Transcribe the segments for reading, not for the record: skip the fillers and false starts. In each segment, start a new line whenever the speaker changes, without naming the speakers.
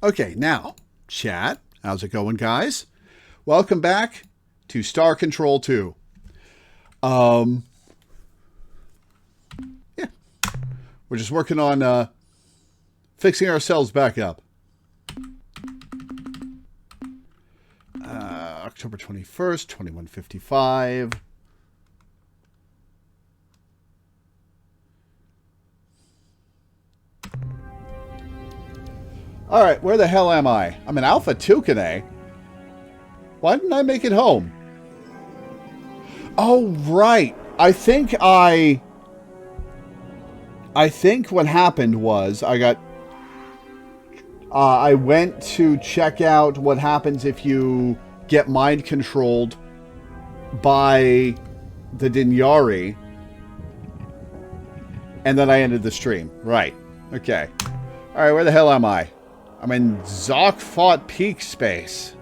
Okay, now, chat. How's it going, guys? Welcome back to Star Control 2. Yeah. We're just working on fixing ourselves back up. October 21st, 2155. Alright, where the hell am I? I'm in Alpha Tucanae. Why didn't I make it home? Oh, right. I think what happened was I went to check out what happens if you get mind controlled by the Dinyari. And then I ended the stream. Right. Okay. Alright, where the hell am I? I'm in Zokfot Peak space.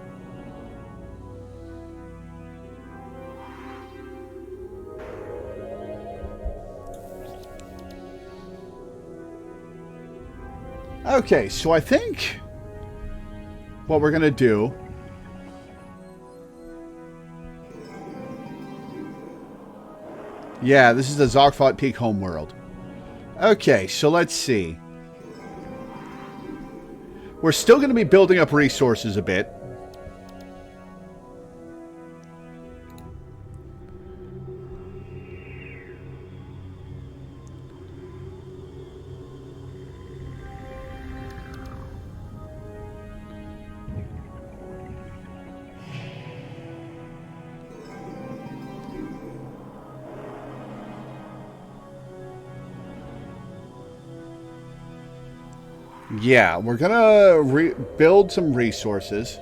Okay, so I think what we're going to do... Yeah, this is the Zokfot Peak homeworld. Okay, so let's see. We're still going to be building up resources a bit. Yeah, we're gonna build some resources.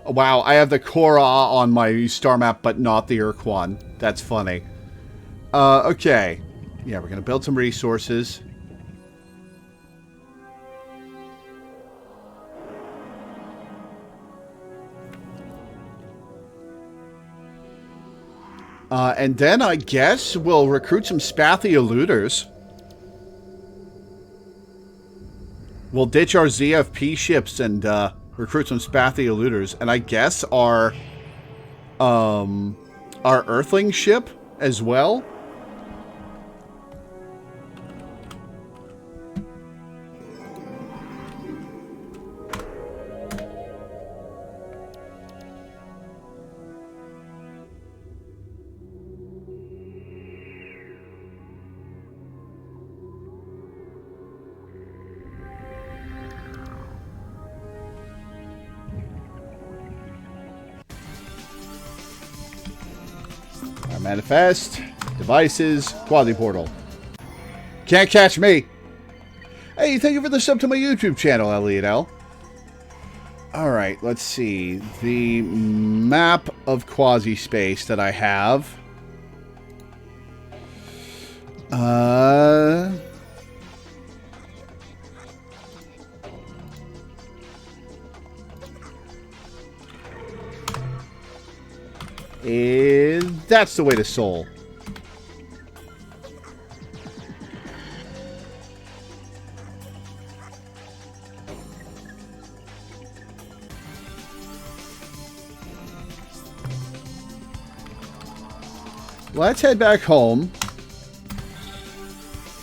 Wow, I have the Korra on my star map, but not the ur-quan. That's funny. Okay. Yeah, we're gonna build some resources. And then I guess we'll recruit some spathy eluders. We'll ditch our ZFP ships and recruit some spathy eluders, and I guess our Earthling ship as well. Manifest, devices, quasi-portal. Can't catch me. Hey, thank you for the sub to my YouTube channel, Elliot L. Alright, let's see. The map of quasi-space that I have. That's the way to Sol. Let's head back home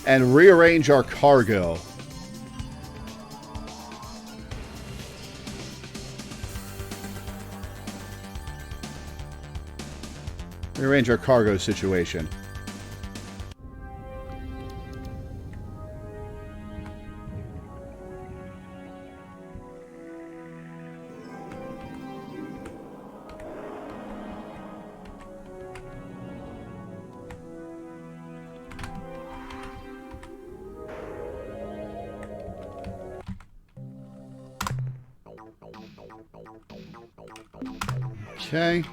and rearrange our cargo. Rearrange our cargo situation. Okay.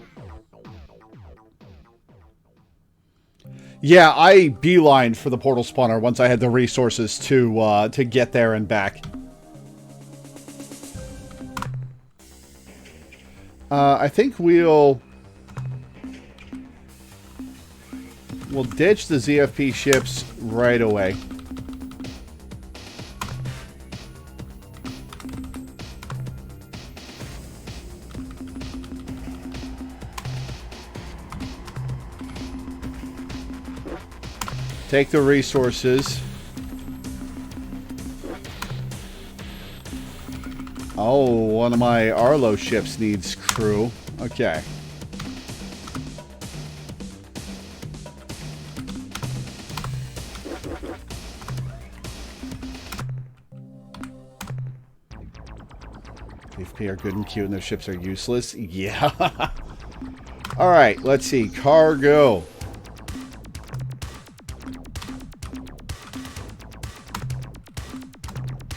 Yeah, I beelined for the portal spawner once I had the resources to get there and back. I think we'll ditch the ZFP ships right away. Take the resources. Oh, one of my Arlo ships needs crew. Okay. PvP are good and cute and their ships are useless. Yeah. Alright, let's see. Cargo.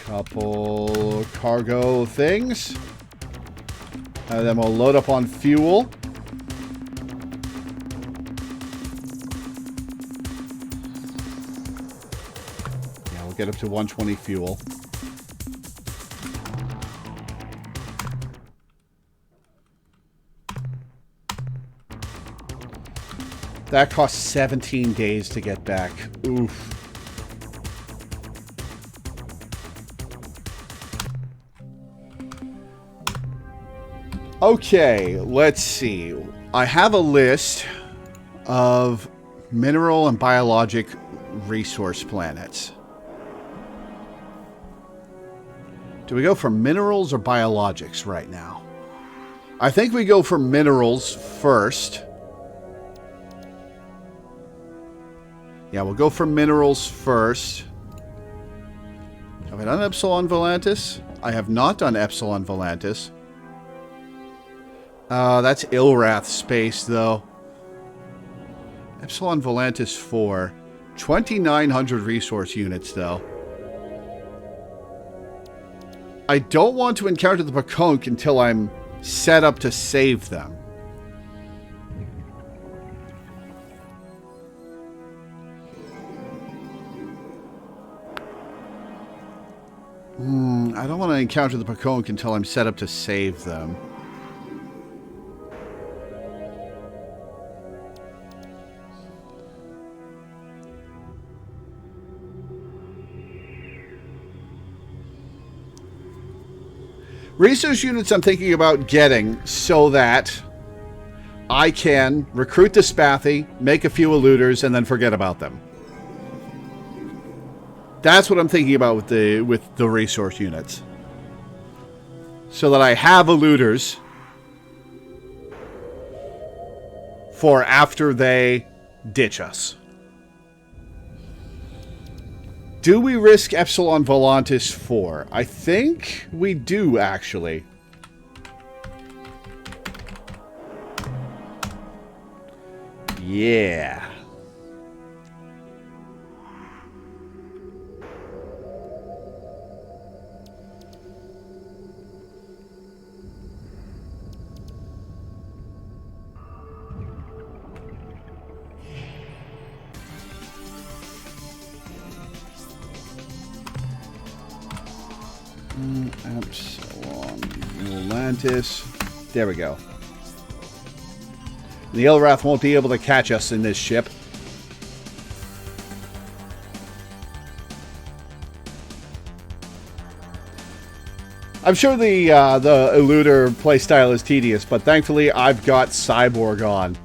Couple cargo things. And then we'll load up on fuel. Yeah, we'll get up to 120 fuel. That costs 17 days to get back. Oof. Okay, let's see. I have a list of mineral and biologic resource planets. Do we go for minerals or biologics right now? I think we go for minerals first. Yeah, we'll go for minerals first. Have I done Epsilon Volantis? I have not done Epsilon Volantis. That's Ilrath space, though. Epsilon Volantis 4. 2,900 resource units, though. I don't want to encounter the Pakonk until I'm set up to save them. I don't want to encounter the Pakonk until I'm set up to save them. Research units I'm thinking about getting so that I can recruit the Spathy, make a few eluders, and then forget about them. That's what I'm thinking about with the resource units. So that I have eluders for after they ditch us. Do we risk Epsilon Volantis 4? I think we do, actually. Yeah. Epsilon Volantis. There we go. The Ilrath won't be able to catch us in this ship. I'm sure the eluder playstyle is tedious, but thankfully I've got Cyborg on.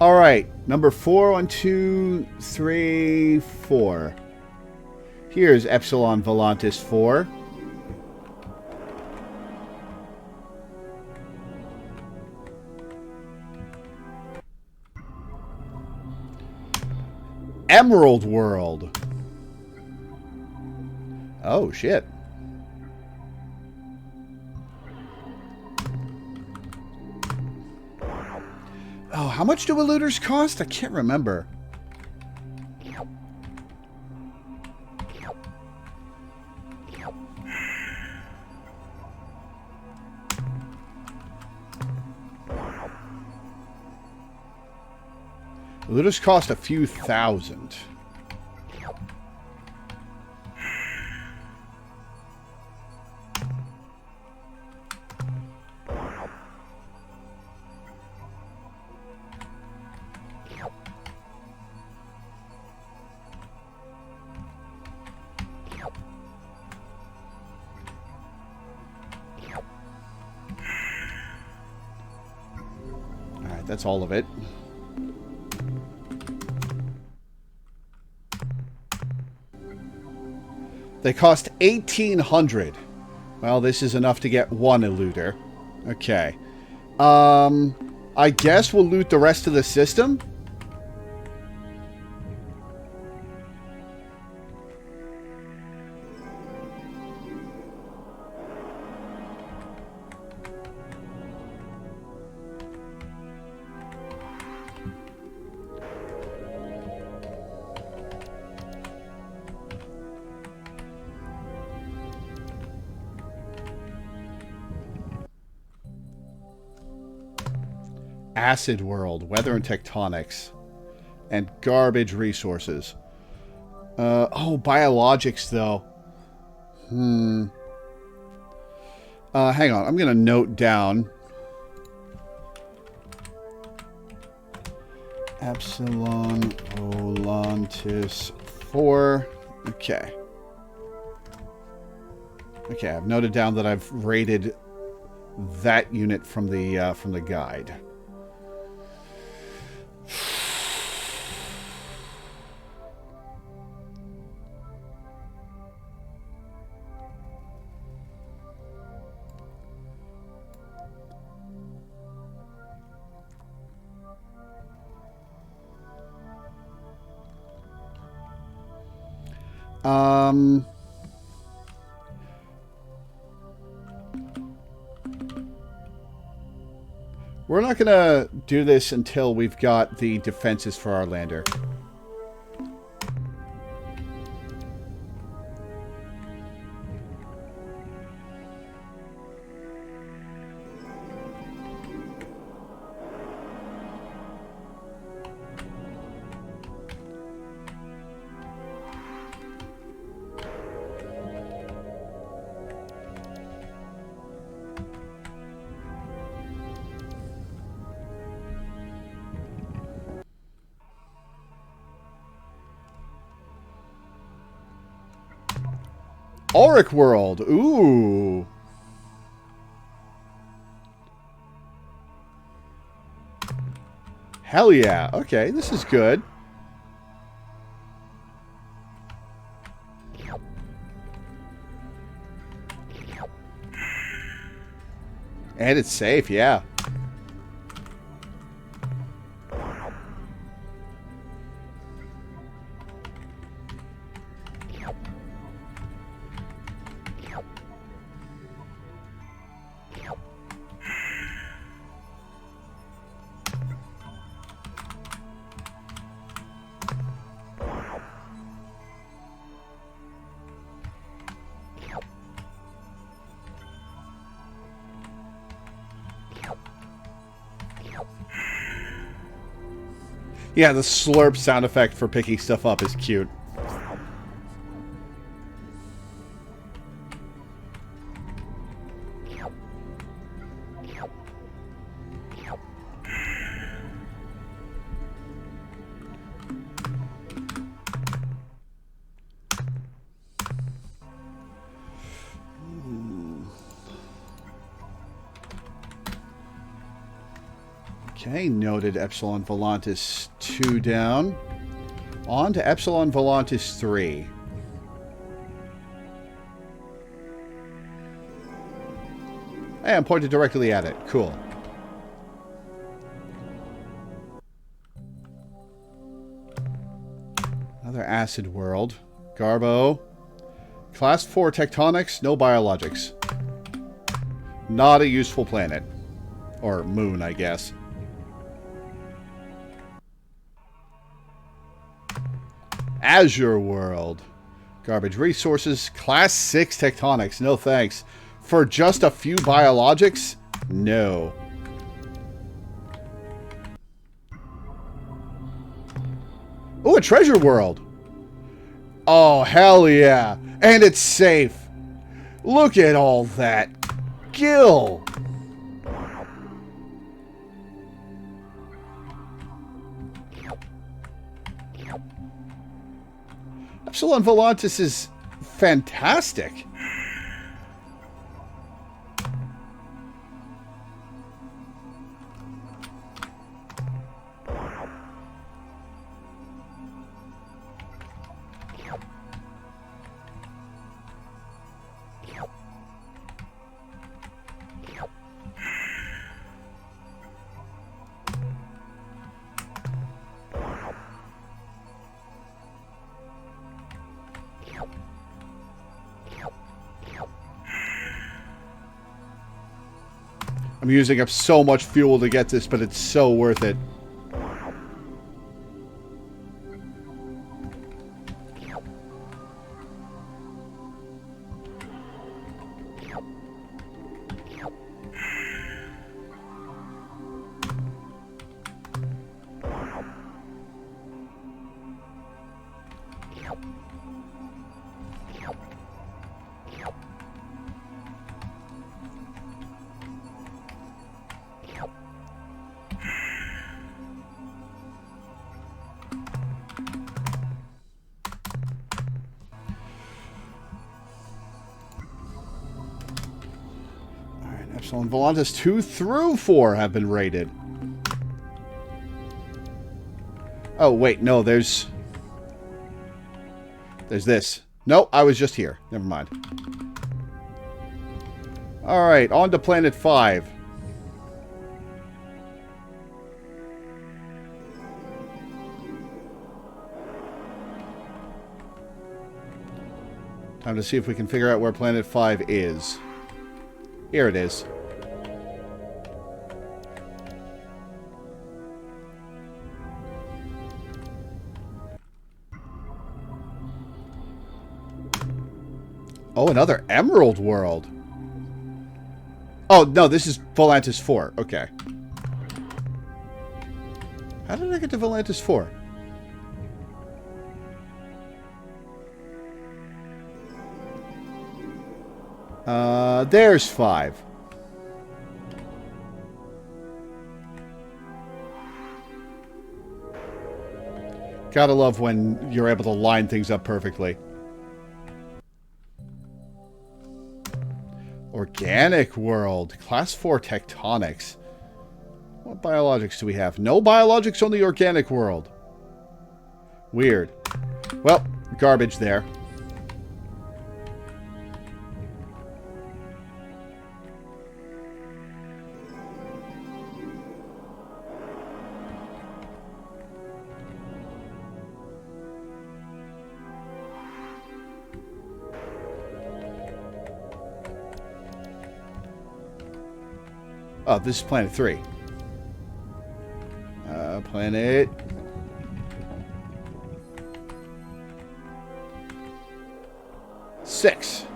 All right, number 4, 1, 2, 3, 4. Here's Epsilon Volantis 4. Emerald World. Oh, shit. Oh, how much do eluders cost? I can't remember. Eluders cost a few thousand. That's all of it. They cost 1,800. Well, this is enough to get one eluder. Okay. I guess we'll loot the rest of the system. Acid world, weather and tectonics, and garbage resources. Oh, biologics, though. Hang on. I'm going to note down. Epsilon Volantis 4. Okay. Okay, I've noted down that I've rated that unit from the guide. We're not going to do this until we've got the defenses for our lander. Auric world. Ooh. Hell yeah. Okay, this is good. And it's safe, yeah. Yeah, the slurp sound effect for picking stuff up is cute. Okay, noted Epsilon Volantis 2 down. On to Epsilon Volantis 3. Hey, I'm pointed directly at it. Cool. Another acid world. Garbo. Class 4 tectonics, no biologics. Not a useful planet. Or moon, I guess. Azure world. Garbage resources. Class 6 tectonics. No thanks. For just a few biologics? No. Oh, a treasure world. Oh, hell yeah. And it's safe. Look at all that gill. Epsilon Volantis is fantastic. I'm using up so much fuel to get this, but it's so worth it. Epsilon Volantis 2 through 4 have been raided. Oh, wait, no, there's this. No, I was just here. Never mind. Alright, on to Planet 5. Time to see if we can figure out where Planet 5 is. Here it is. Oh, another Emerald World. Oh, no, this is Volantis 4. Okay. How did I get to Volantis 4? There's 5. Gotta love when you're able to line things up perfectly. Organic world. Class 4 tectonics. What biologics do we have? No biologics on the organic world. Weird. Well, garbage there. Oh, this is Planet 3. Planet... Six.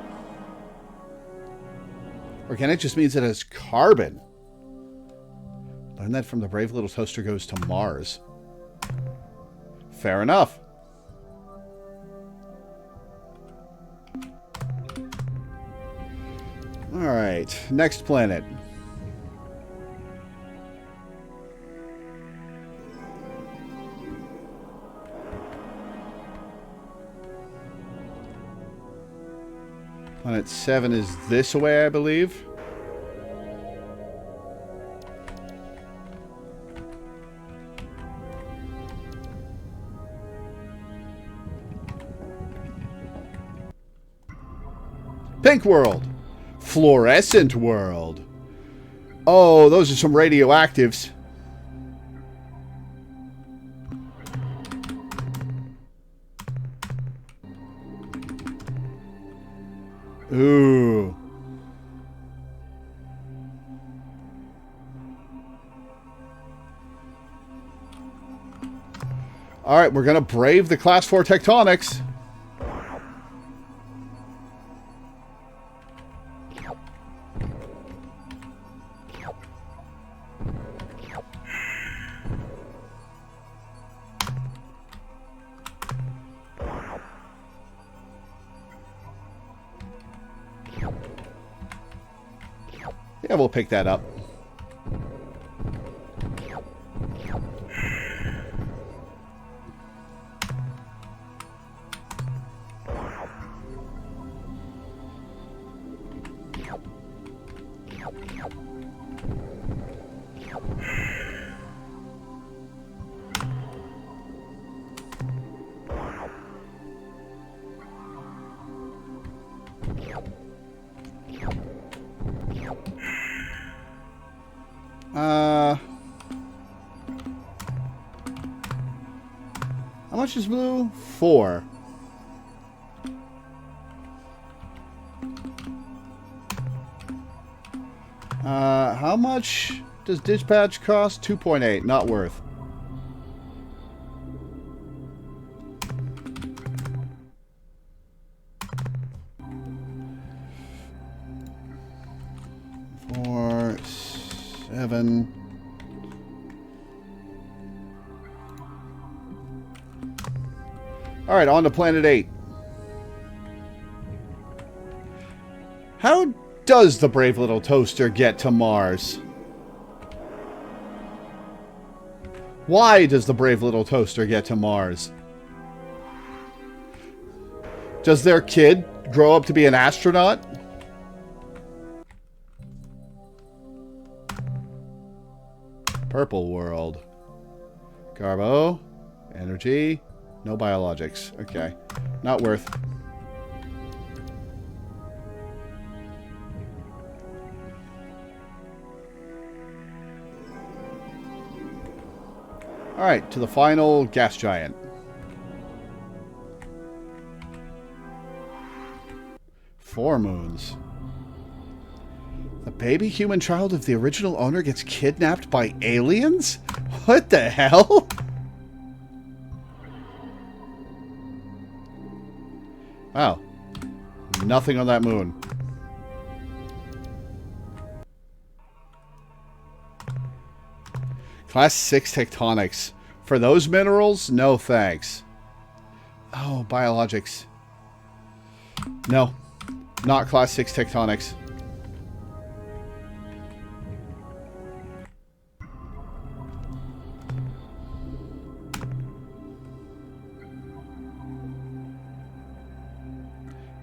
Organic just means it has carbon. Learn that from the brave little toaster goes to Mars. Fair enough. Alright, next planet. Planet 7 is this way, I believe. Pink world. Fluorescent world. Oh, those are some radioactives. Ooh. Alright, we're gonna brave the Class 4 tectonics. Yeah, we'll pick that up. How much is blue? 4. How much does dispatch cost? 2.8. Not worth. Four, 7. All right, on to Planet 8. How does the brave little toaster get to Mars? Why does the brave little toaster get to Mars? Does their kid grow up to be an astronaut? Purple world. Garbo. Energy. No biologics. Okay. Not worth. Alright, to the final gas giant. Four moons. The baby human child of the original owner gets kidnapped by aliens? What the hell? Wow. Nothing on that moon. Class 6 tectonics. For those minerals, no thanks. Oh, biologics. No. Not class 6 tectonics.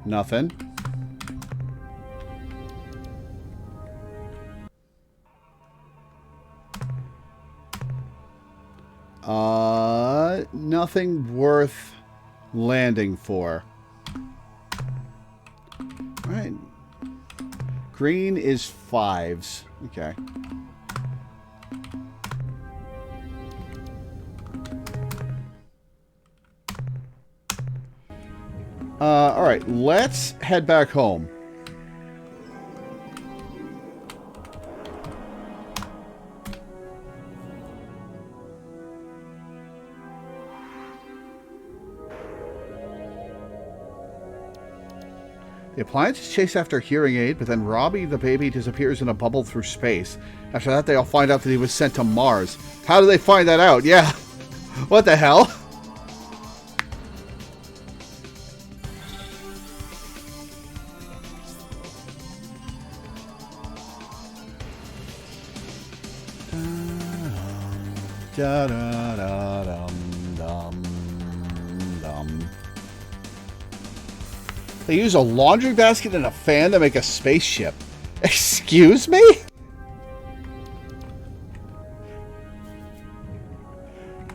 Nothing. Nothing worth landing for. Alright. Green is 5s. Okay. Alright, let's head back home. The appliance is chased after a hearing aid, but then Robbie the baby disappears in a bubble through space. After that, they all find out that he was sent to Mars. How do they find that out? Yeah. What the hell? They use a laundry basket and a fan to make a spaceship. Excuse me?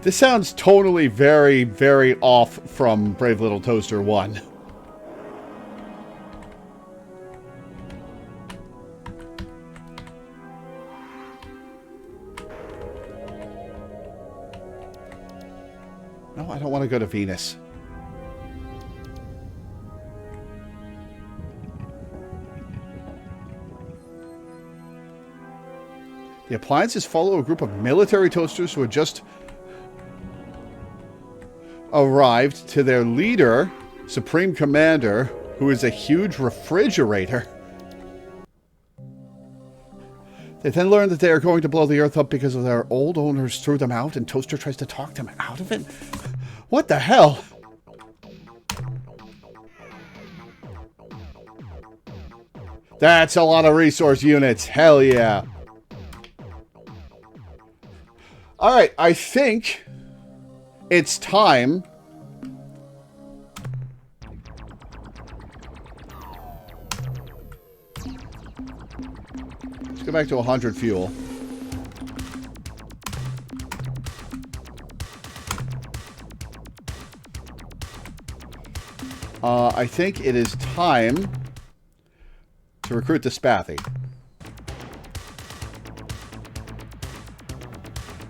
This sounds tonally very, very off from Brave Little Toaster 1. No, I don't want to go to Venus. The appliances follow a group of military toasters who had just arrived to their leader, Supreme Commander, who is a huge refrigerator. They then learn that they are going to blow the Earth up because of their old owners threw them out, and Toaster tries to talk them out of it. What the hell? That's a lot of resource units. Hell yeah. Alright, I think it's time let's go back to 100 fuel. I think it is time to recruit the Spathy.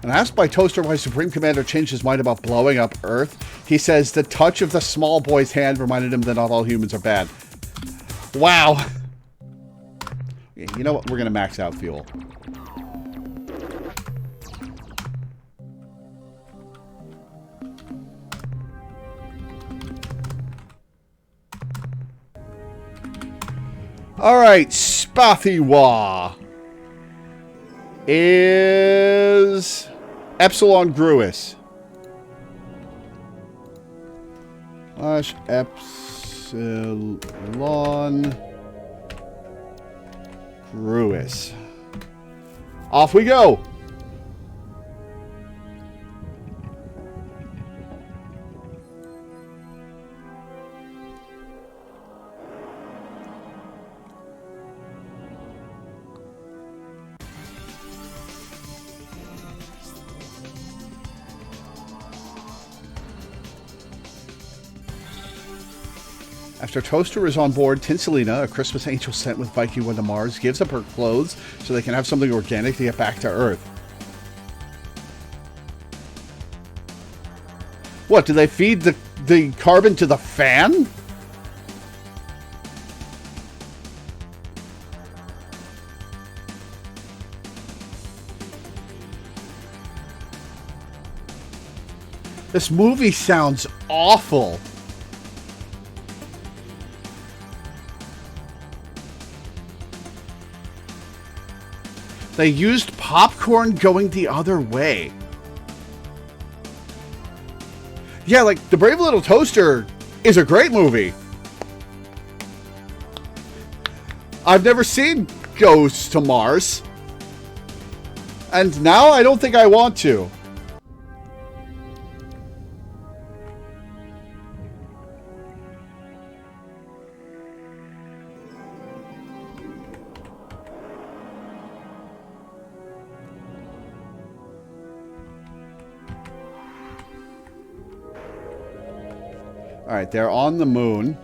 And asked by Toaster why Supreme Commander changed his mind about blowing up Earth, he says the touch of the small boy's hand reminded him that not all humans are bad. Wow. You know what? We're going to max out fuel. Alright, Spathiwa is Epsilon Gruis. Epsilon Gruis. Off we go! After Toaster is on board, Tinselina, a Christmas angel sent with Viking 1 to Mars, gives up her clothes so they can have something organic to get back to Earth. What, do they feed the carbon to the fan? This movie sounds awful. They used popcorn going the other way. Yeah, like, The Brave Little Toaster is a great movie. I've never seen Ghosts to Mars. And now I don't think I want to. Alright, they're on the moon.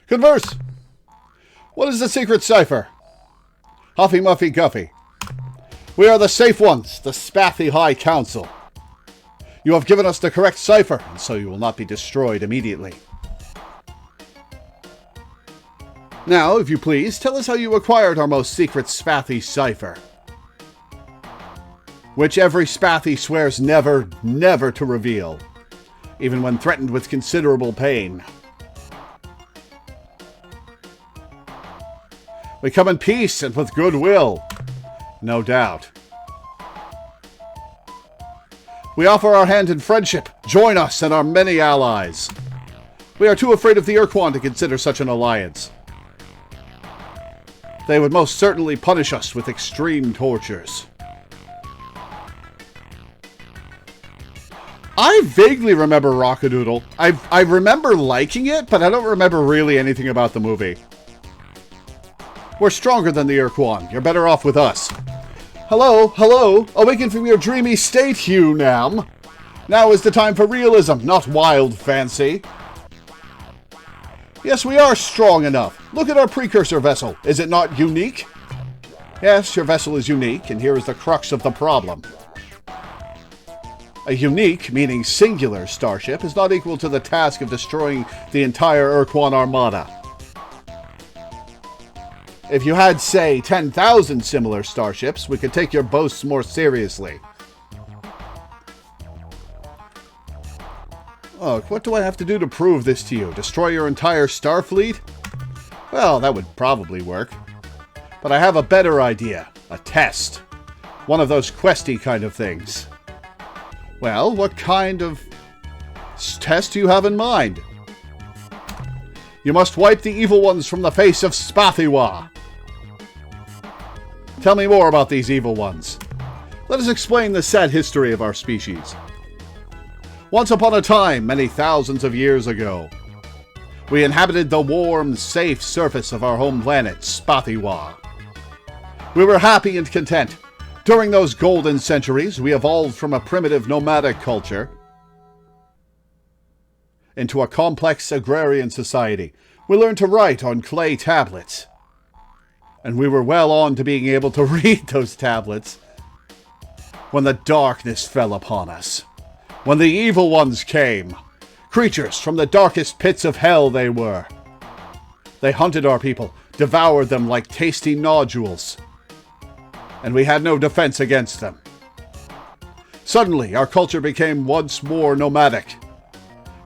Converse! What is the secret cipher? Huffy Muffy Guffy. We are the safe ones, the Spathi High Council. You have given us the correct cipher, and so you will not be destroyed immediately. Now, if you please, tell us how you acquired our most secret Spathi cipher. Which every Spathi swears never, never to reveal, even when threatened with considerable pain. We come in peace and with goodwill, no doubt. We offer our hand in friendship. Join us and our many allies. We are too afraid of the ur-quan to consider such an alliance. They would most certainly punish us with extreme tortures. I vaguely remember Rockadoodle. I remember liking it, but I don't remember really anything about the movie. We're stronger than the ur-quan. You're better off with us. Hello, hello. Awaken from your dreamy state, Hugh Nam. Now is the time for realism, not wild fancy. Yes, we are strong enough. Look at our precursor vessel. Is it not unique? Yes, your vessel is unique, and here is the crux of the problem. A unique, meaning singular, starship is not equal to the task of destroying the entire ur-quan armada. If you had, say, 10,000 similar starships, we could take your boasts more seriously. Look, what do I have to do to prove this to you? Destroy your entire Starfleet? Well, that would probably work. But I have a better idea. A test. One of those questy kind of things. Well, what kind of test do you have in mind? You must wipe the evil ones from the face of Spathiwa. Tell me more about these evil ones. Let us explain the sad history of our species. Once upon a time, many thousands of years ago, we inhabited the warm, safe surface of our home planet, Spathiwa. We were happy and content. During those golden centuries, we evolved from a primitive nomadic culture into a complex agrarian society. We learned to write on clay tablets. And we were well on to being able to read those tablets when the darkness fell upon us. when the evil ones came. Creatures from the darkest pits of hell they were. They hunted our people, devoured them like tasty nodules. And we had no defense against them. Suddenly, our culture became once more nomadic.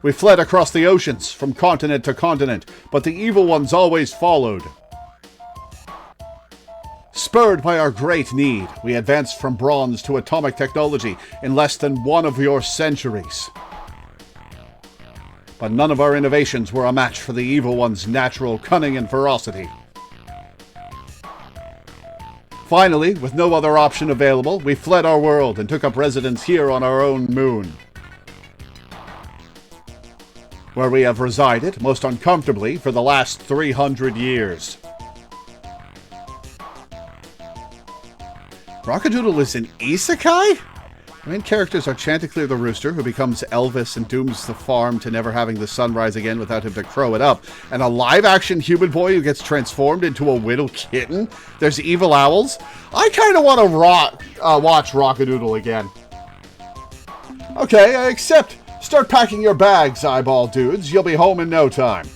We fled across the oceans, from continent to continent, but the evil ones always followed. Spurred by our great need, we advanced from bronze to atomic technology in less than one of your centuries. But none of our innovations were a match for the evil one's natural cunning and ferocity. Finally, with no other option available, we fled our world and took up residence here on our own moon, where we have resided, most uncomfortably, for the last 300 years. Rockadoodle is an isekai? The main characters are Chanticleer the Rooster, who becomes Elvis and dooms the farm to never having the sun rise again without him to crow it up, and a live-action human boy who gets transformed into a little kitten. There's evil owls. I kind of want to watch Rockadoodle again. Okay, I accept. Start packing your bags, eyeball dudes. You'll be home in no time.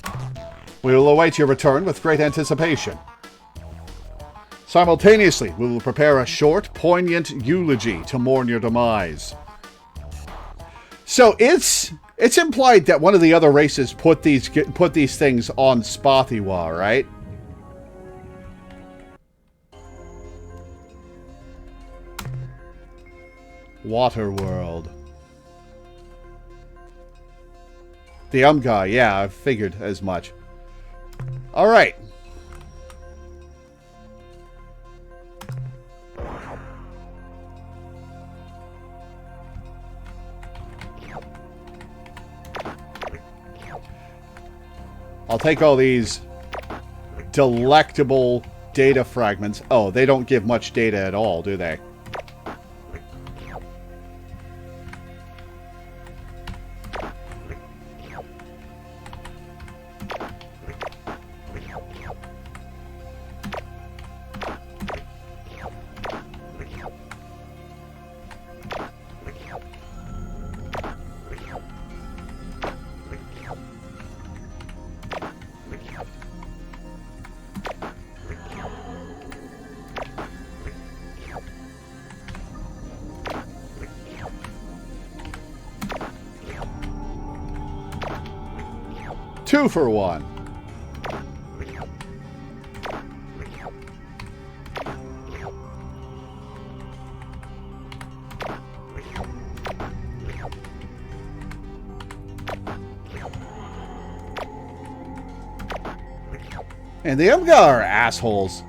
We will await your return with great anticipation. Simultaneously, we will prepare a short, poignant eulogy to mourn your demise. So it's implied that one of the other races put these things on Spathiwa, right? Waterworld. The guy, yeah, I figured as much. All right. I'll take all these delectable data fragments. Oh, they don't give much data at all, do they? Two for one. And the Umga are assholes.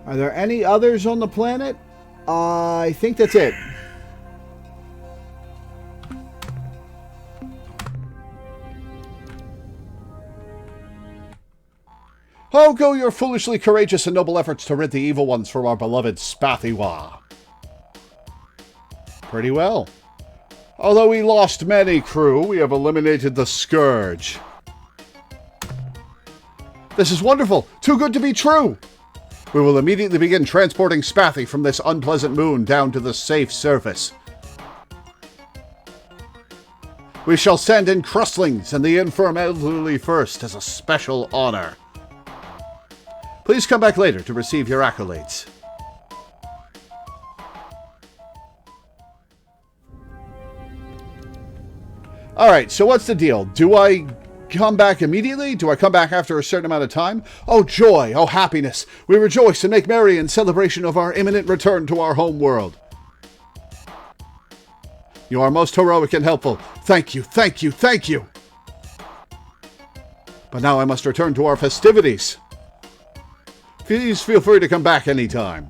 Are there any others on the planet? I think that's it. Oh, go your foolishly courageous and noble efforts to rid the evil ones from our beloved Spathiwa. Pretty well. Although we lost many crew, we have eliminated the Scourge. This is wonderful! Too good to be true! We will immediately begin transporting Spathi from this unpleasant moon down to the safe surface. We shall send in crustlings and the infirm elderly first as a special honor. Please come back later to receive your accolades. Alright, so what's the deal? Do I come back immediately? Do I come back after a certain amount of time? Oh joy, oh happiness! We rejoice and make merry in celebration of our imminent return to our home world. You are most heroic and helpful. Thank you, thank you, thank you! But now I must return to our festivities. Please feel free to come back anytime.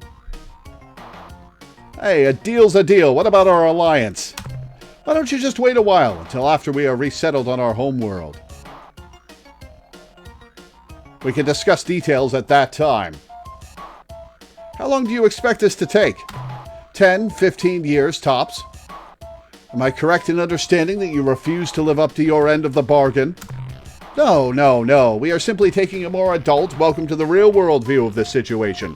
Hey, a deal's a deal. What about our alliance? Why don't you just wait a while until after we are resettled on our home world? We can discuss details at that time. How long do you expect this to take? 10, 15 years, tops. Am I correct in understanding that you refuse to live up to your end of the bargain? No, no, no. We are simply taking a more adult, welcome to the real world view of this situation.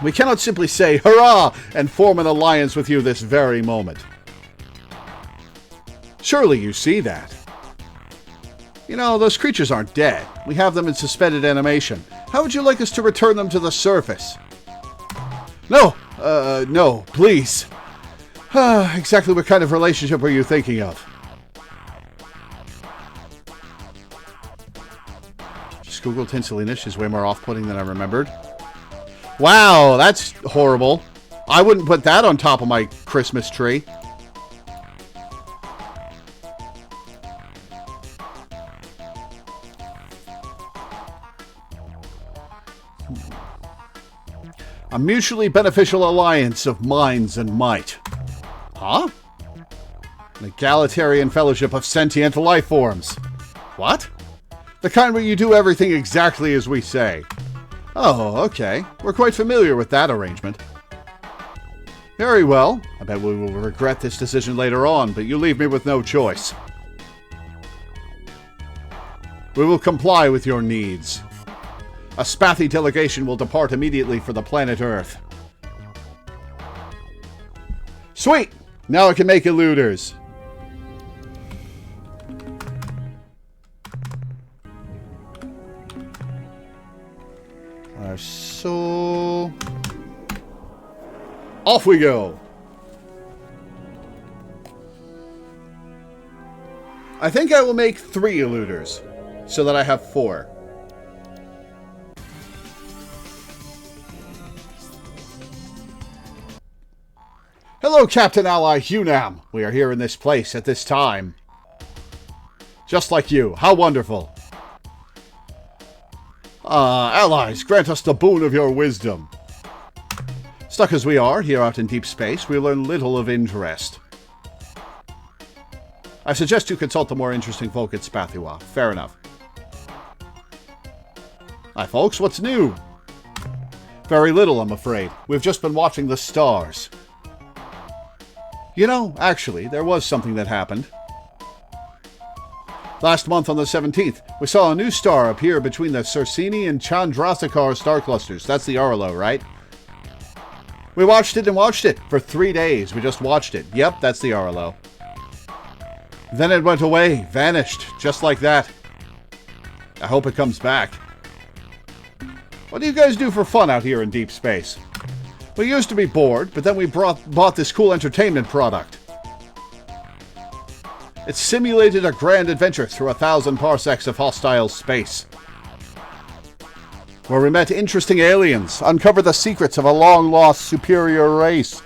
We cannot simply say, hurrah, and form an alliance with you this very moment. Surely you see that. You know, those creatures aren't dead. We have them in suspended animation. How would you like us to return them to the surface? No, no, please. Exactly what kind of relationship are you thinking of? Just Google Tinselina. She's way more off-putting than I remembered. Wow, that's horrible. I wouldn't put that on top of my Christmas tree. A mutually beneficial alliance of minds and might. Huh? An egalitarian fellowship of sentient life forms. What? The kind where you do everything exactly as we say. Oh, okay. We're quite familiar with that arrangement. Very well. I bet we will regret this decision later on, but you leave me with no choice. We will comply with your needs. A Spathy delegation will depart immediately for the planet Earth. Sweet! Now I can make eluders. So... off we go! I think I will make 3 eluders, so that I have 4. Hello, Captain Ally Hunam. We are here in this place at this time. Just like you. How wonderful. Allies, grant us the boon of your wisdom. Stuck as we are here out in deep space, we learn little of interest. I suggest you consult the more interesting folk at Spathiwa. Fair enough. Hi, folks. What's new? Very little, I'm afraid. We've just been watching the stars. You know, actually, there was something that happened. Last month on the 17th, we saw a new star appear between the Circini and Chandrasekhar star clusters. That's the Arlo, right? We watched it and watched it for 3 days. We just watched it. Yep, that's the Arlo. Then it went away, vanished, just like that. I hope it comes back. What do you guys do for fun out here in deep space? We used to be bored, but then we bought this cool entertainment product. It simulated a grand adventure through 1,000 parsecs of hostile space, where we met interesting aliens, uncovered the secrets of a long-lost superior race.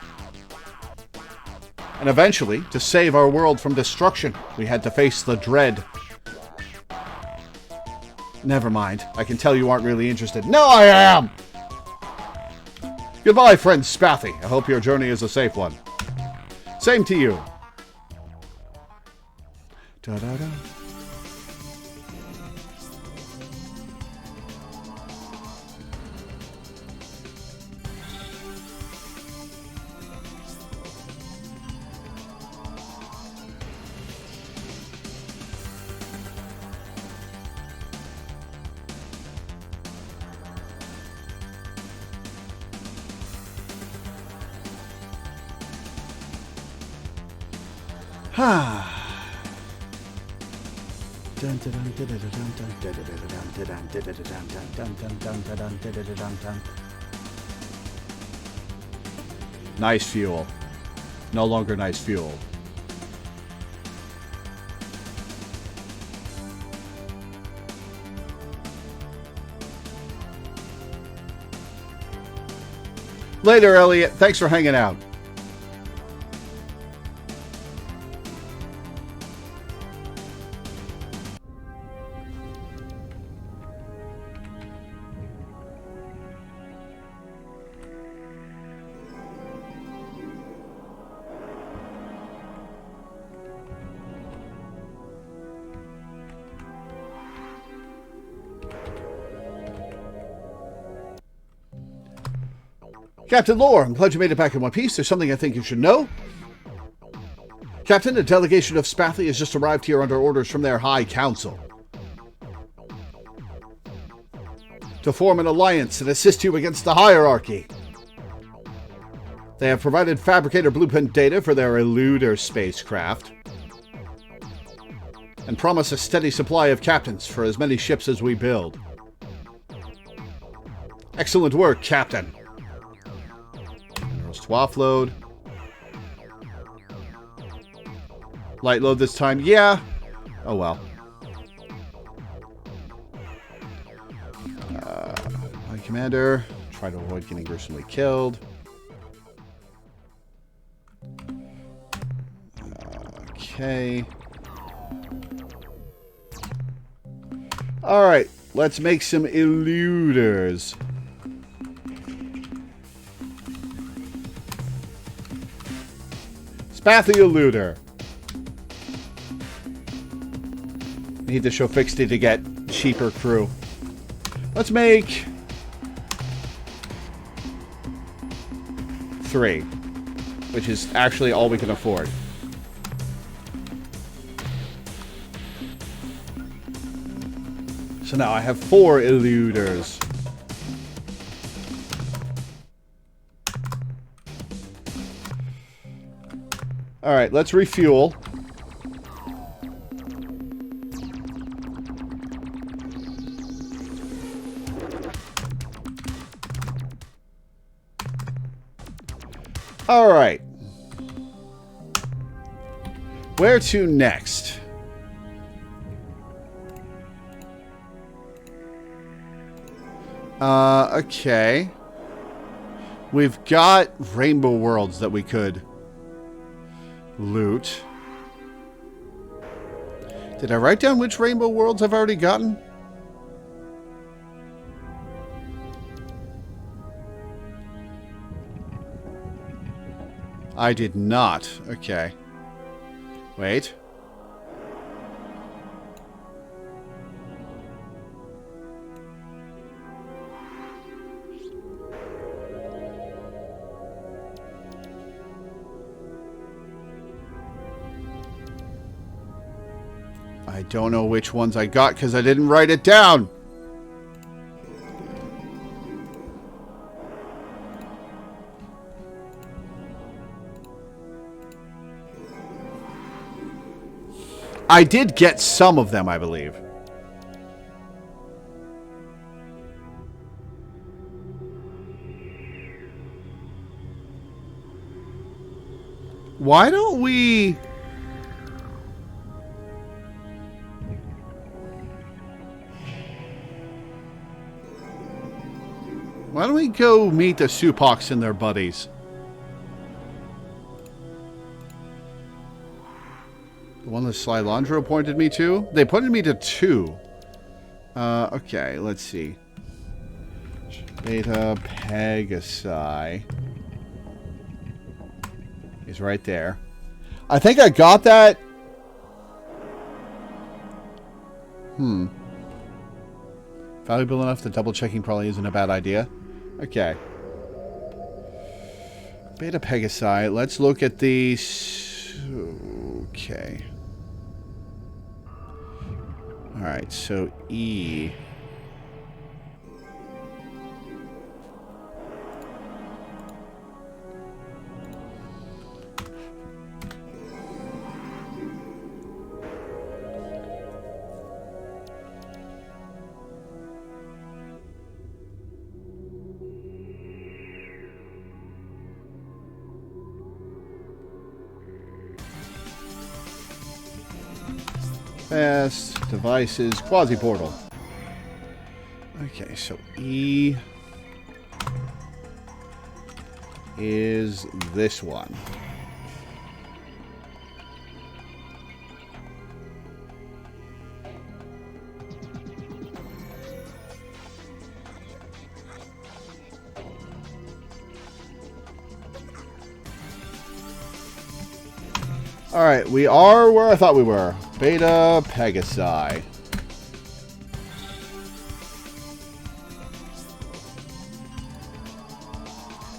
And eventually, to save our world from destruction, we had to face the dread. Never mind. I can tell you aren't really interested. No, I am! Goodbye, friend Spathy. I hope your journey is a safe one. Same to you. Da-da-da. Nice fuel. No longer nice fuel. Later, Elliot. Thanks for hanging out. Captain Lore, I'm glad you made it back in one piece. There's something I think you should know. Captain, a delegation of Spathly has just arrived here under orders from their High Council to form an alliance and assist you against the hierarchy. They have provided fabricator blueprint data for their Eluder spacecraft and promise a steady supply of captains for as many ships as we build. Excellent work, Captain. Minerals to offload. Light load this time. Yeah. Oh well. My commander. Try to avoid getting gruesomely killed. Okay. Alright. Let's make some eluders. Spathly eluder. Need to show Fixity to get cheaper crew. Let's make 3, which is actually all we can afford. So now I have 4 eluders. Alright, let's refuel. Alright. Where to next? Okay. We've got Rainbow Worlds that we could loot. Did I write down which Rainbow Worlds I've already gotten? I did not. Okay. Wait. I don't know which ones I got because I didn't write it down. I did get some of them, I believe. Why don't we... Why don't we go meet the Supocs and their buddies? The one that Slylandro pointed me to? They pointed me to 2. Okay, let's see. Beta Pegasi is right there. I think I got that. Valuable enough that double checking probably isn't a bad idea. Okay. Beta Pegasi. Let's look at these. Okay. Alright, so E. Fast, devices, quasi-portal. Okay, so E is this one. Alright, we are where I thought we were. Beta Pegasi.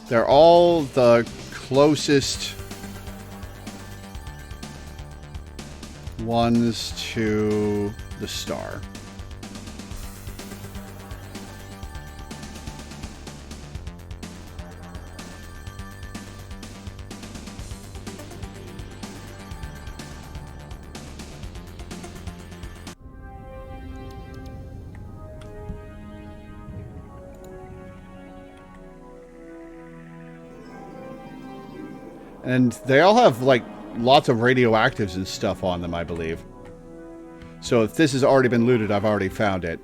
They're all the closest ones to the star. And they all have, like, lots of radioactives and stuff on them, I believe. So if this has already been looted, I've already found it.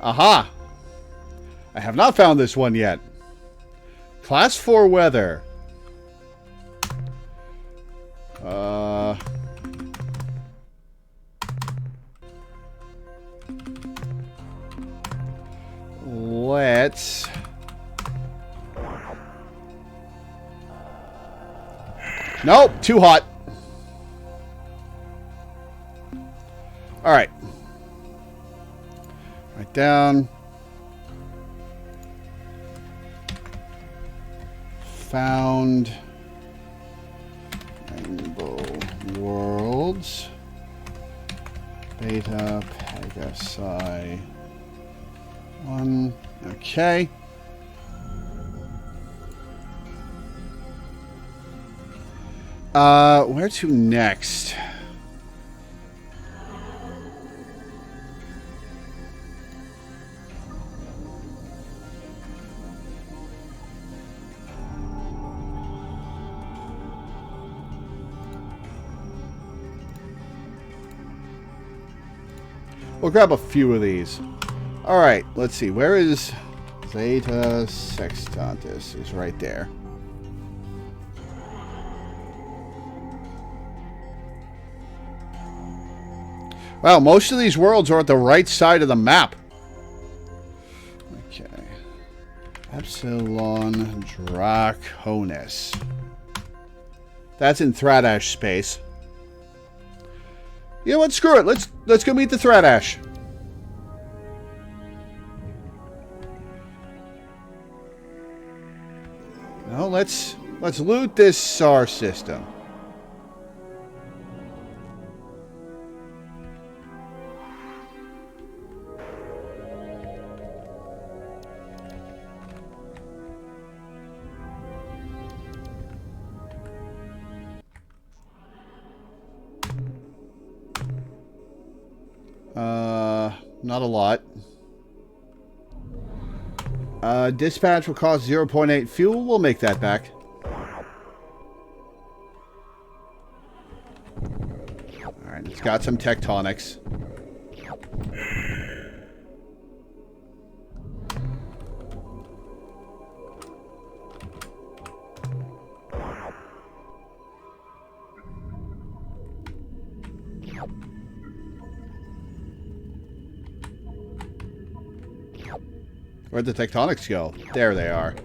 Aha! I have not found this one yet. Class 4 weather. Let's... Nope, too hot. All right. Right down. Found Rainbow Worlds. Beta Pegasi 1. Okay. Where to next? We'll grab a few of these. Alright, let's see. Where is Zeta Sextantis? Is right there. Wow, most of these worlds are at the right side of the map. Okay. Epsilon Draconis. That's in Thradash space. You know what? Screw it. Let's go meet the Thradash. No, let's loot this SAR system. Not a lot. Dispatch will cost 0.8 fuel. We'll make that back. Alright, it's got some tectonics. Where'd the tectonics go? There they are.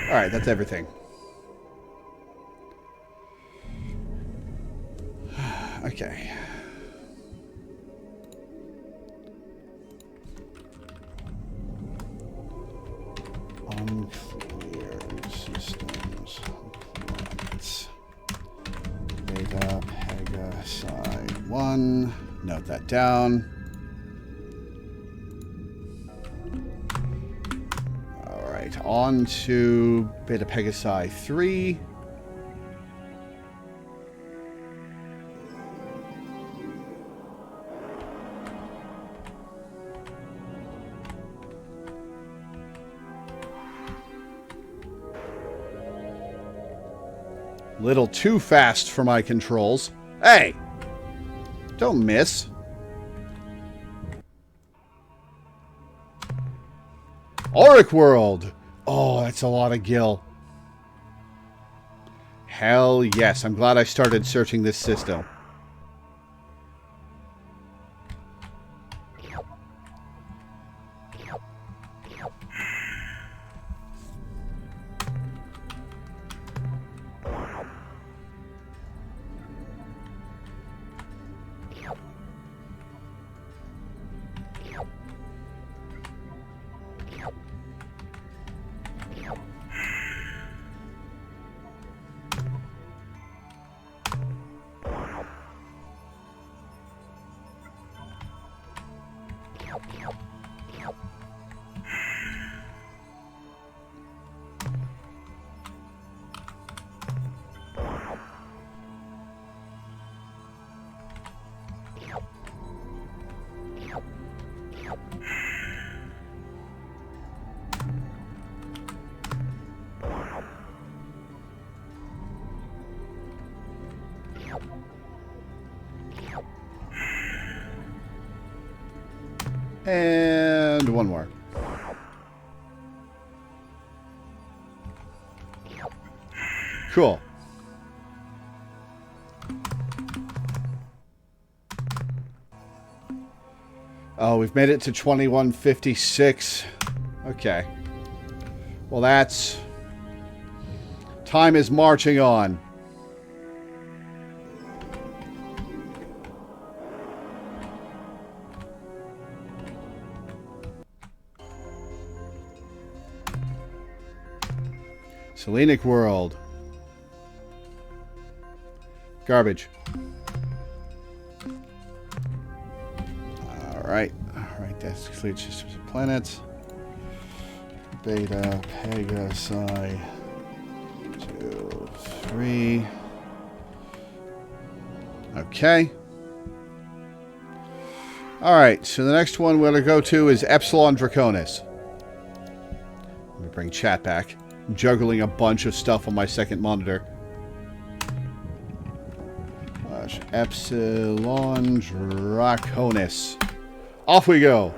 Alright, that's everything. Okay. Unclear systems. Planets. Beta Pegasi 1. Note that down. Alright, on to Beta Pegasi 3. Little too fast for my controls. Hey! Don't miss. Auric World! Oh, that's a lot of gil. Hell yes. I'm glad I started searching this system. And one more. Cool. Oh, we've made it to 2156. Okay. Well, that's... Time is marching on. Selenic World. Garbage. Alright. Alright, that's fleet systems of planets. Beta, Pegasi. 2, 3. Okay. Alright, so the next one we're going to go to is Epsilon Draconis. Let me bring chat back. I'm juggling a bunch of stuff on my second monitor. Epsilon Draconis. Off we go.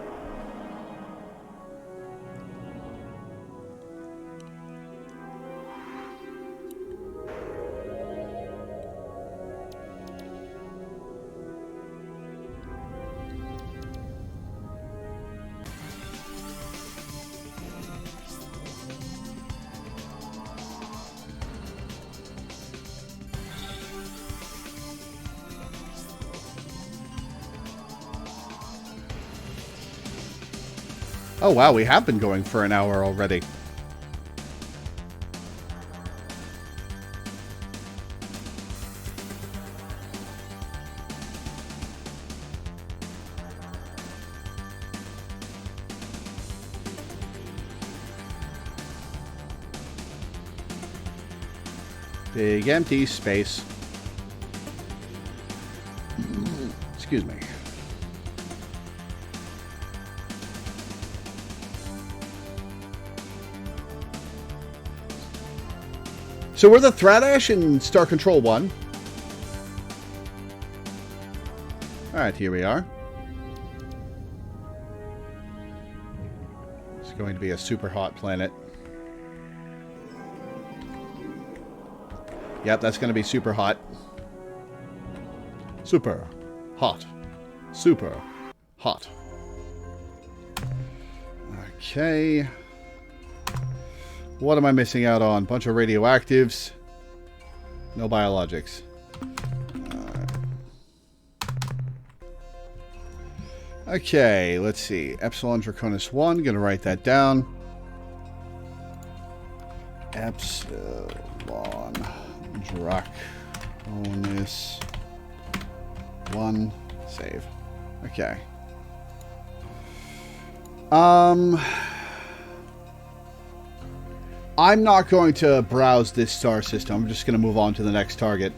Oh wow, we have been going for an hour already. Big empty space. Excuse me. So we're the Thradash in Star Control 1. Alright, here we are. It's going to be a super hot planet. Yep, that's going to be super hot. Super hot. Super hot. Okay. What am I missing out on? Bunch of radioactives. No biologics. Okay, let's see. Epsilon Draconis 1. Gonna write that down. Epsilon Draconis 1. Save. Okay. I'm not going to browse this star system. I'm just going to move on to the next target.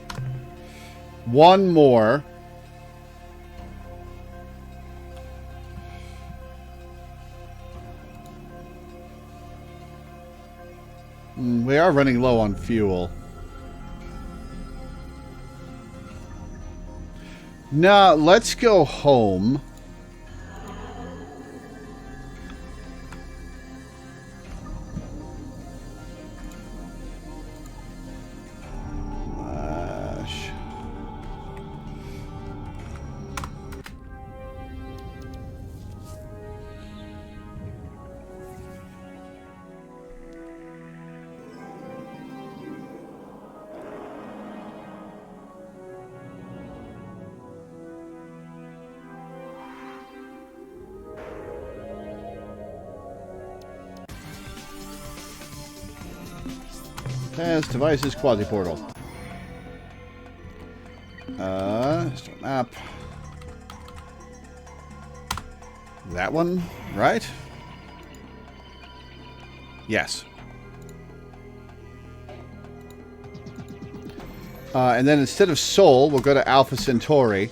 One more. We are running low on fuel. Now, let's go home. Test devices quasi-portal. Start map. That one, right? Yes. And then instead of Sol, we'll go to Alpha Centauri.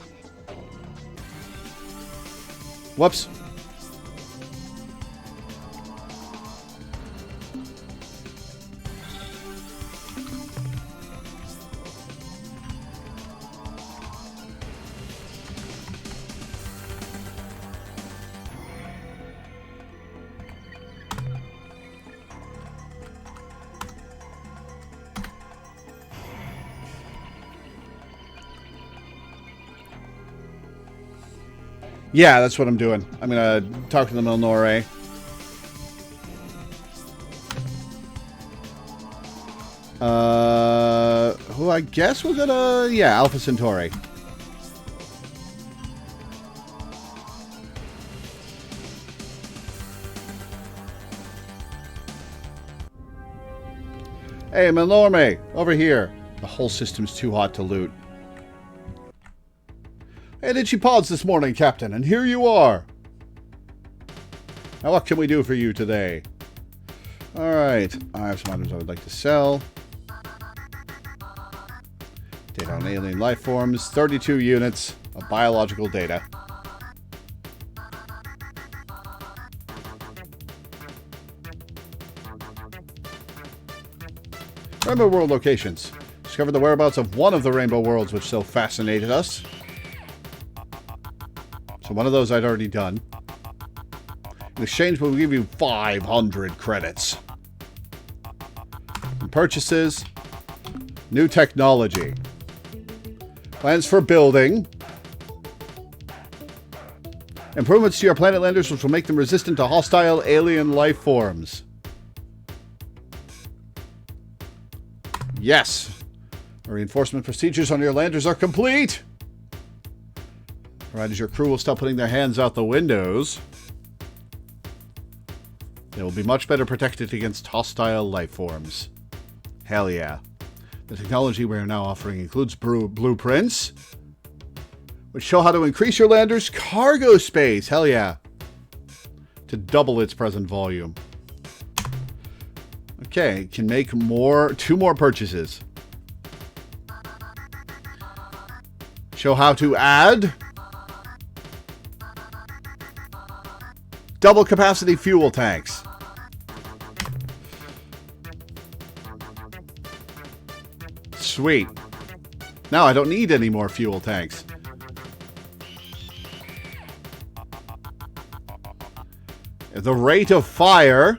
Whoops. Yeah, that's what I'm doing. I'm gonna talk to the Milnore. Who I guess we're gonna... Yeah, Alpha Centauri. Hey, Milnorme, over here. The whole system's too hot to loot. I had itchy pods this morning, Captain, and here you are. Now what can we do for you today? Alright, I have some items I would like to sell. Data on alien life forms, 32 units of biological data. Rainbow World locations. Discovered the whereabouts of one of the Rainbow Worlds which so fascinated us. So one of those I'd already done. In exchange, we'll give you 500 credits. And purchases. New technology. Plans for building. Improvements to your planet landers which will make them resistant to hostile alien life forms. Yes. Reinforcement procedures on your landers are complete. Provided your crew will stop putting their hands out the windows. They will be much better protected against hostile life forms. Hell yeah. The technology we are now offering includes blueprints, which show how to increase your lander's cargo space. Hell yeah. To double its present volume. Okay, can make two more purchases. Show how to add double capacity fuel tanks. Sweet. Now I don't need any more fuel tanks. The rate of fire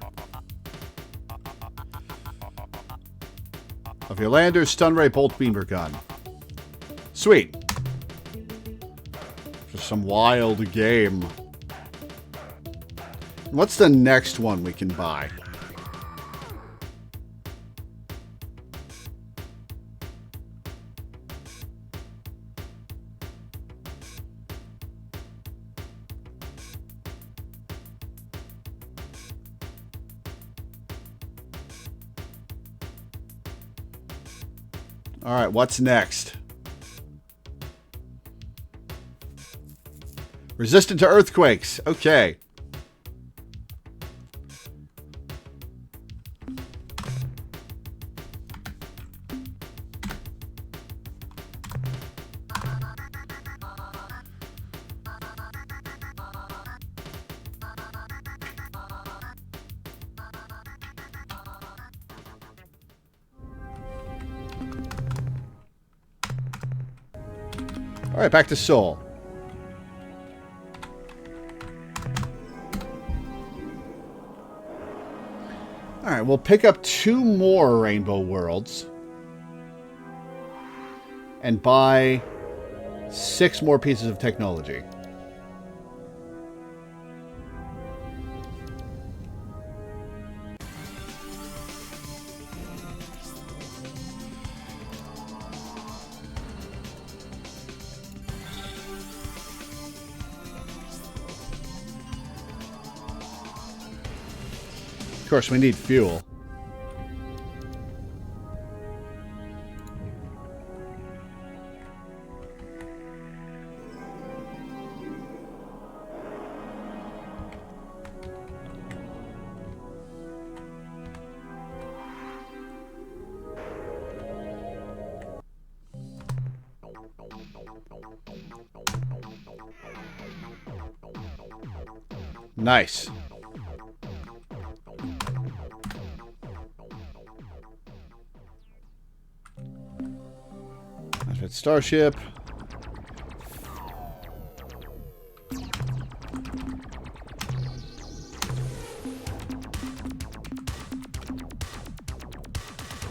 of your lander's stun ray bolt beamer gun. Sweet. Just some wild game. What's the next one we can buy? All right, what's next? Resistant to earthquakes. Okay. All right, back to Seoul. All right, we'll pick up 2 more Rainbow Worlds and buy 6 more pieces of technology. Of course, we need fuel. Nice. Starship.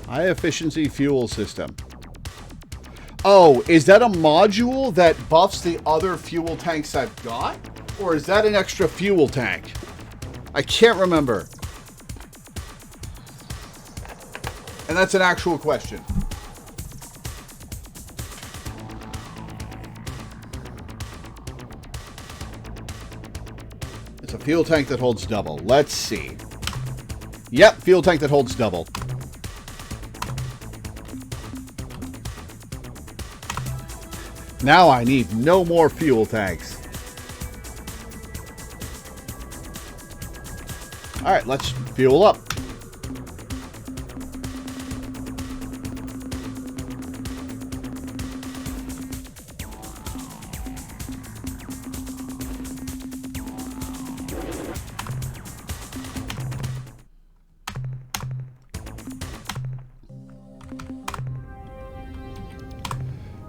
High efficiency fuel system. Oh, is that a module that buffs the other fuel tanks I've got? Or is that an extra fuel tank? I can't remember. And that's an actual question. It's a fuel tank that holds double. Let's see. Yep, fuel tank that holds double. Now I need no more fuel tanks. Alright, let's fuel up.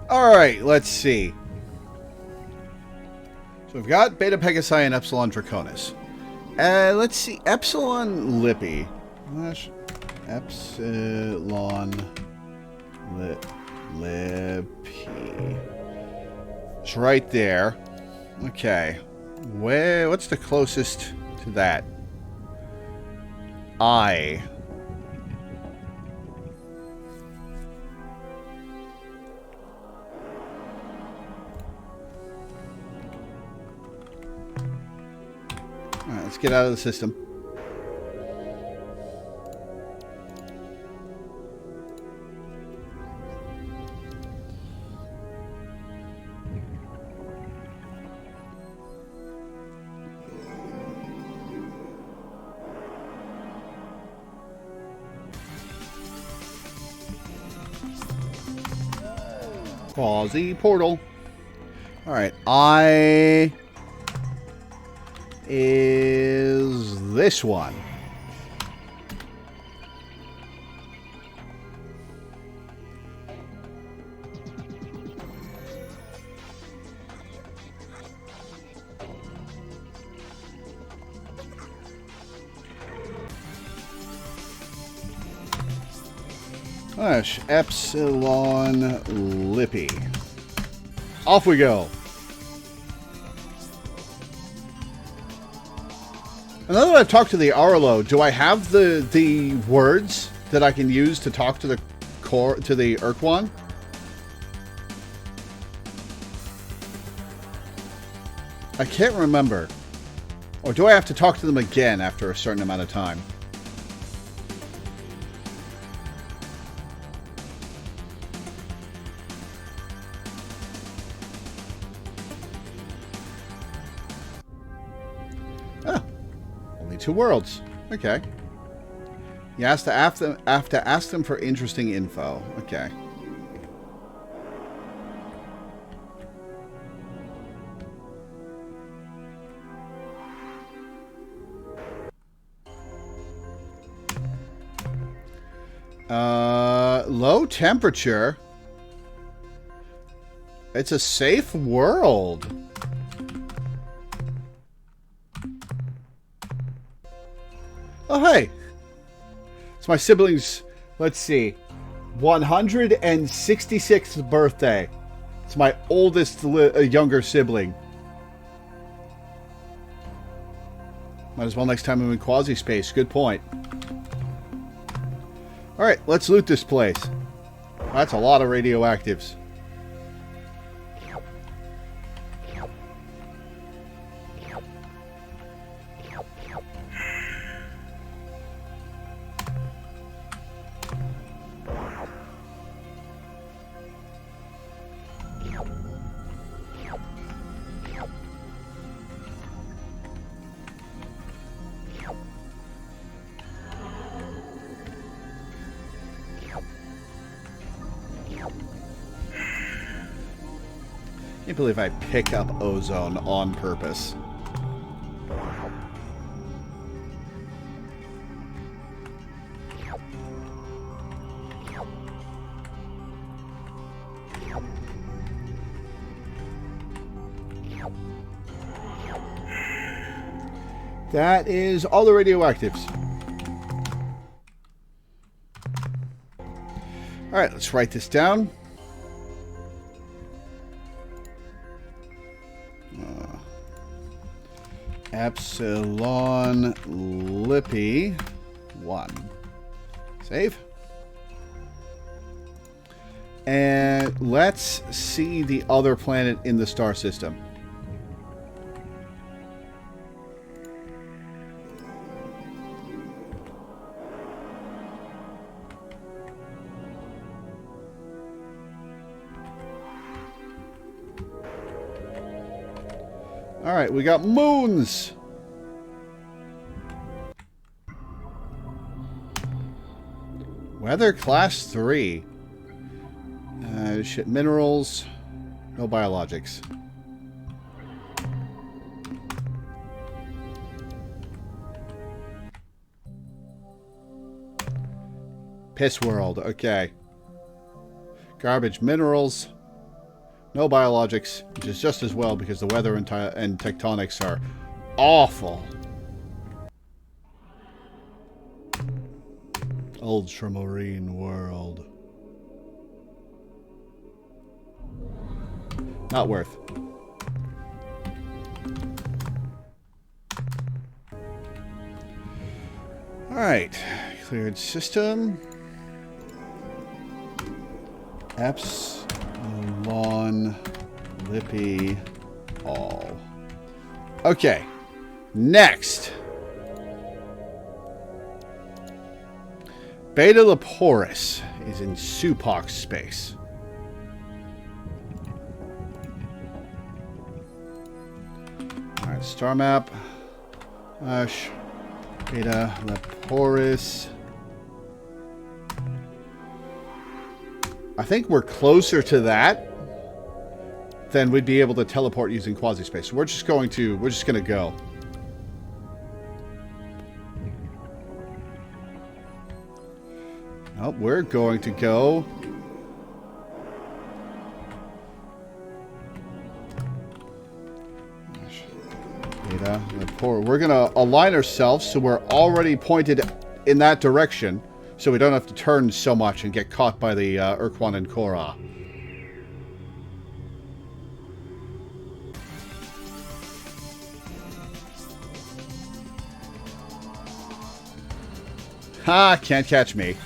Alright, let's see. So we've got Beta Pegasi and Epsilon Draconis. Let's see. Epsilon Lippy. Epsilon Lippy. It's right there. Okay. What's the closest to that? I. Alright, let's get out of the system. Quasi portal. Alright, I is this one. Gosh, Epsilon Lippy. Off we go. Now that I've talked to the Arlo, do I have the words that I can use to talk to the ur-quan? I can't remember. Or do I have to talk to them again after a certain amount of time? Ah. Only 2 worlds. Okay. You have to ask them for interesting info. Okay. Low temperature. It's a safe world. Oh, hey. It's my siblings', let's see, 166th birthday. It's my oldest younger sibling. Might as well next time I'm in quasi-space. Good point. Alright, let's loot this place. That's a lot of radioactives. I can't believe I pick up ozone on purpose. That is all the radioactives. Alright, let's write this down. Epsilon Lippy 1. Save. And let's see the other planet in the star system. Alright, we got moons! Weather class 3. Shit, minerals. No biologics. Piss world, okay. Garbage minerals. No biologics, which is just as well because the weather and tectonics are awful. Ultramarine world. Not worth. Alright. Cleared system. Epsilon Lippy all. Okay. Next. Beta Leporis is in Supox space. Alright, star map. Beta Leporis. I think we're closer to that than we'd be able to teleport using quasi-space. So we're just going to go. Oh, we're going to go. We're going to align ourselves so we're already pointed in that direction, so we don't have to turn so much and get caught by the ur-quan and Korra. Ha! Can't catch me.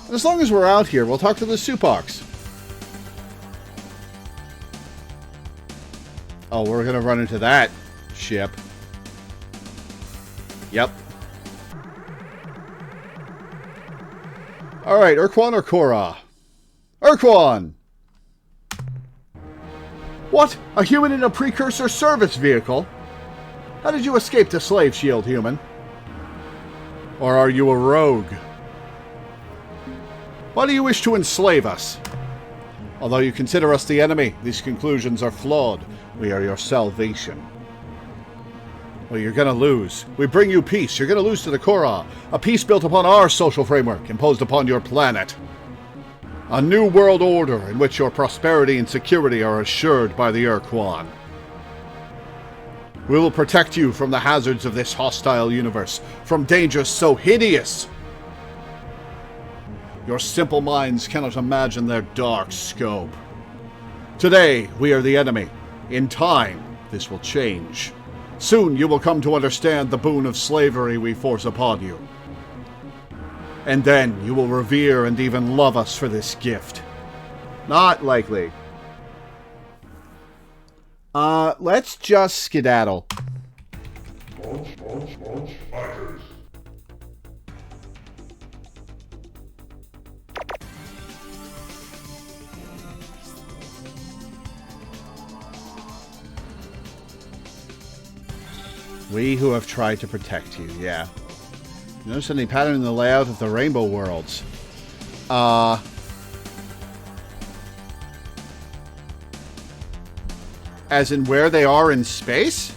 And as long as we're out here, we'll talk to the Supox. Oh, we're gonna run into that ship. Yep. Alright, ur-quan or Korra? ur-quan! What? A human in a precursor service vehicle? How did you escape the slave shield, human? Or are you a rogue? Why do you wish to enslave us? Although you consider us the enemy, these conclusions are flawed. We are your salvation. Well, you're gonna lose. We bring you peace. You're gonna lose to the Korra. A peace built upon our social framework, imposed upon your planet. A new world order in which your prosperity and security are assured by the ur-quan. We will protect you from the hazards of this hostile universe, from dangers so hideous. Your simple minds cannot imagine their dark scope. Today, we are the enemy. In time, this will change. Soon you will come to understand the boon of slavery we force upon you. And then you will revere and even love us for this gift. Not likely. Let's just skedaddle.
Launch, fighters.
We who have tried to protect you, yeah. Notice any pattern in the layout of the rainbow worlds? As in where they are in space?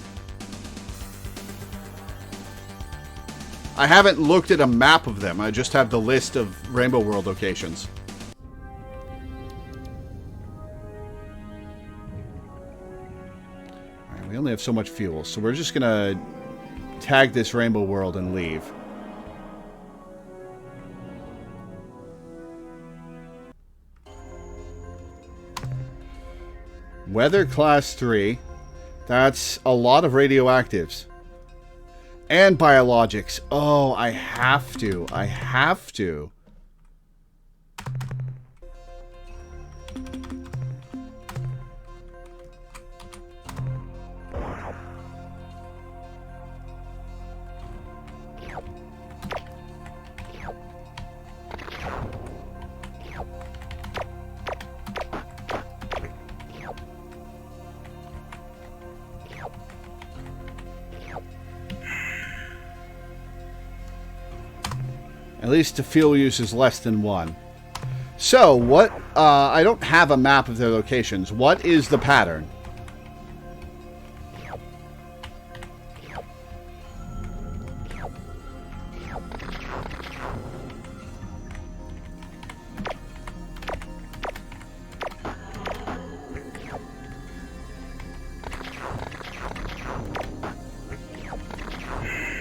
I haven't looked at a map of them. I just have the list of rainbow world locations. Alright, we only have so much fuel, so we're just gonna tag this rainbow world and leave. Weather class 3. That's a lot of radioactives. And biologics. Oh, I have to. I have to. At least the fuel use is less than 1. So, what... I don't have a map of their locations. What is the pattern?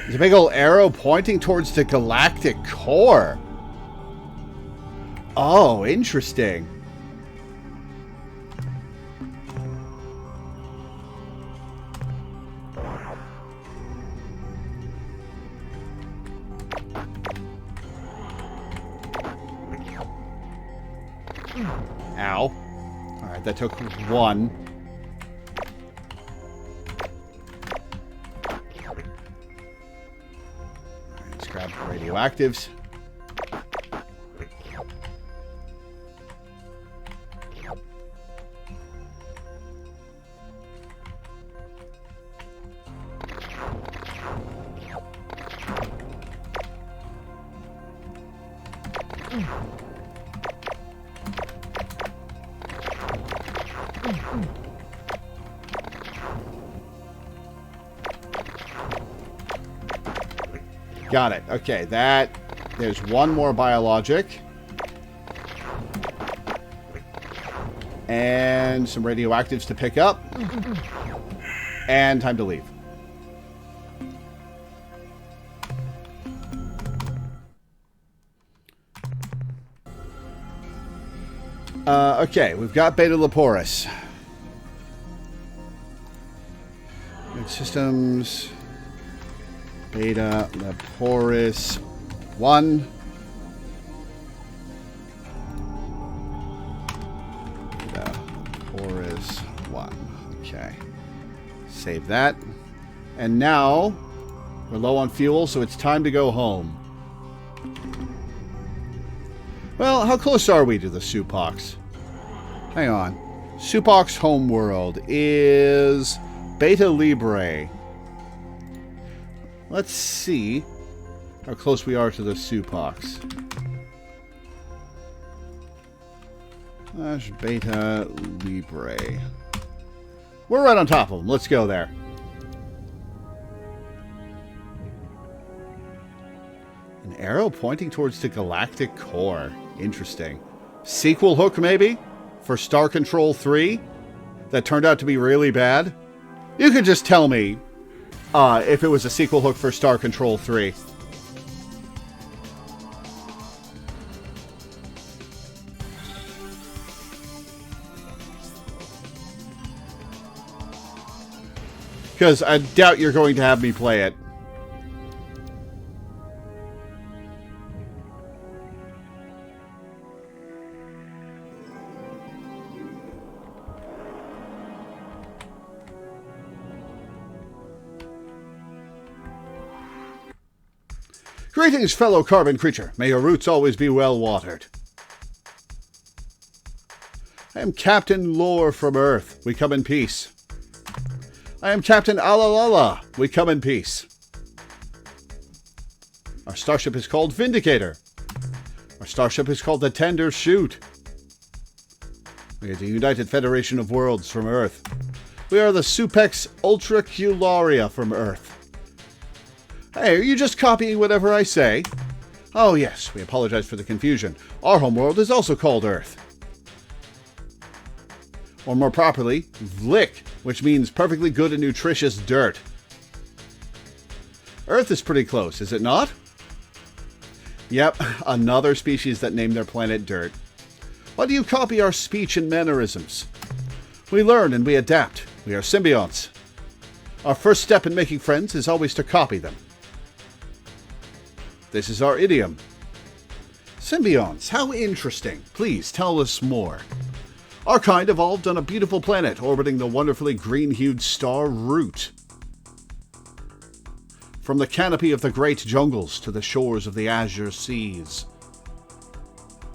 There's a big old arrow pointing towards the galactic core. Oh, interesting. Ow. Alright, that took 1. Let's grab the radioactives. Got it. Okay, there's 1 more biologic. And some radioactives to pick up. And time to leave. Okay, we've got Beta Leporis. Systems... Beta Leporis 1. Beta Leporis 1. Okay. Save that. And now, we're low on fuel, so it's time to go home. Well, how close are we to the Supox? Hang on. Supox homeworld is Beta Libre. Let's see how close we are to the Supox. That's Beta Libre. We're right on top of them. Let's go there. An arrow pointing towards the galactic core. Interesting. Sequel hook, maybe? For Star Control 3? That turned out to be really bad? You could just tell me if it was a sequel hook for Star Control 3. Because I doubt you're going to have me play it. Greetings, fellow carbon creature. May your roots always be well watered. I am Captain Lore from Earth. We come in peace. I am Captain Alalala. We come in peace. Our starship is called Vindicator. Our starship is called the Tender Shoot. We are the United Federation of Worlds from Earth. We are the Supex Ultracularia from Earth. Hey, are you just copying whatever I say? Oh yes, we apologize for the confusion. Our homeworld is also called Earth. Or more properly, Vlick, which means perfectly good and nutritious dirt. Earth is pretty close, is it not? Yep, another species that named their planet Dirt. Why do you copy our speech and mannerisms? We learn and we adapt. We are symbionts. Our first step in making friends is always to copy them. This is our idiom. Symbionts, how interesting. Please tell us more. Our kind evolved on a beautiful planet orbiting the wonderfully green-hued star Root. From the canopy of the great jungles to the shores of the azure seas,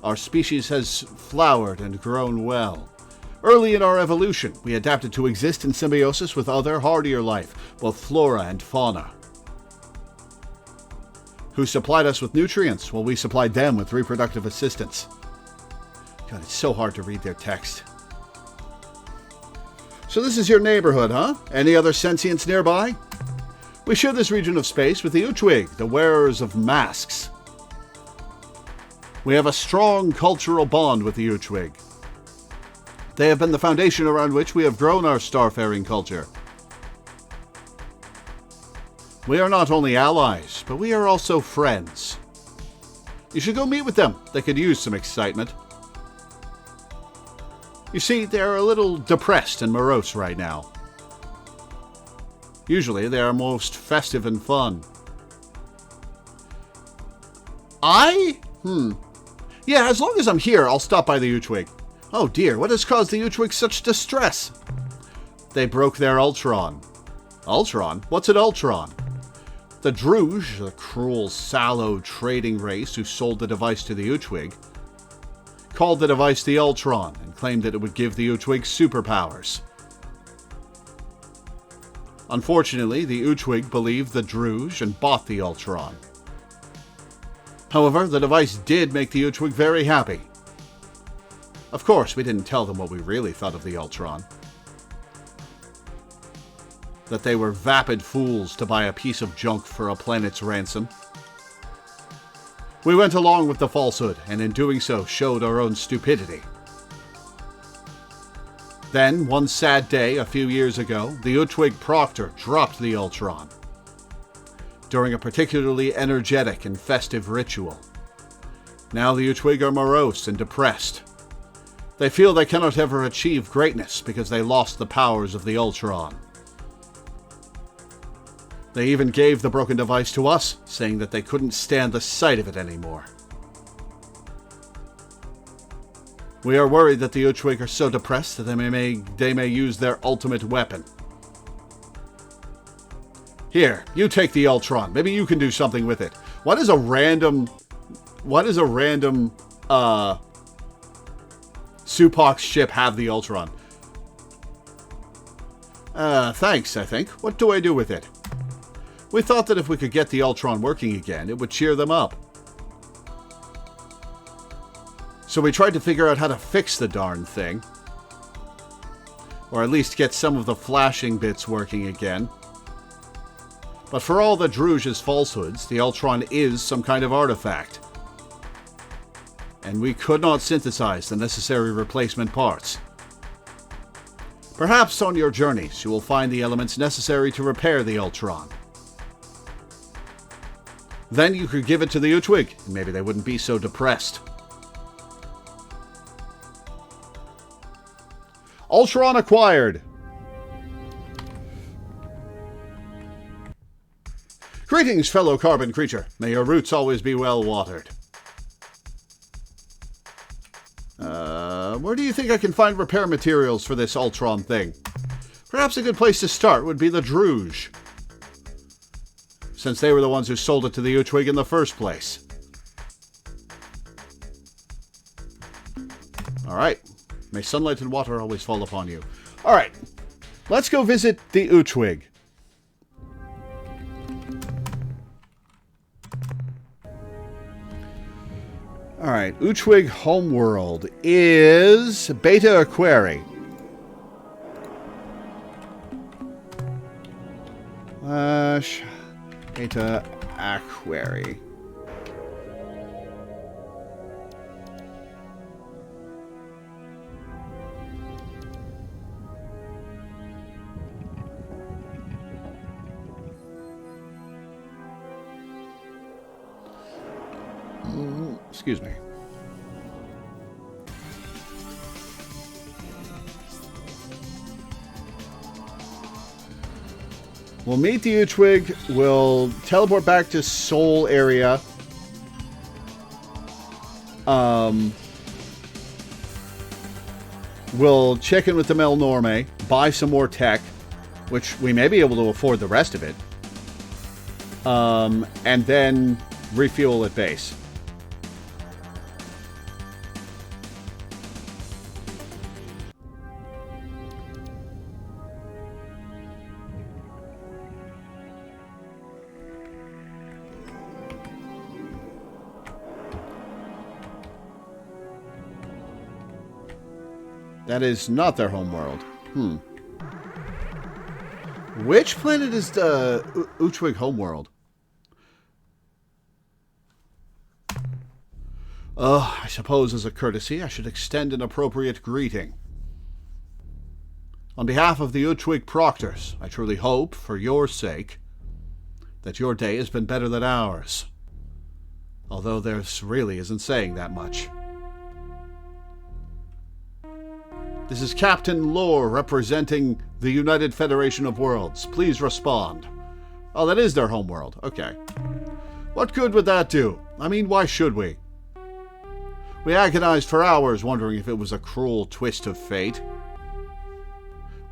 our species has flowered and grown well. Early in our evolution, we adapted to exist in symbiosis with other, hardier life, both flora and fauna, who supplied us with nutrients while we supplied them with reproductive assistance. God, it's so hard to read their text. So this is your neighborhood, huh? Any other sentients nearby? We share this region of space with the ur-quan, the wearers of masks. We have a strong cultural bond with the ur-quan. They have been the foundation around which we have grown our starfaring culture. We are not only allies, but we are also friends. You should go meet with them. They could use some excitement. You see, they're a little depressed and morose right now. Usually, they are most festive and fun. Yeah, as long as I'm here, I'll stop by the ur-quan. Oh dear, what has caused the ur-quan such distress? They broke their Ultron. Ultron? What's an Ultron? The Druge, the cruel, sallow trading race who sold the device to the ur-quan, called the device the Ultron and claimed that it would give the ur-quan superpowers. Unfortunately, the ur-quan believed the Druge and bought the Ultron. However, the device did make the ur-quan very happy. Of course, we didn't tell them what we really thought of the Ultron. That they were vapid fools to buy a piece of junk for a planet's ransom. We went along with the falsehood, and in doing so, showed our own stupidity. Then, one sad day, a few years ago, the ur-quan Proctor dropped the Ultron during a particularly energetic and festive ritual. Now the ur-quan are morose and depressed. They feel they cannot ever achieve greatness because they lost the powers of the Ultron. They even gave the broken device to us, saying that they couldn't stand the sight of it anymore. We are worried that the ur-quan are so depressed that they may use their ultimate weapon. Here, you take the Ultron. Maybe you can do something with it. Why does a random Supok's ship have the Ultron? Thanks, I think. What do I do with it? We thought that if we could get the Ultron working again, it would cheer them up. So we tried to figure out how to fix the darn thing. Or at least get some of the flashing bits working again. But for all the Druge's falsehoods, the Ultron is some kind of artifact. And we could not synthesize the necessary replacement parts. Perhaps on your journeys you will find the elements necessary to repair the Ultron. Then you could give it to the ur-quan, and maybe they wouldn't be so depressed. Ultron acquired! Greetings, fellow carbon creature. May your roots always be well watered. Where do you think I can find repair materials for this Ultron thing? Perhaps a good place to start would be the Druge, since they were the ones who sold it to the ur-quan in the first place. Alright. May sunlight and water always fall upon you. Alright. Let's go visit the ur-quan. Alright, ur-quan homeworld is Beta Aquari. Beta Aquari. Excuse me. We'll meet the Uchwig. We'll teleport back to Seoul area. We'll check in with the Melnorme, buy some more tech, which we may be able to afford the rest of it. And then refuel at base. That is not their homeworld. Which planet is the Uchwig homeworld? I suppose as a courtesy I should extend an appropriate greeting. On behalf of the Uchwig Proctors, I truly hope, for your sake, that your day has been better than ours. Although there's really isn't saying that much. This is Captain Lore representing the United Federation of Worlds. Please respond. Oh, that is their homeworld. Okay. What good would that do? I mean, why should we? We agonized for hours wondering if it was a cruel twist of fate.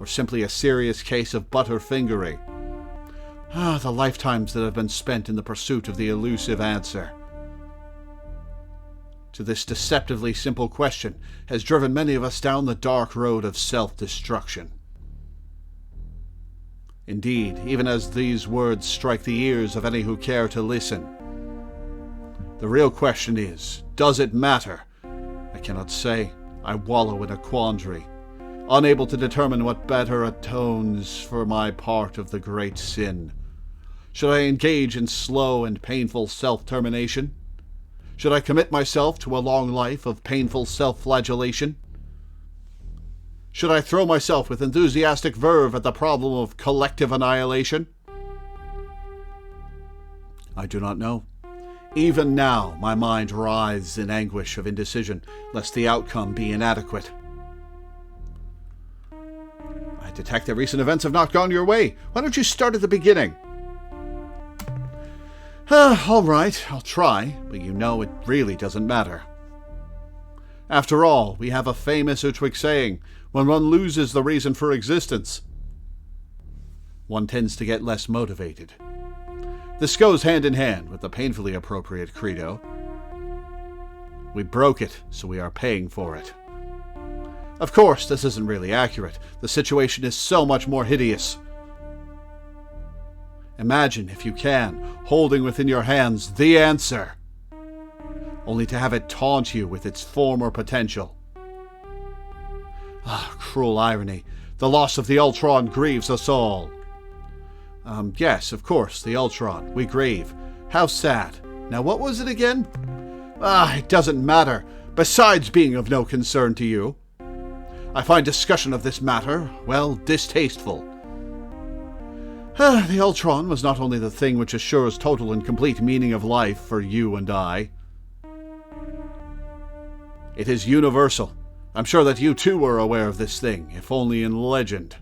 Or simply a serious case of butterfingery. The lifetimes that have been spent in the pursuit of the elusive answer to this deceptively simple question has driven many of us down the dark road of self-destruction. Indeed, even as these words strike the ears of any who care to listen, the real question is, does it matter? I cannot say. I wallow in a quandary, unable to determine what better atones for my part of the great sin. Should I engage in slow and painful self-termination? Should I commit myself to a long life of painful self-flagellation? Should I throw myself with enthusiastic verve at the problem of collective annihilation? I do not know. Even now, my mind writhes in anguish of indecision, lest the outcome be inadequate. I detect that recent events have not gone your way. Why don't you start at the beginning? All right, I'll try, but you know it really doesn't matter. After all, we have a famous Uchwig saying, when one loses the reason for existence, one tends to get less motivated. This goes hand in hand with the painfully appropriate credo. We broke it, so we are paying for it. Of course, this isn't really accurate. The situation is so much more hideous. Imagine, if you can, holding within your hands the answer, only to have it taunt you with its form or potential. Cruel irony. The loss of the ur-quan grieves us all. Yes, of course, the ur-quan. We grieve. How sad. Now, what was it again? It doesn't matter. Besides being of no concern to you, I find discussion of this matter, well, distasteful. The ur-quan was not only the thing which assures total and complete meaning of life for you and I. It is universal. I'm sure that you too were aware of this thing, if only in legend.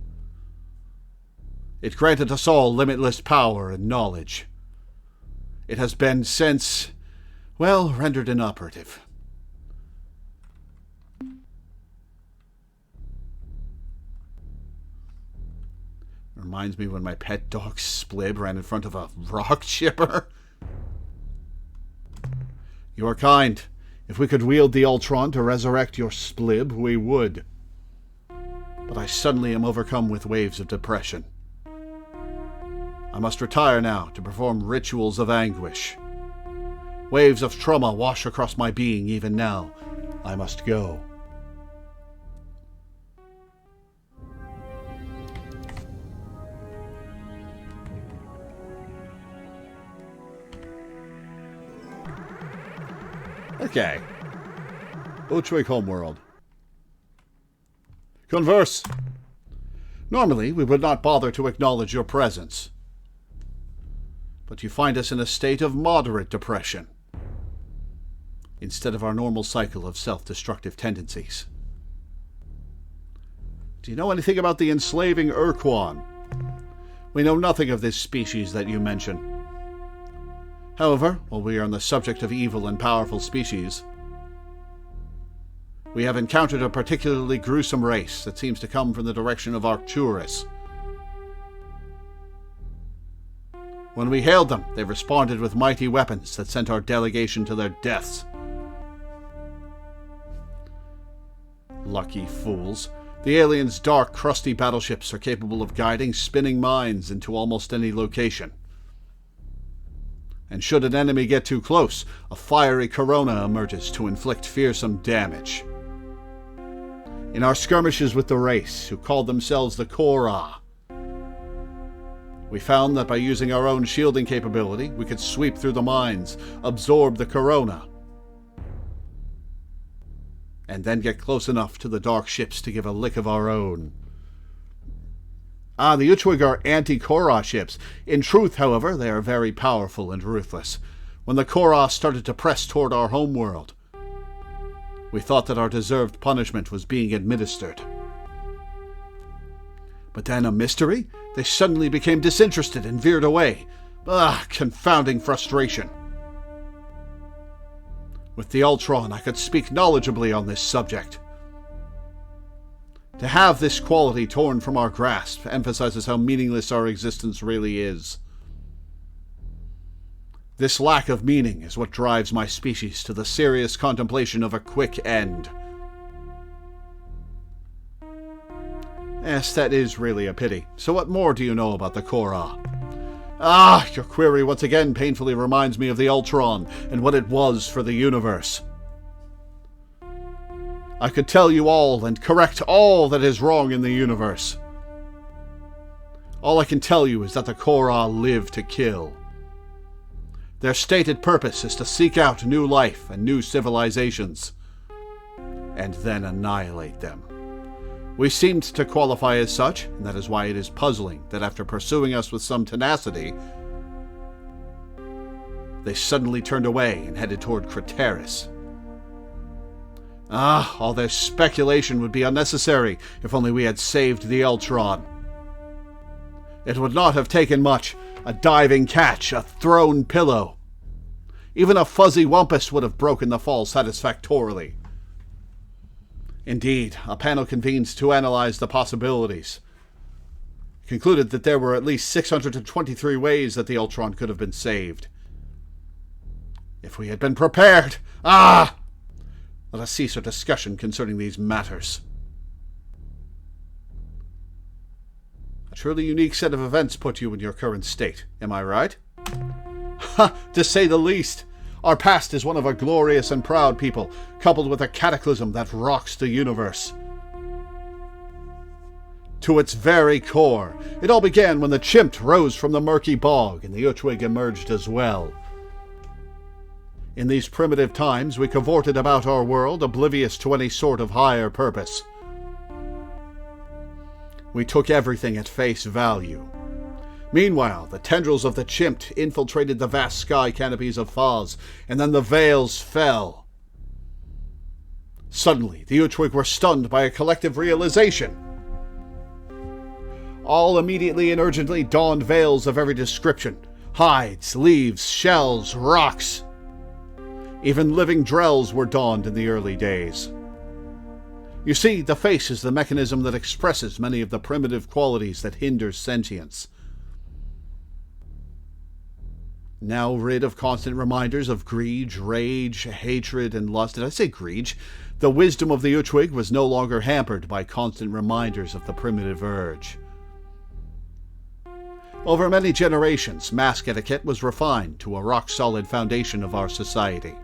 It granted us all limitless power and knowledge. It has been since, well, rendered inoperative. Reminds me when my pet dog Splib ran in front of a rock chipper. You are kind. If we could wield the ur-quan to resurrect your Splib, we would. But I suddenly am overcome with waves of depression. I must retire now to perform rituals of anguish. Waves of trauma wash across my being even now. I must go. Okay. Uchwig homeworld. Converse. Normally, we would not bother to acknowledge your presence. But you find us in a state of moderate depression, instead of our normal cycle of self-destructive tendencies. Do you know anything about the enslaving ur-quan? We know nothing of this species that you mention. However, while we are on the subject of evil and powerful species, we have encountered a particularly gruesome race that seems to come from the direction of Arcturus. When we hailed them, they responded with mighty weapons that sent our delegation to their deaths. Lucky fools. The aliens' dark, crusty battleships are capable of guiding spinning mines into almost any location. And should an enemy get too close, a fiery corona emerges to inflict fearsome damage. In our skirmishes with the race, who called themselves the Korra, we found that by using our own shielding capability, we could sweep through the mines, absorb the corona, and then get close enough to the dark ships to give a lick of our own. The Ur-Quan are anti-Korra ships. In truth, however, they are very powerful and ruthless. When the Korra started to press toward our homeworld, we thought that our deserved punishment was being administered. But then, a mystery, they suddenly became disinterested and veered away. Confounding frustration. With the ur-quan, I could speak knowledgeably on this subject. To have this quality torn from our grasp emphasizes how meaningless our existence really is. This lack of meaning is what drives my species to the serious contemplation of a quick end. Yes, that is really a pity. So what more do you know about the Korra? Your query once again painfully reminds me of the ur-quan and what it was for the universe. I could tell you all and correct all that is wrong in the universe. All I can tell you is that the Korra live to kill. Their stated purpose is to seek out new life and new civilizations, and then annihilate them. We seemed to qualify as such, and that is why it is puzzling that after pursuing us with some tenacity, they suddenly turned away and headed toward Craterus. All their speculation would be unnecessary if only we had saved the ur-quan. It would not have taken much. A diving catch, a thrown pillow. Even a fuzzy wampus would have broken the fall satisfactorily. Indeed, a panel convened to analyze the possibilities. It concluded that there were at least 623 ways that the ur-quan could have been saved. If we had been prepared! Let us cease our discussion concerning these matters. A truly unique set of events put you in your current state, am I right? To say the least. Our past is one of a glorious and proud people, coupled with a cataclysm that rocks the universe. To its very core, it all began when the chimp rose from the murky bog and the ur-quan emerged as well. In these primitive times, we cavorted about our world, oblivious to any sort of higher purpose. We took everything at face value. Meanwhile, the tendrils of the chimp infiltrated the vast sky canopies of Faz, and then the veils fell. Suddenly, the ur-quan were stunned by a collective realization. All immediately and urgently donned veils of every description. Hides, leaves, shells, rocks. Even living drells were donned in the early days. You see, the face is the mechanism that expresses many of the primitive qualities that hinder sentience. Now rid of constant reminders of greed, rage, hatred, and lust. Did I say greed? The wisdom of the ur-quan was no longer hampered by constant reminders of the primitive urge. Over many generations, mask etiquette was refined to a rock-solid foundation of our society.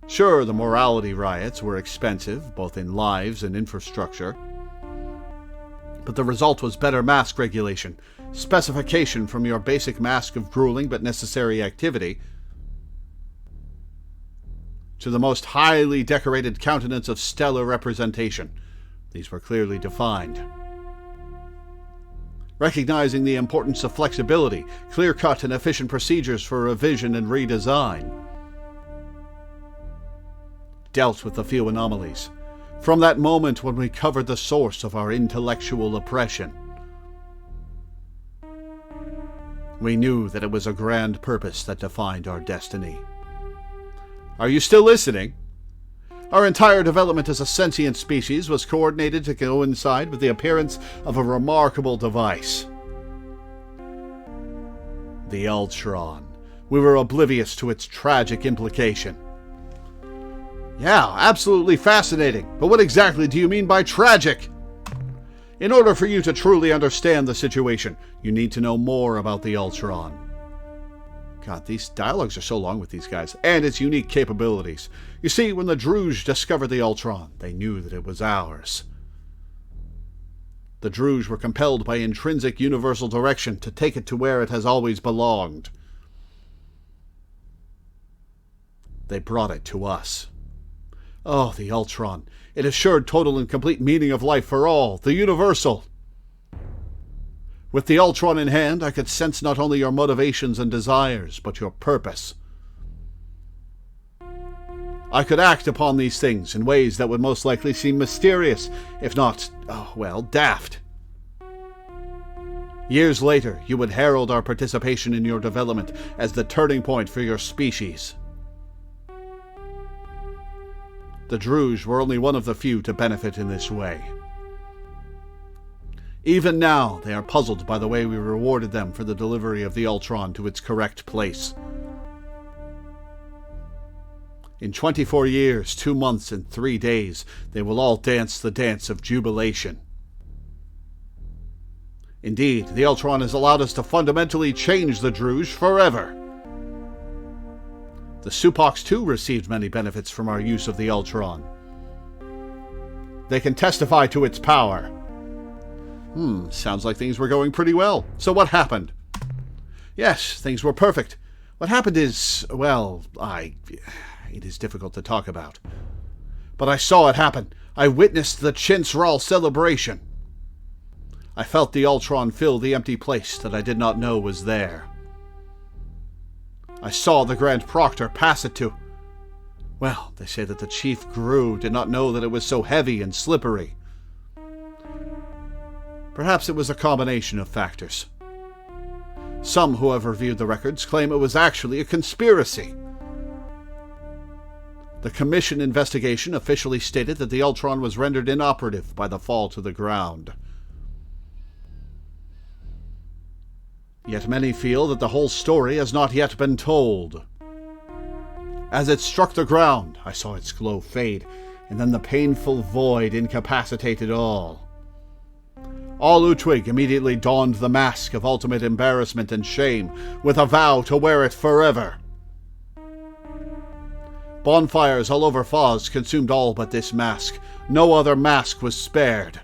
Sure, the morality riots were expensive, both in lives and infrastructure. But the result was better mask regulation, specification from your basic mask of grueling but necessary activity, to the most highly decorated countenance of stellar representation. These were clearly defined. Recognizing the importance of flexibility, clear-cut and efficient procedures for revision and redesign. Dealt with the few anomalies. From that moment when we covered the source of our intellectual oppression. We knew that it was a grand purpose that defined our destiny. Are you still listening? Our entire development as a sentient species was coordinated to coincide with the appearance of a remarkable device. The ur-quan. We were oblivious to its tragic implication. Yeah, absolutely fascinating. But what exactly do you mean by tragic? In order for you to truly understand the situation, you need to know more about the ur-quan. God, these dialogues are so long with these guys, and its unique capabilities. You see, when the Druj discovered the ur-quan, they knew that it was ours. The Druj were compelled by intrinsic universal direction to take it to where it has always belonged. They brought it to us. Oh, the ur-quan. It assured total and complete meaning of life for all, the universal. With the ur-quan in hand, I could sense not only your motivations and desires, but your purpose. I could act upon these things in ways that would most likely seem mysterious, if not, daft. Years later, you would herald our participation in your development as the turning point for your species. The Druj were only one of the few to benefit in this way. Even now, they are puzzled by the way we rewarded them for the delivery of the ur-quan to its correct place. In 24 years, 2 months, and 3 days, they will all dance the dance of jubilation. Indeed, the ur-quan has allowed us to fundamentally change the Druj forever. The Supocs too received many benefits from our use of the ur-quan. They can testify to its power. Sounds like things were going pretty well. So what happened? Yes, things were perfect. What happened is, it is difficult to talk about. But I saw it happen. I witnessed the Chinsral celebration. I felt the ur-quan fill the empty place that I did not know was there. I saw the Grand Proctor pass it to... Well, they say that the Chief Gru did not know that it was so heavy and slippery. Perhaps it was a combination of factors. Some who have reviewed the records claim it was actually a conspiracy. The Commission investigation officially stated that the ur-quan was rendered inoperative by the fall to the ground. Yet many feel that the whole story has not yet been told. As it struck the ground, I saw its glow fade, and then the painful void incapacitated all. All Utwig immediately donned the mask of ultimate embarrassment and shame, with a vow to wear it forever. Bonfires all over Foz consumed all but this mask. No other mask was spared.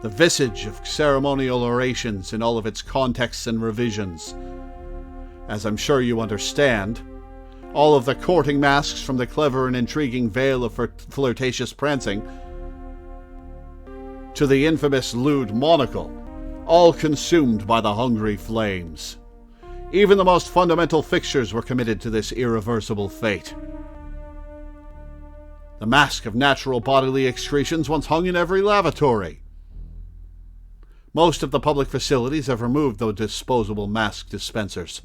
The visage of ceremonial orations in all of its contexts and revisions. As I'm sure you understand, all of the courting masks from the clever and intriguing veil of flirtatious prancing to the infamous lewd monocle, all consumed by the hungry flames. Even the most fundamental fixtures were committed to this irreversible fate. The mask of natural bodily excretions once hung in every lavatory. Most of the public facilities have removed those disposable mask dispensers.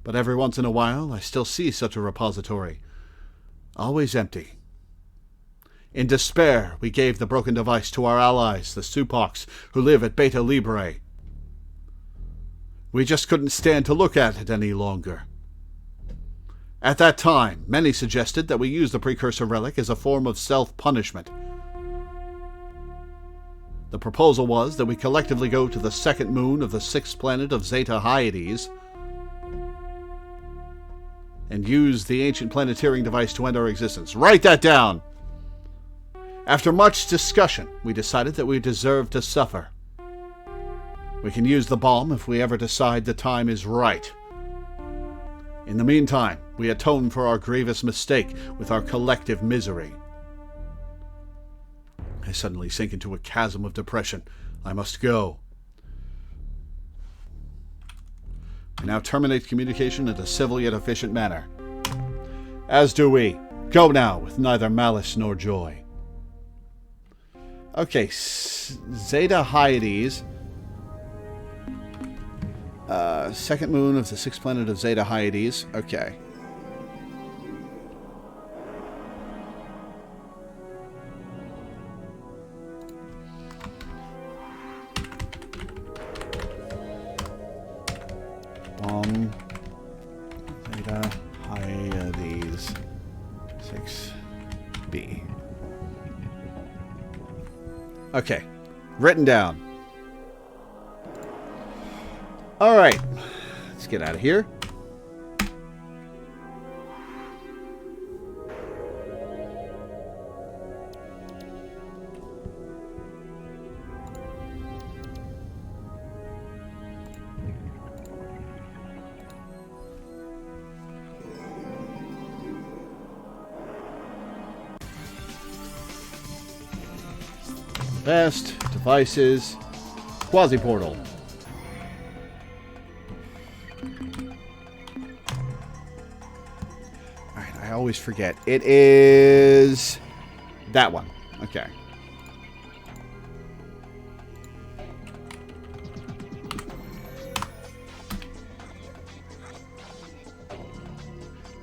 But every once in a while, I still see such a repository. Always empty. In despair, we gave the broken device to our allies, the Supocs, who live at Beta Librae. We just couldn't stand to look at it any longer. At that time, many suggested that we use the precursor relic as a form of self-punishment. The proposal was that we collectively go to the second moon of the 6th planet of Zeta Hyades and use the ancient planetarium device to end our existence. Write that down! After much discussion, we decided that we deserved to suffer. We can use the bomb if we ever decide the time is right. In the meantime, we atone for our grievous mistake with our collective misery. I suddenly sink into a chasm of depression. I must go. I now terminate communication in a civil yet efficient manner. As do we. Go now with neither malice nor joy. Okay, Zeta Hyades. Second moon of the sixth planet of Zeta Hyades. Okay. Zeta Hyades 6B. Okay. Written down. Alright. Let's get out of here. Best devices, quasi-portal. Alright, I always forget. It is that one. Okay.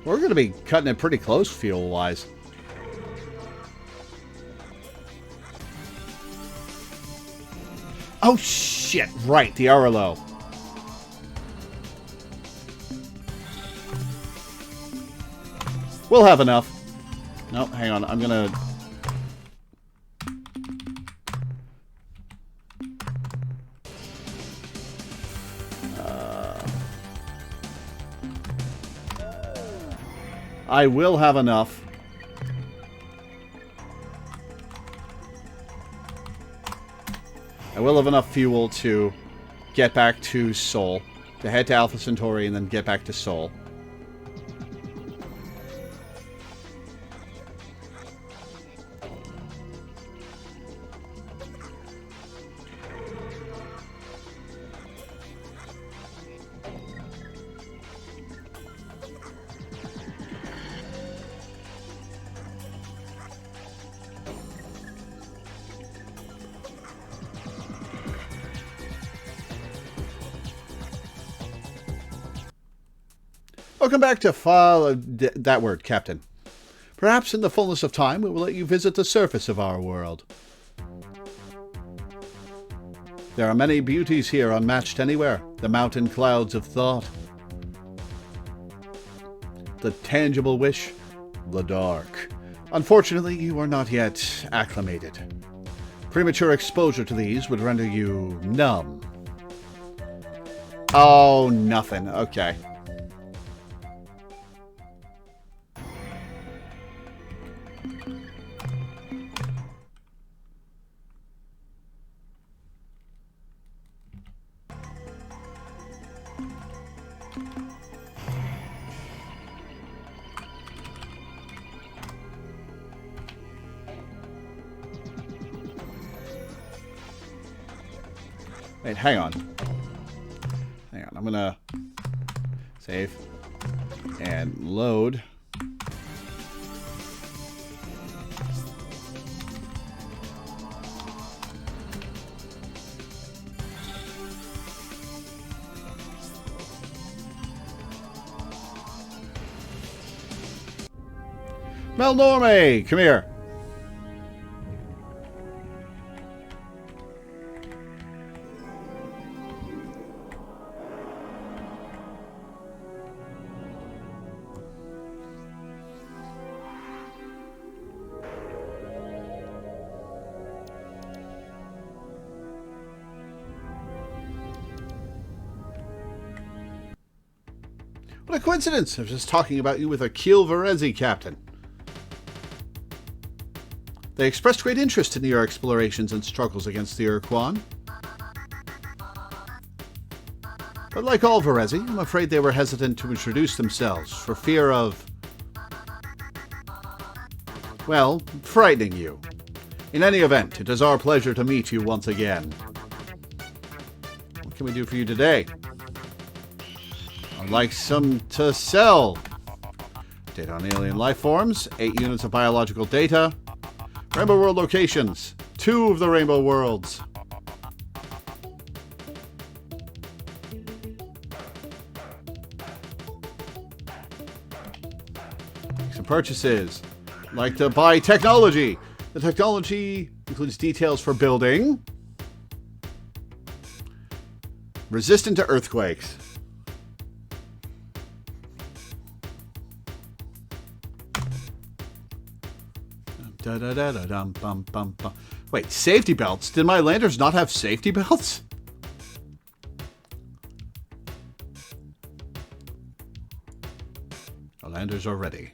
We're going to be cutting it pretty close fuel-wise. Oh, shit. Right, the Arlo. We'll have enough. No, hang on. I'm gonna... I will have enough. I will have enough fuel to get back to Sol, to head to Alpha Centauri and then get back to Sol. Welcome back to that word, Captain. Perhaps in the fullness of time, we will let you visit the surface of our world. There are many beauties here unmatched anywhere. The mountain clouds of thought. The tangible wish. The dark. Unfortunately, you are not yet acclimated. Premature exposure to these would render you numb. Oh, nothing. Okay. Wait, hang on. Hang on, I'm gonna save and load. Melnorme, come here. What a coincidence! I was just talking about you with a Kiel Varezi captain. They expressed great interest in your explorations and struggles against the ur-quan. But like all Varezi, I'm afraid they were hesitant to introduce themselves for fear of, well, frightening you. In any event, it is our pleasure to meet you once again. What can we do for you today? I'd like some to sell. Data on alien life forms, 8 units of biological data. Rainbow World locations, 2 of the Rainbow Worlds. Make some purchases. Like to buy technology. The technology includes details for building. Resistant to earthquakes. Wait, safety belts? Did my landers not have safety belts? Our landers are ready.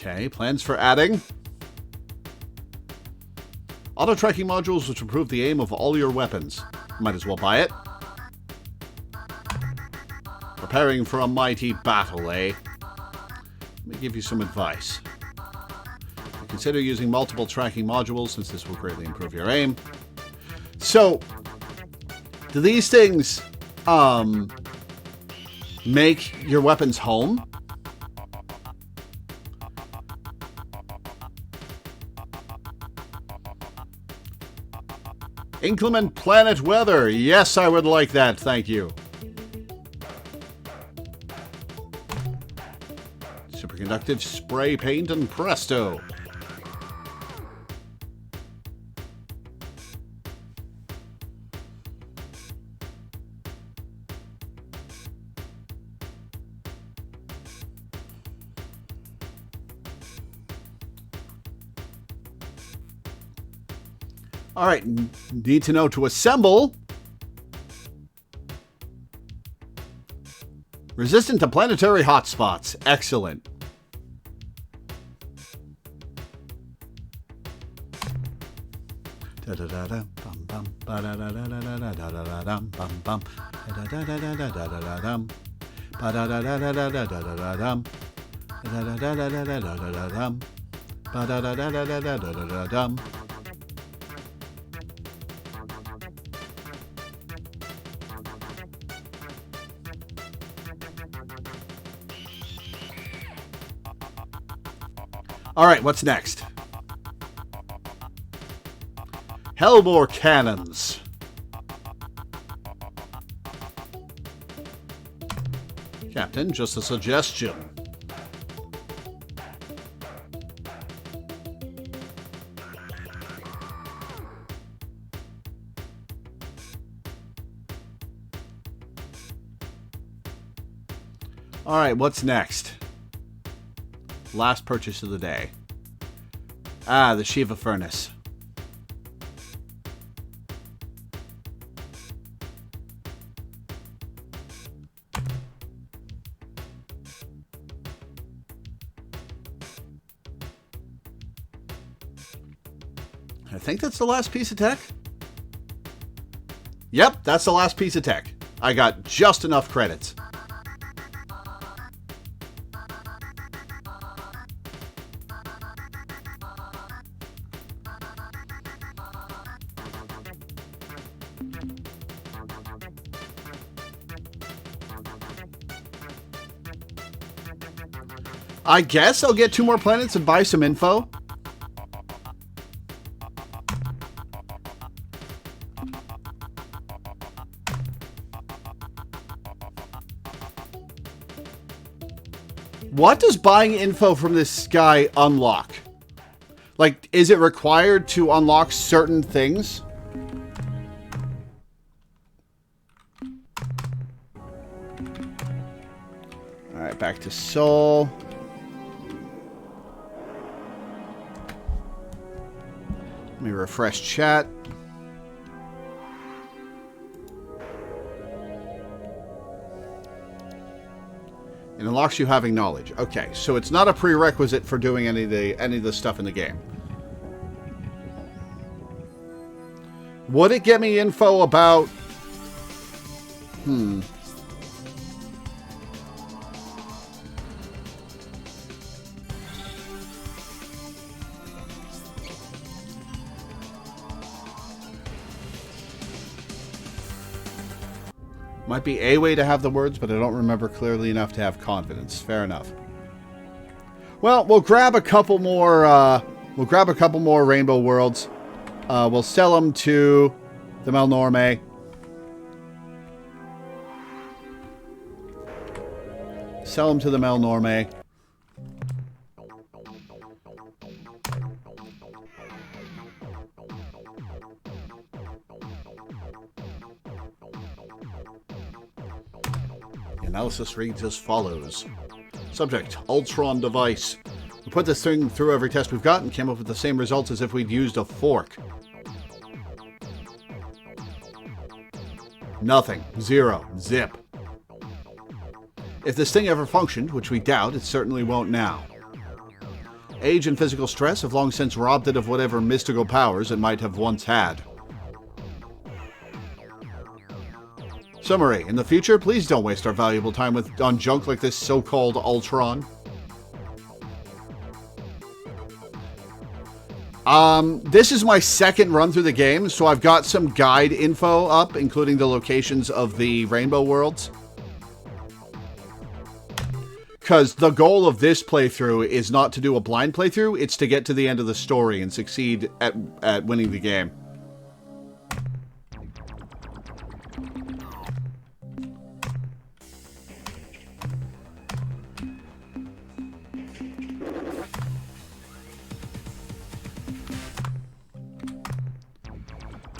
Okay, plans for adding. Auto-tracking modules which improve the aim of all your weapons. Might as well buy it. Preparing for a mighty battle, eh? Let me give you some advice. Consider using multiple tracking modules since this will greatly improve your aim. So, do these things make your weapons home? Inclement planet weather. Yes, I would like that. Thank you. Superconductive spray paint and presto. All right, need to know to assemble. Resistant to planetary hotspots. Excellent. All right, what's next? Hellbore cannons. Captain, just a suggestion. All right, what's next? Last purchase of the day. Ah, the Shiva furnace. I think that's the last piece of tech. Yep, that's the last piece of tech. I got just enough credits. I guess I'll get 2 more planets and buy some info. What does buying info from this guy unlock? Like, is it required to unlock certain things? Alright, back to Seoul. Let me refresh chat. It unlocks you having knowledge. Okay, so it's not a prerequisite for doing any of the stuff in the game. Would it get me info about... Might be a way to have the words, but I don't remember clearly enough to have confidence. Fair enough. Well, we'll grab a couple more. Rainbow Worlds. We'll sell them to the Melnorme. Sell them to the Melnorme. Analysis reads as follows. Subject, ur-quan device. We put this thing through every test we've got and came up with the same results as if we'd used a fork. Nothing. Zero. Zip. If this thing ever functioned, which we doubt, it certainly won't now. Age and physical stress have long since robbed it of whatever mystical powers it might have once had. Summary. In the future, please don't waste our valuable time on junk like this so-called ur-quan. This is my second run through the game, so I've got some guide info up, including the locations of the Rainbow Worlds. Because the goal of this playthrough is not to do a blind playthrough, it's to get to the end of the story and succeed at winning the game.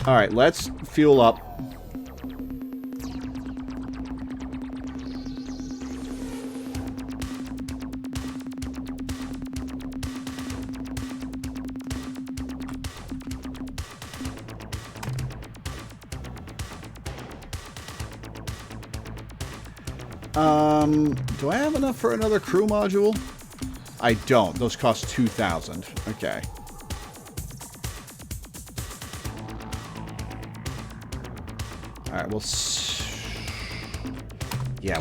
Alright, let's fuel up. Do I have enough for another crew module? I don't. Those cost 2,000. Okay. Alright, we'll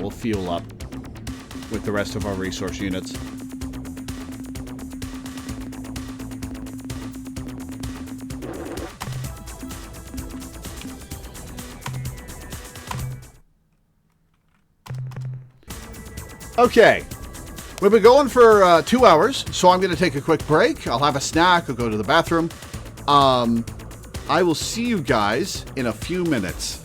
fuel up with the rest of our resource units. Okay. We've been going for 2 hours, so I'm going to take a quick break. I'll have a snack. I'll go to the bathroom. I will see you guys in a few minutes.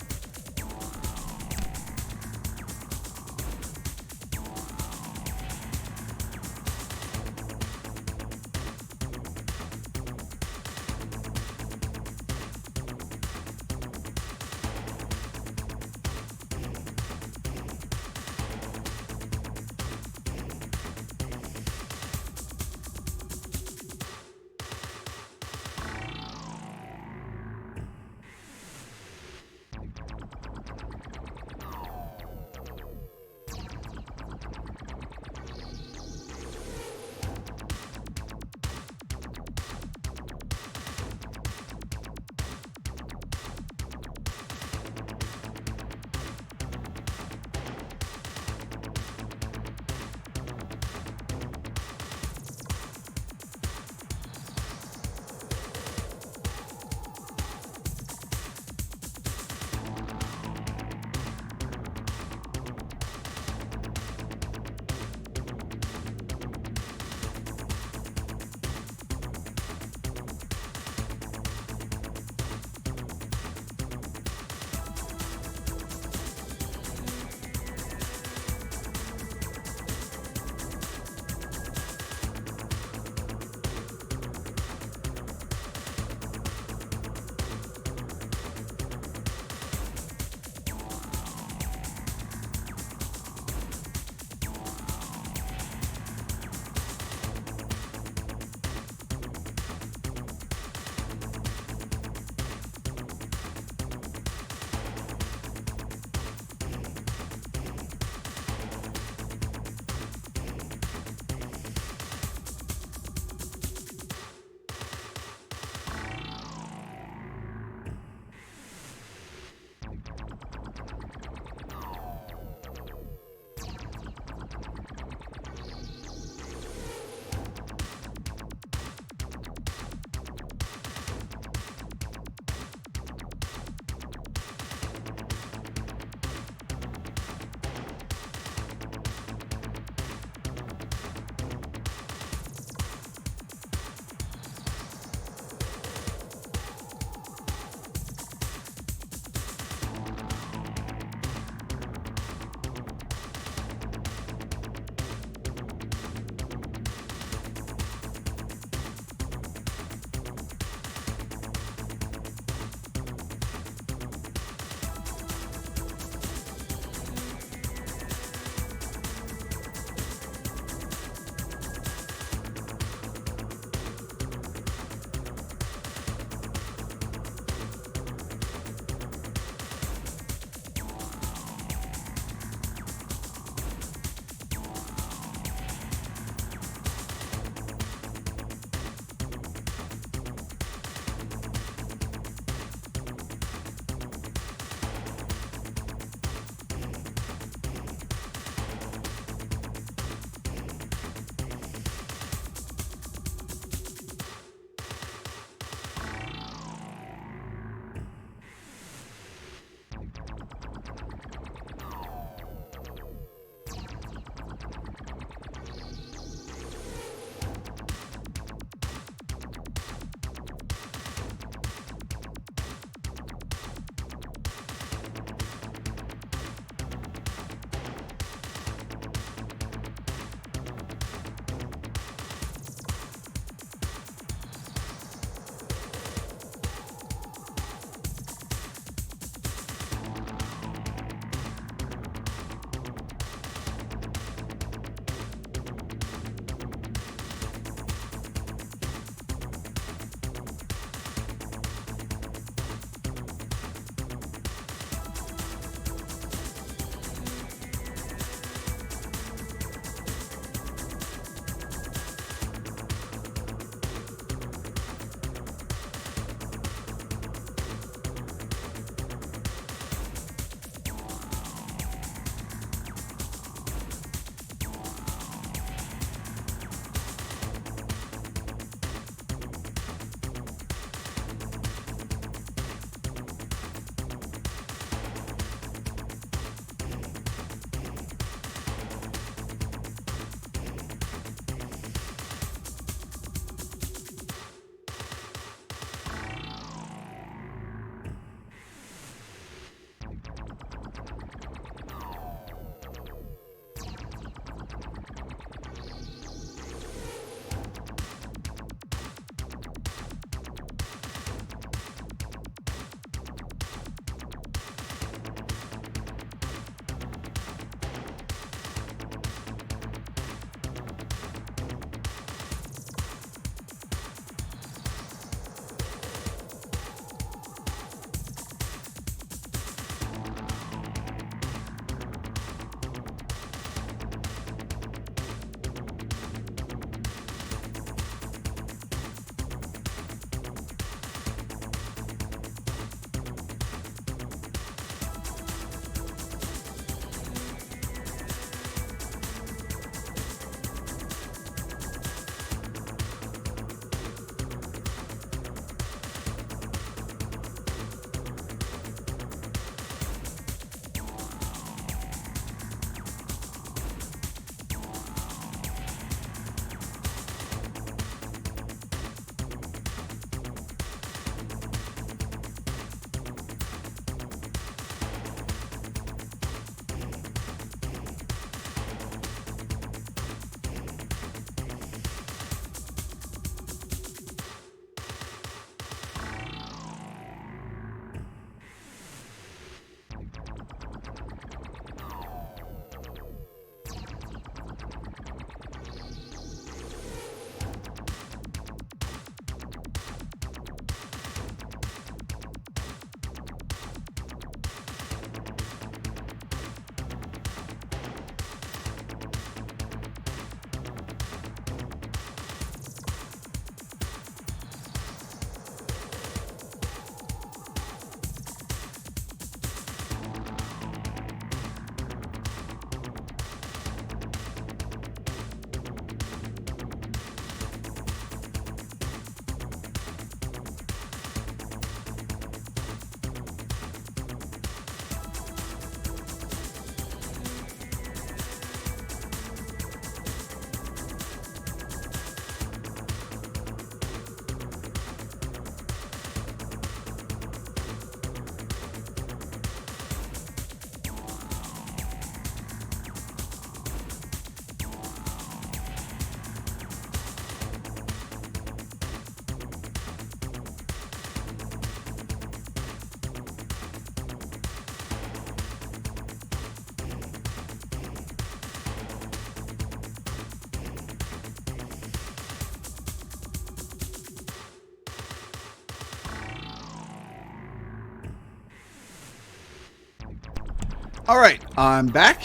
All right, I'm back.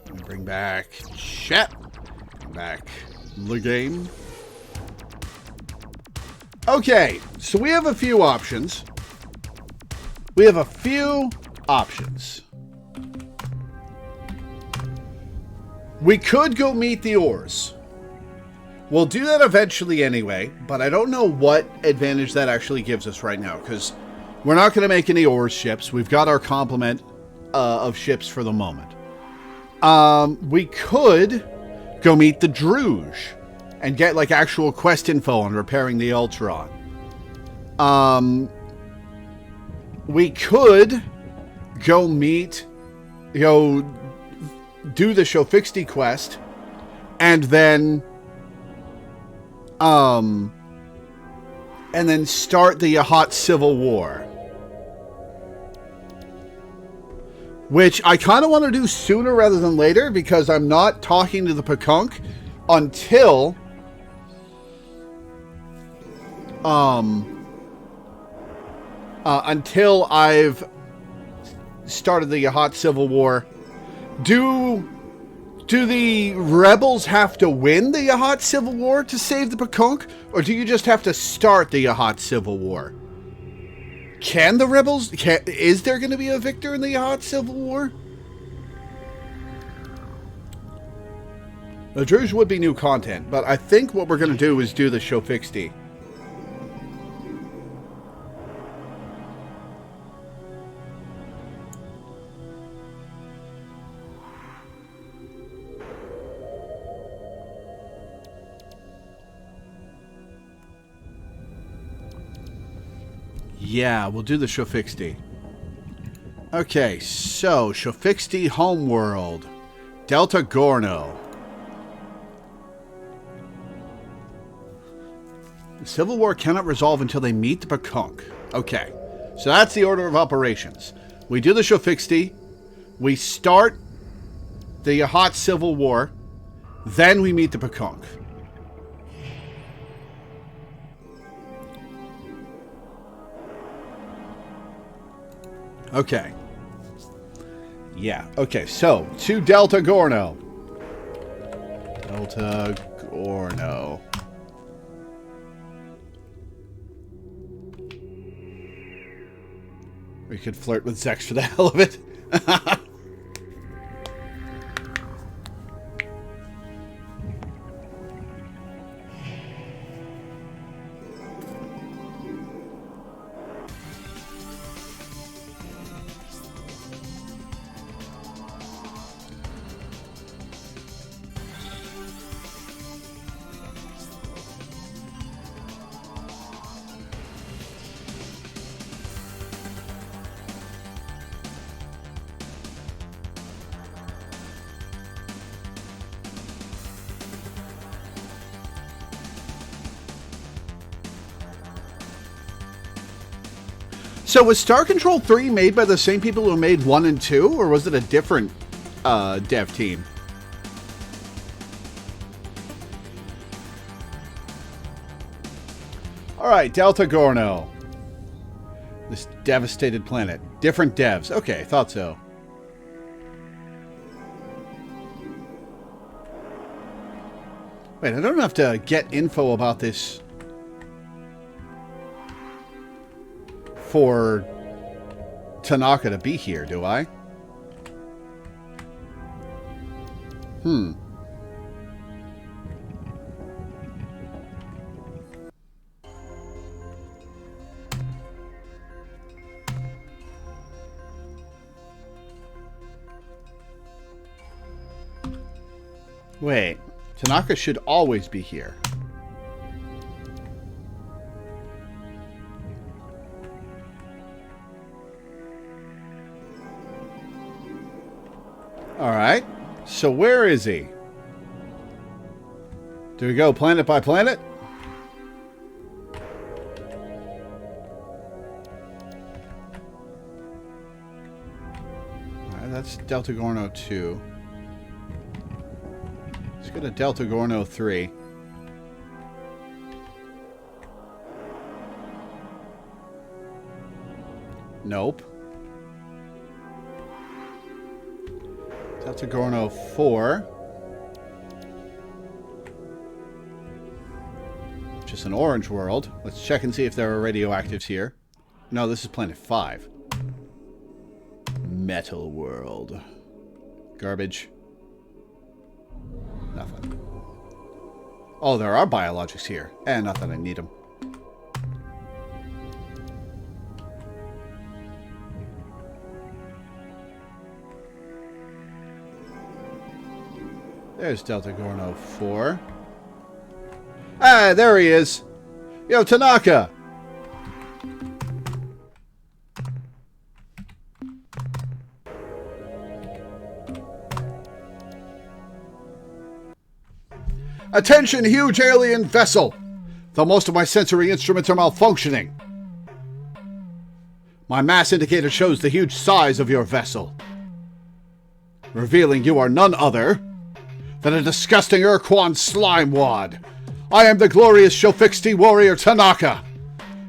Let me bring back chat. Back the game. Okay, so we have a few options. We could go meet the ores. We'll do that eventually anyway, but I don't know what advantage that actually gives us right now, because we're not going to make any ores ships. We've got our complement of ships for the moment. We could go meet the Druge and get like actual quest info on repairing the ur-quan. We could go meet, do the Shofixti quest, and then start the Yahat Civil War. Which I kind of want to do sooner rather than later, because I'm not talking to the Pakunk until I've started the Yahat Civil War. Do the rebels have to win the Yahat Civil War to save the Pakunk, or do you just have to start the Yahat Civil War? Can the rebels... is there going to be a victor in the Yahat Civil War? The Druge would be new content, but I think what we're going to do is do the Shofixti. Yeah, we'll do the Shofixti. Okay, so Shofixti homeworld. Delta Gorno. The Civil War cannot resolve until they meet the Pakunk. Okay, so that's the order of operations. We do the Shofixti. We start the Yahat Civil War. Then we meet the Pakunk. Okay. Yeah, okay, so, to Delta Gorno. Delta Gorno. We could flirt with Zex for the hell of it. So was Star Control 3 made by the same people who made 1 and 2, or was it a different dev team? Alright, Delta Gorno. This devastated planet. Different devs. Okay, thought so. Wait, I don't have to get info about this for Tanaka to be here, do I? Wait, Tanaka should always be here. Alright, so where is he? Do we go planet by planet? Alright, that's Delta Gorno 2. Let's go to Delta Gorno 3. Nope. Delta Gorno 4. Just an orange world. Let's check and see if there are radioactives here. No, this is planet 5. Metal world. Garbage. Nothing. Oh, there are biologics here. And not that I need them. There's Delta Gorno 4. Ah, there he is. Yo, Tanaka. Attention, huge alien vessel. Though most of my sensory instruments are malfunctioning. My mass indicator shows the huge size of your vessel, revealing you are none other than a disgusting ur-quan slime wad. I am the glorious Shofixti warrior Tanaka.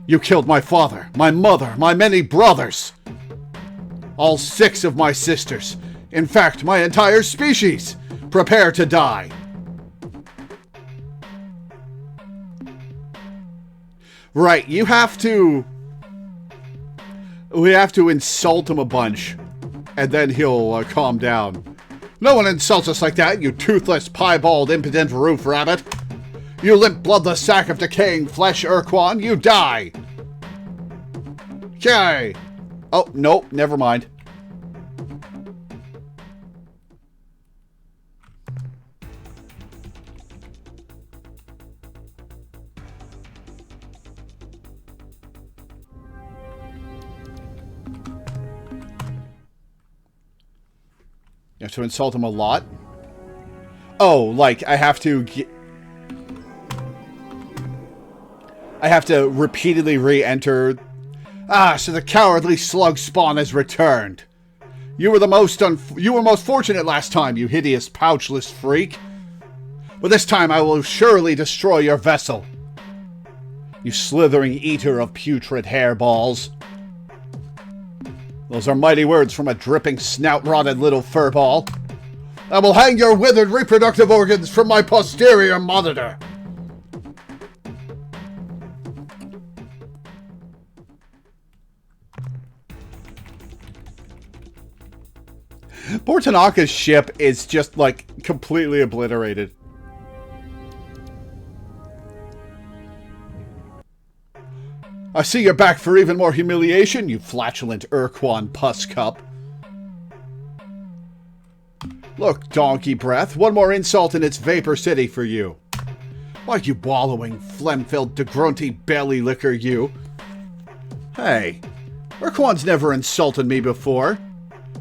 You killed my father, my mother, my many brothers. All 6 of my sisters. In fact, my entire species. Prepare to die. Right, we have to insult him a bunch, and then he'll calm down. No one insults us like that, you toothless, piebald, impotent roof rabbit. You limp, bloodless sack of decaying flesh, ur-quan, you die! Okay. Oh, nope, never mind. You have to insult him a lot? Oh, like, I have to repeatedly re-enter. Ah, so the cowardly slug spawn has returned. You were most fortunate last time, you hideous pouchless freak. But this time I will surely destroy your vessel. You slithering eater of putrid hairballs. Those are mighty words from a dripping, snout-rotted little furball. I will hang your withered reproductive organs from my posterior monitor. Poor Tanaka's ship is just, like, completely obliterated. I see you're back for even more humiliation, you flatulent ur-quan pus cup. Look, donkey breath, one more insult and it's Vapor City for you. Why, you wallowing, phlegm-filled, degrunty belly licker, you. Hey, ur-quan's never insulted me before.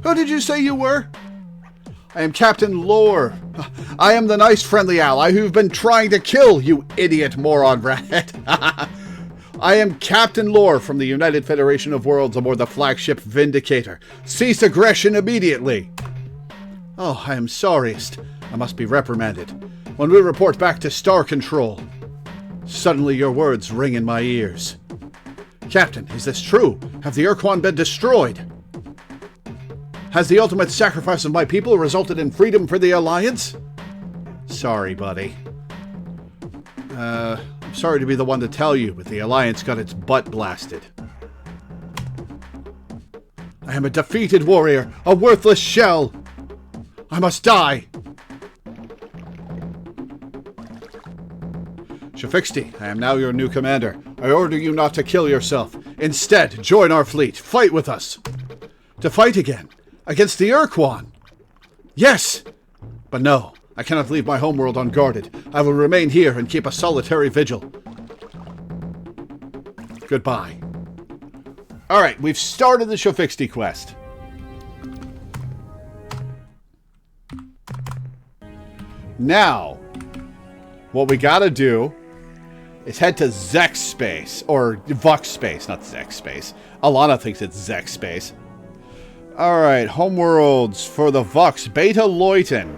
Who did you say you were? I am Captain Lore. I am the nice, friendly ally who've been trying to kill you, idiot moron rat. I am Captain Lore from the United Federation of Worlds aboard the flagship Vindicator. Cease aggression immediately. Oh, I am sorriest. I must be reprimanded. When we report back to Star Control. Suddenly your words ring in my ears. Captain, is this true? Have the ur-quan been destroyed? Has the ultimate sacrifice of my people resulted in freedom for the Alliance? Sorry, buddy. I'm sorry to be the one to tell you, but the Alliance got its butt blasted. I am a defeated warrior, a worthless shell. I must die. Shofixti, I am now your new commander. I order you not to kill yourself. Instead, join our fleet. Fight with us. To fight again. Against the ur-quan. Yes! But no. I cannot leave my homeworld unguarded. I will remain here and keep a solitary vigil. Goodbye. Alright, we've started the Shofixti quest. Now, what we gotta do is head to Zex Space, or Vux Space, not Zex Space. Alana thinks it's Zex Space. Alright, homeworlds for the Vux. Beta Leuten.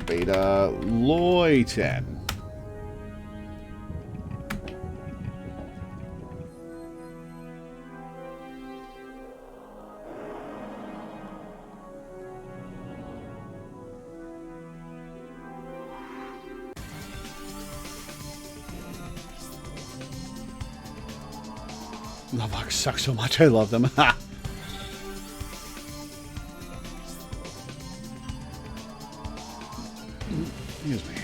Beta Leuten. The Vox suck so much, I love them. Ha! Excuse me.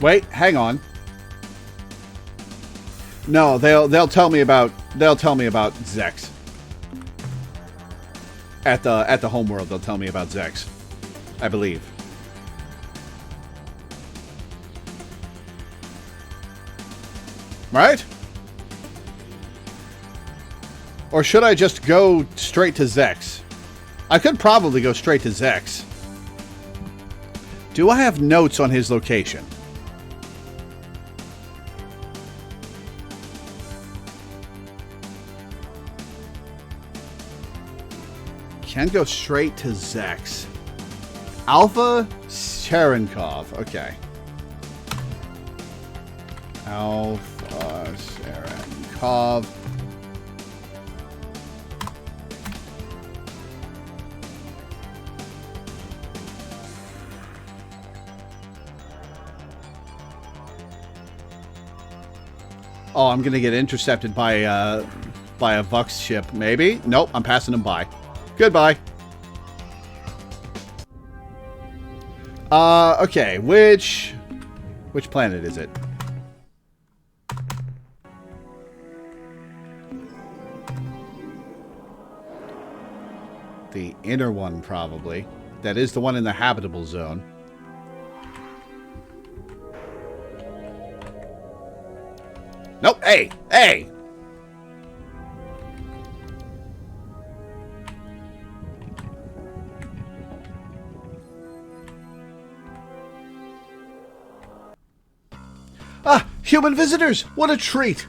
Wait, hang on. No, they'll tell me about Zex. At the homeworld, they'll tell me about Zex, I believe. Right? Or should I just go straight to Zex? I could probably go straight to Zex. Do I have notes on his location? Can go straight to Zex. Alpha Cherenkov. Okay. Alpha Cherenkov. Oh, I'm gonna get intercepted by a Vux ship. Maybe? Nope. I'm passing him by. Goodbye. Okay, which planet is it? The inner one, probably. That is the one in the habitable zone. Nope, hey! Hey! Ah, human visitors! What a treat!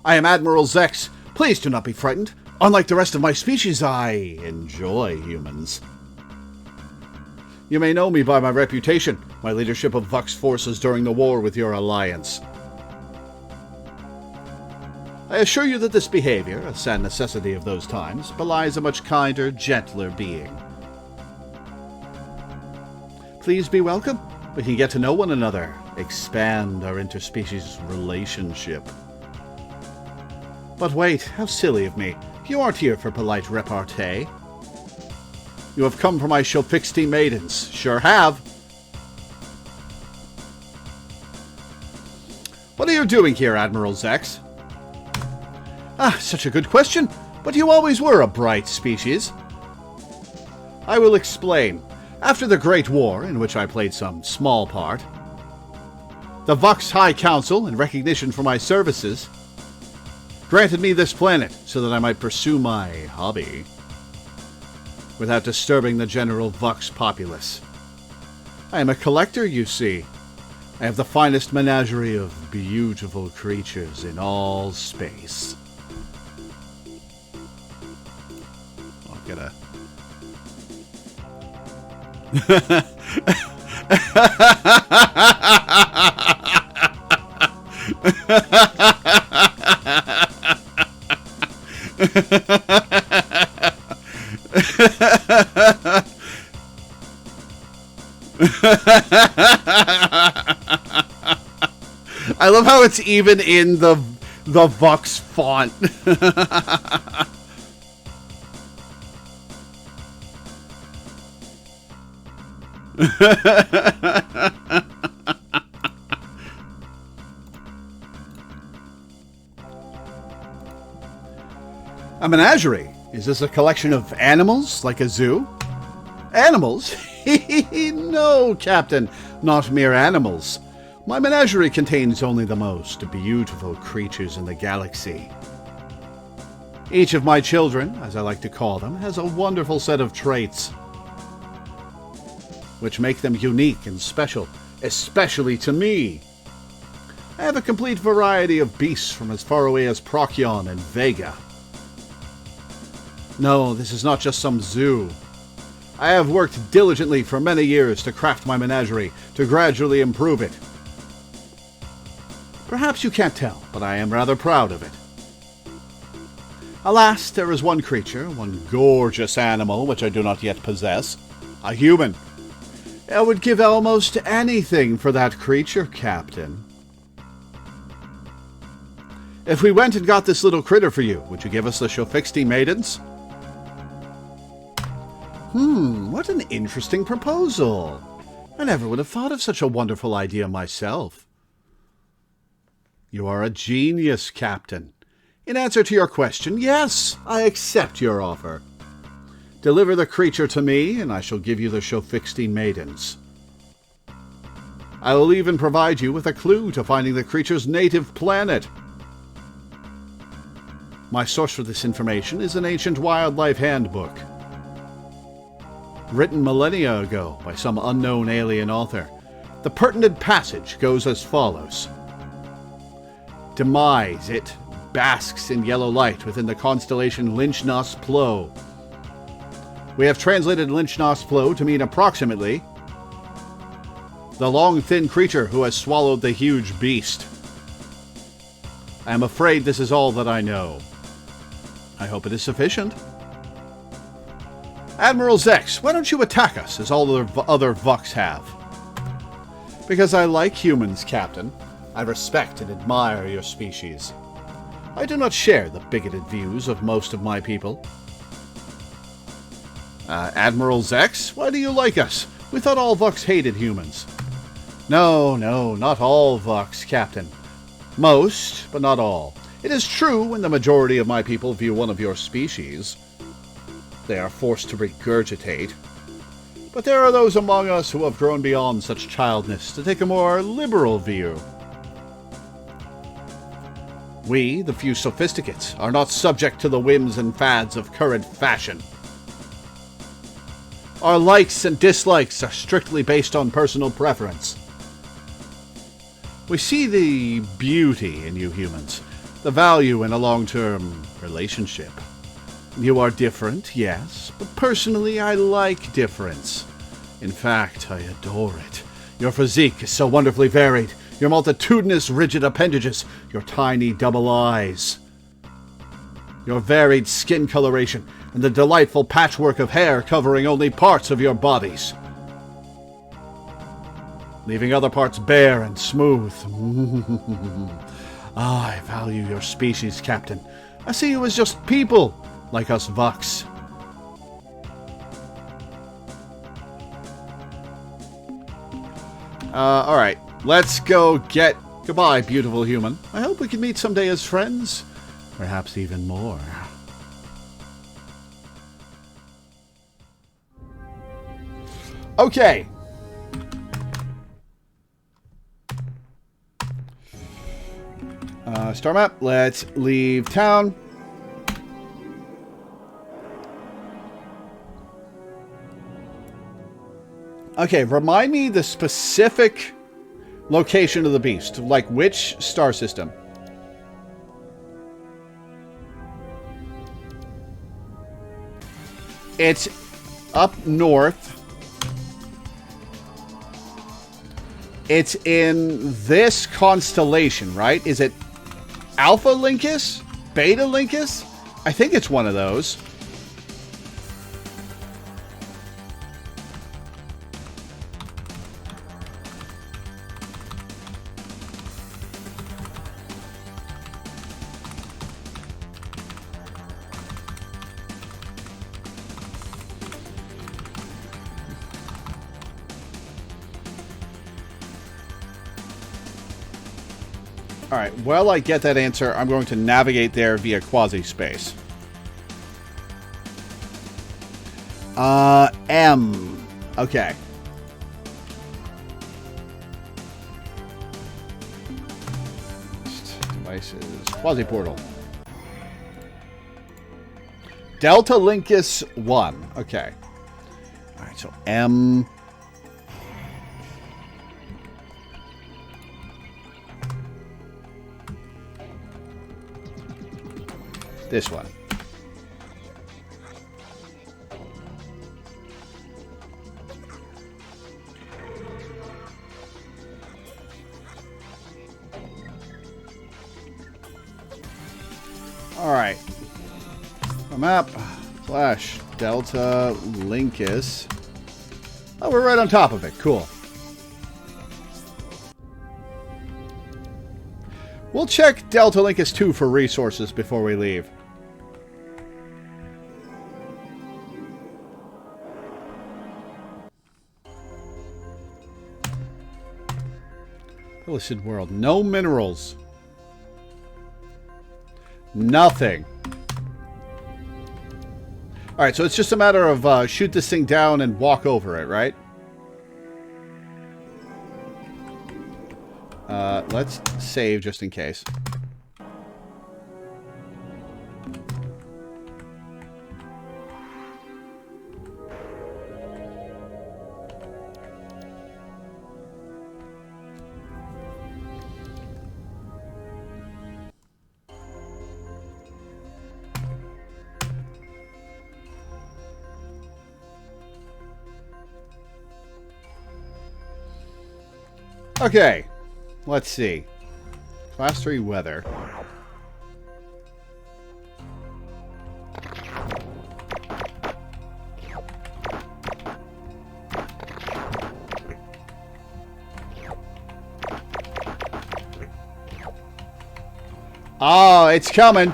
I am Admiral Zex. Please do not be frightened. Unlike the rest of my species, I enjoy humans. You may know me by my reputation, my leadership of Vux forces during the war with your alliance. I assure you that this behavior, a sad necessity of those times, belies a much kinder, gentler being. Please be welcome. We can get to know one another, expand our interspecies relationship. But wait, how silly of me. You aren't here for polite repartee. You have come for my Shofixty maidens. Sure have. What are you doing here, Admiral Zex? Ah, such a good question. But you always were a bright species. I will explain. After the Great War, in which I played some small part, the Vux High Council, in recognition for my services, granted me this planet so that I might pursue my hobby without disturbing the general Vux populace. I am a collector, you see. I have the finest menagerie of beautiful creatures in all space. I'll get a... I love how it's even in the Vux font. A menagerie? Is this a collection of animals, like a zoo? Animals? No, Captain, not mere animals. My menagerie contains only the most beautiful creatures in the galaxy. Each of my children, as I like to call them, has a wonderful set of traits, which make them unique and special, especially to me. I have a complete variety of beasts from as far away as Procyon and Vega. No, this is not just some zoo. I have worked diligently for many years to craft my menagerie, to gradually improve it. Perhaps you can't tell, but I am rather proud of it. Alas, there is one creature, one gorgeous animal, which I do not yet possess. A human. I would give almost anything for that creature, Captain. If we went and got this little critter for you, would you give us the Shofixty Maidens? What an interesting proposal. I never would have thought of such a wonderful idea myself. You are a genius, Captain. In answer to your question, yes, I accept your offer. Deliver the creature to me, and I shall give you the Shofixty Maidens. I will even provide you with a clue to finding the creature's native planet. My source for this information is an ancient wildlife handbook. Written millennia ago by some unknown alien author, the pertinent passage goes as follows. Demise, it basks in yellow light within the constellation Lynch-Nos Plo. We have translated Lynch-Nos Plo to mean approximately the long, thin creature who has swallowed the huge beast. I am afraid this is all that I know. I hope it is sufficient. Admiral Zex, why don't you attack us, as all the other Vucks have? Because I like humans, Captain. I respect and admire your species. I do not share the bigoted views of most of my people. Admiral Zex, why do you like us? We thought all Vucks hated humans. No, not all Vucks, Captain. Most, but not all. It is true when the majority of my people view one of your species, they are forced to regurgitate. But there are those among us who have grown beyond such childness to take a more liberal view. We, the few sophisticates, are not subject to the whims and fads of current fashion. Our likes and dislikes are strictly based on personal preference. We see the beauty in you humans, the value in a long-term relationship. You are different, yes, but personally I like difference. In fact, I adore it. Your physique is so wonderfully varied, your multitudinous rigid appendages, your tiny double eyes, your varied skin coloration, and the delightful patchwork of hair covering only parts of your bodies, leaving other parts bare and smooth. I value your species, Captain. I see you as just people, like us Vucks. Alright, let's go get... Goodbye, beautiful human. I hope we can meet someday as friends. Perhaps even more. Okay. Star map. Let's leave town. Okay, remind me the specific location of the beast. Like which star system? It's up north. It's in this constellation, right? Is it Alpha Lyncus? Beta Lyncus? I think it's one of those. Alright, while I get that answer, I'm going to navigate there via quasi-space. M. Okay. Devices. Quasi-portal. Delta Lyncus 1. Okay. Alright, so M... This one. All right. Map / Delta Lyncus Oh, we're right on top of it. Cool. We'll check Delta Lincus 2 for resources before we leave. Illicit world. No minerals. Nothing. Alright, so it's just a matter of shoot this thing down and walk over it, right? Let's save just in case. Okay, let's see. Class 3 weather. Oh, it's coming.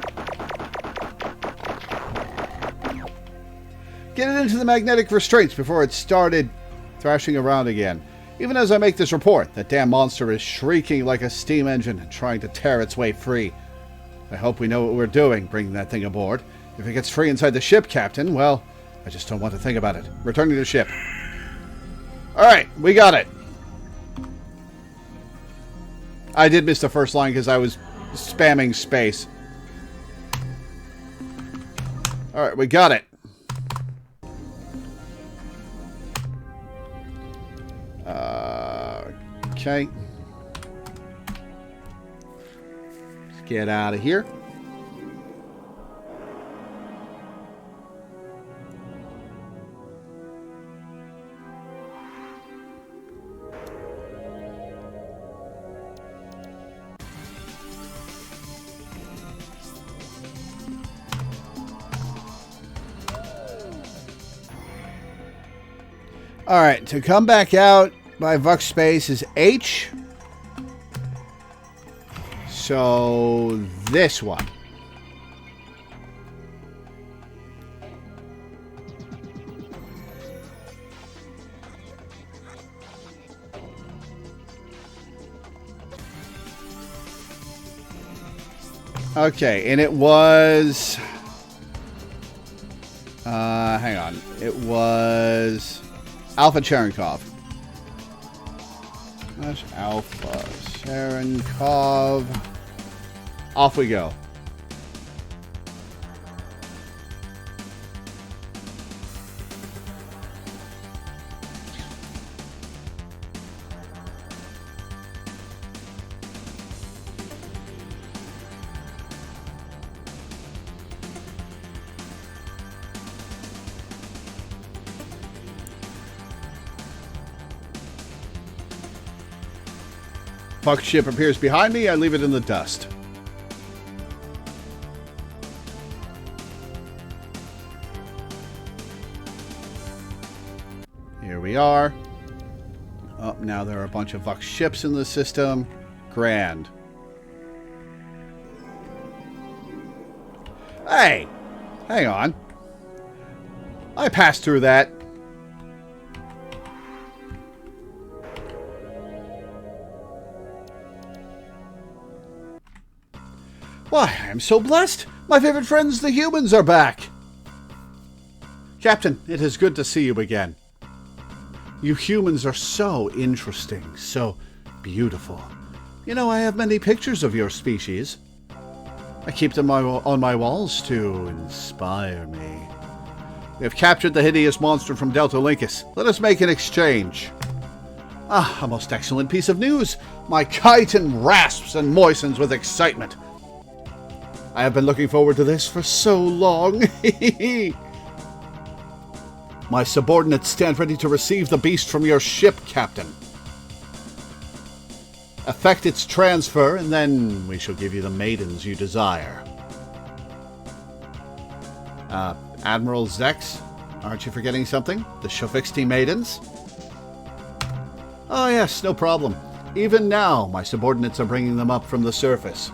Get it into the magnetic restraints before it started thrashing around again. Even as I make this report, that damn monster is shrieking like a steam engine and trying to tear its way free. I hope we know what we're doing, bringing that thing aboard. If it gets free inside the ship, Captain, well, I just don't want to think about it. Returning to the ship. Alright, we got it. I did miss the first line because I was spamming space. Alright, we got it. Okay. Let's get out of here. All right, to come back out by Vux space is H. So this one. Okay, and it was hang on. It was Alpha Cherenkov. That's Alpha Cherenkov. Off we go. Puck ship appears behind me. I leave it in the dust. Here we are. Oh, now there are a bunch of Vux ships in the system. Grand. Hey! Hang on. I passed through that. Why, I am so blessed. My favorite friends, the humans, are back. Captain, it is good to see you again. You humans are so interesting, so beautiful. You know, I have many pictures of your species. I keep them on my walls to inspire me. We have captured the hideous monster from Delta Lincus. Let us make an exchange. Ah, a most excellent piece of news. My chitin rasps and moistens with excitement. I have been looking forward to this for so long. My subordinates stand ready to receive the beast from your ship, Captain. Effect its transfer, and then we shall give you the maidens you desire. Admiral Zex, aren't you forgetting something? The Shofixti maidens? Oh yes, no problem. Even now, my subordinates are bringing them up from the surface.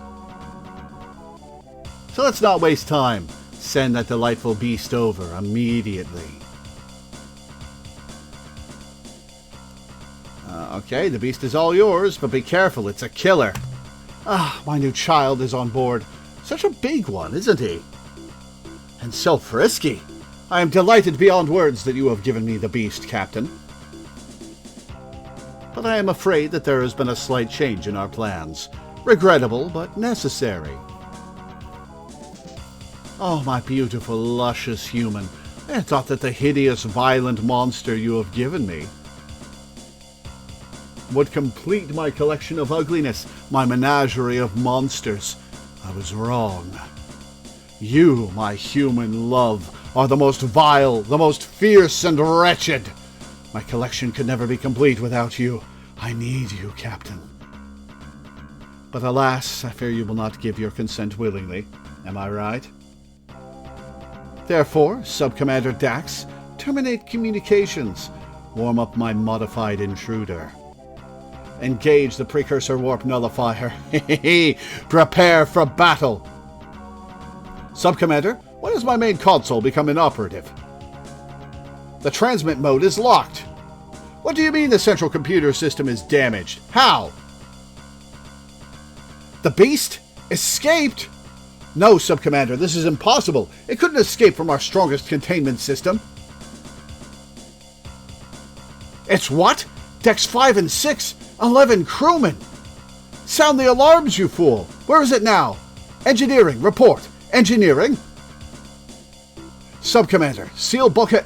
So let's not waste time. Send that delightful beast over immediately. Okay, the beast is all yours, but be careful, it's a killer. Ah, my new child is on board. Such a big one, isn't he? And so frisky. I am delighted beyond words that you have given me the beast, Captain. But I am afraid that there has been a slight change in our plans. Regrettable, but necessary. Oh, my beautiful, luscious human. I thought that the hideous, violent monster you have given me would complete my collection of ugliness, my menagerie of monsters. I was wrong. You, my human love, are the most vile, the most fierce and wretched. My collection could never be complete without you. I need you, Captain. But alas, I fear you will not give your consent willingly. Am I right? Therefore, Subcommander Dax, terminate communications. Warm up my modified intruder. Engage the precursor warp nullifier. Prepare for battle. Subcommander, when has my main console become inoperative? The transmit mode is locked. What do you mean the central computer system is damaged? How? The beast? Escaped? No, Subcommander, this is impossible. It couldn't escape from our strongest containment system. It's what? Decks 5 and 6? 11 crewmen! Sound the alarms, you fool! Where is it now? Engineering, report! Engineering? Subcommander, seal bulkhead...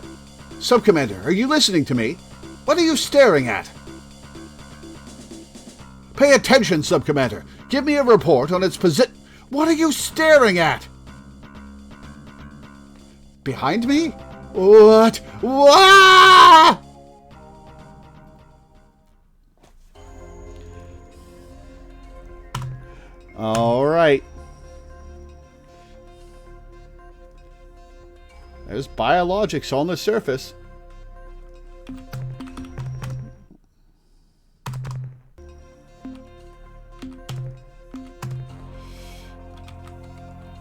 Subcommander, are you listening to me? What are you staring at? Pay attention, Subcommander. Give me a report on its position... What are you staring at? Behind me? What? What? All right. There's biologics on the surface.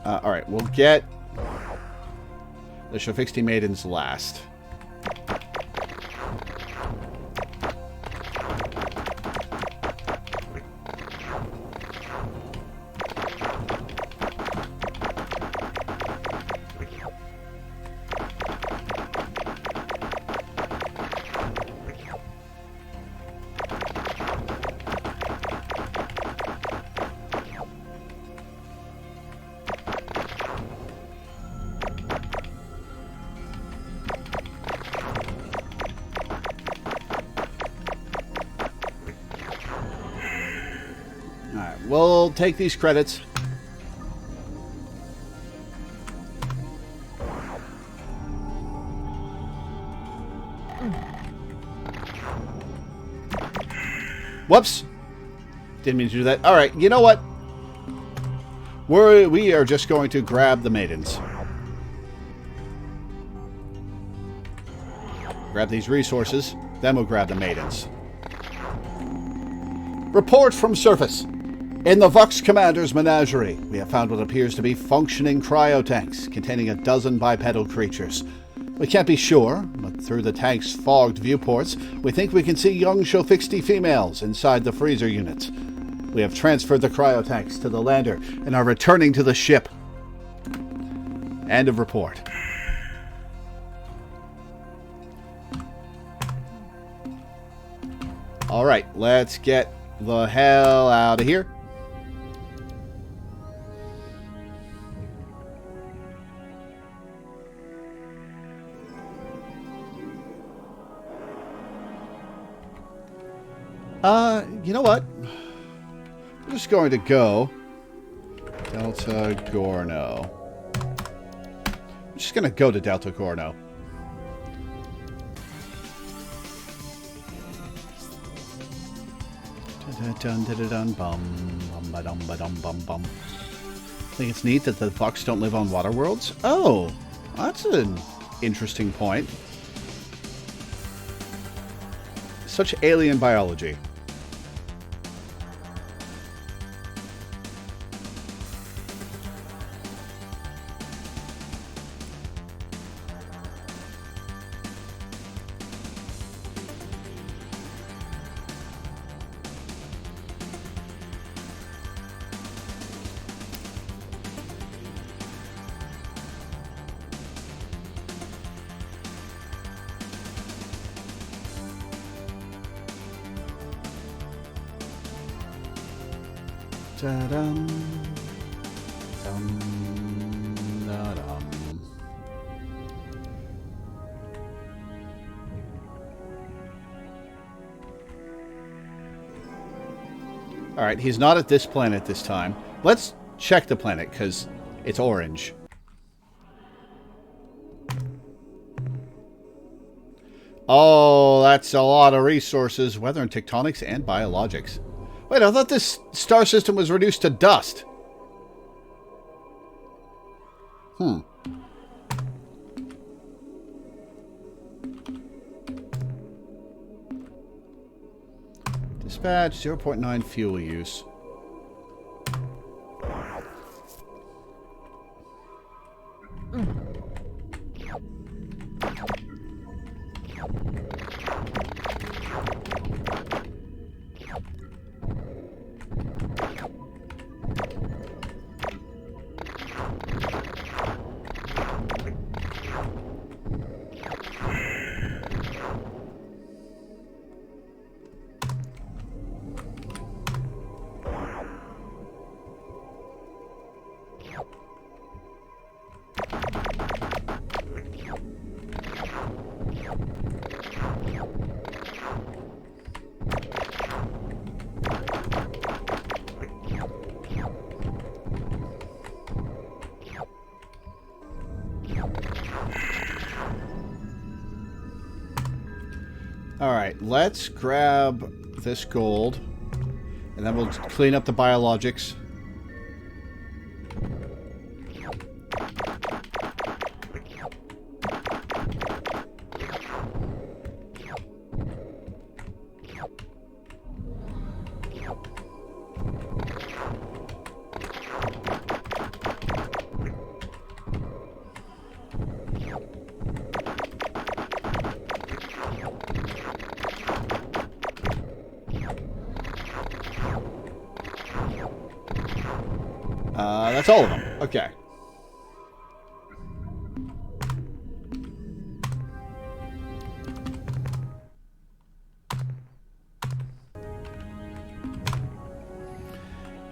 All right, we'll get the Shofixti Maidens last. We'll take these credits. Whoops. Didn't mean to do that. Alright, you know what? We are just going to grab the maidens. Grab these resources, then we'll grab the maidens. Report from surface. In the Vux Commander's menagerie, we have found what appears to be functioning cryotanks containing a dozen bipedal creatures. We can't be sure, but through the tank's fogged viewports, we think we can see young Shofixti females inside the freezer units. We have transferred the cryotanks to the lander and are returning to the ship. End of report. Alright, let's get the hell out of here. You know what? I'm just going to go Delta Gorno. I'm just going to go to Delta Gorno. I think it's neat that the Vux don't live on water worlds. Oh, that's an interesting point. Such alien biology. Da-dum, dum, da-dum. All right, he's not at this planet this time. Let's check the planet, because it's orange. Oh, that's a lot of resources. Weather and tectonics and biologics. Wait, I thought this star system was reduced to dust. Dispatch, 0.9 fuel use. Alright, let's grab this gold, and then we'll clean up the biologics. That's all of them. Okay.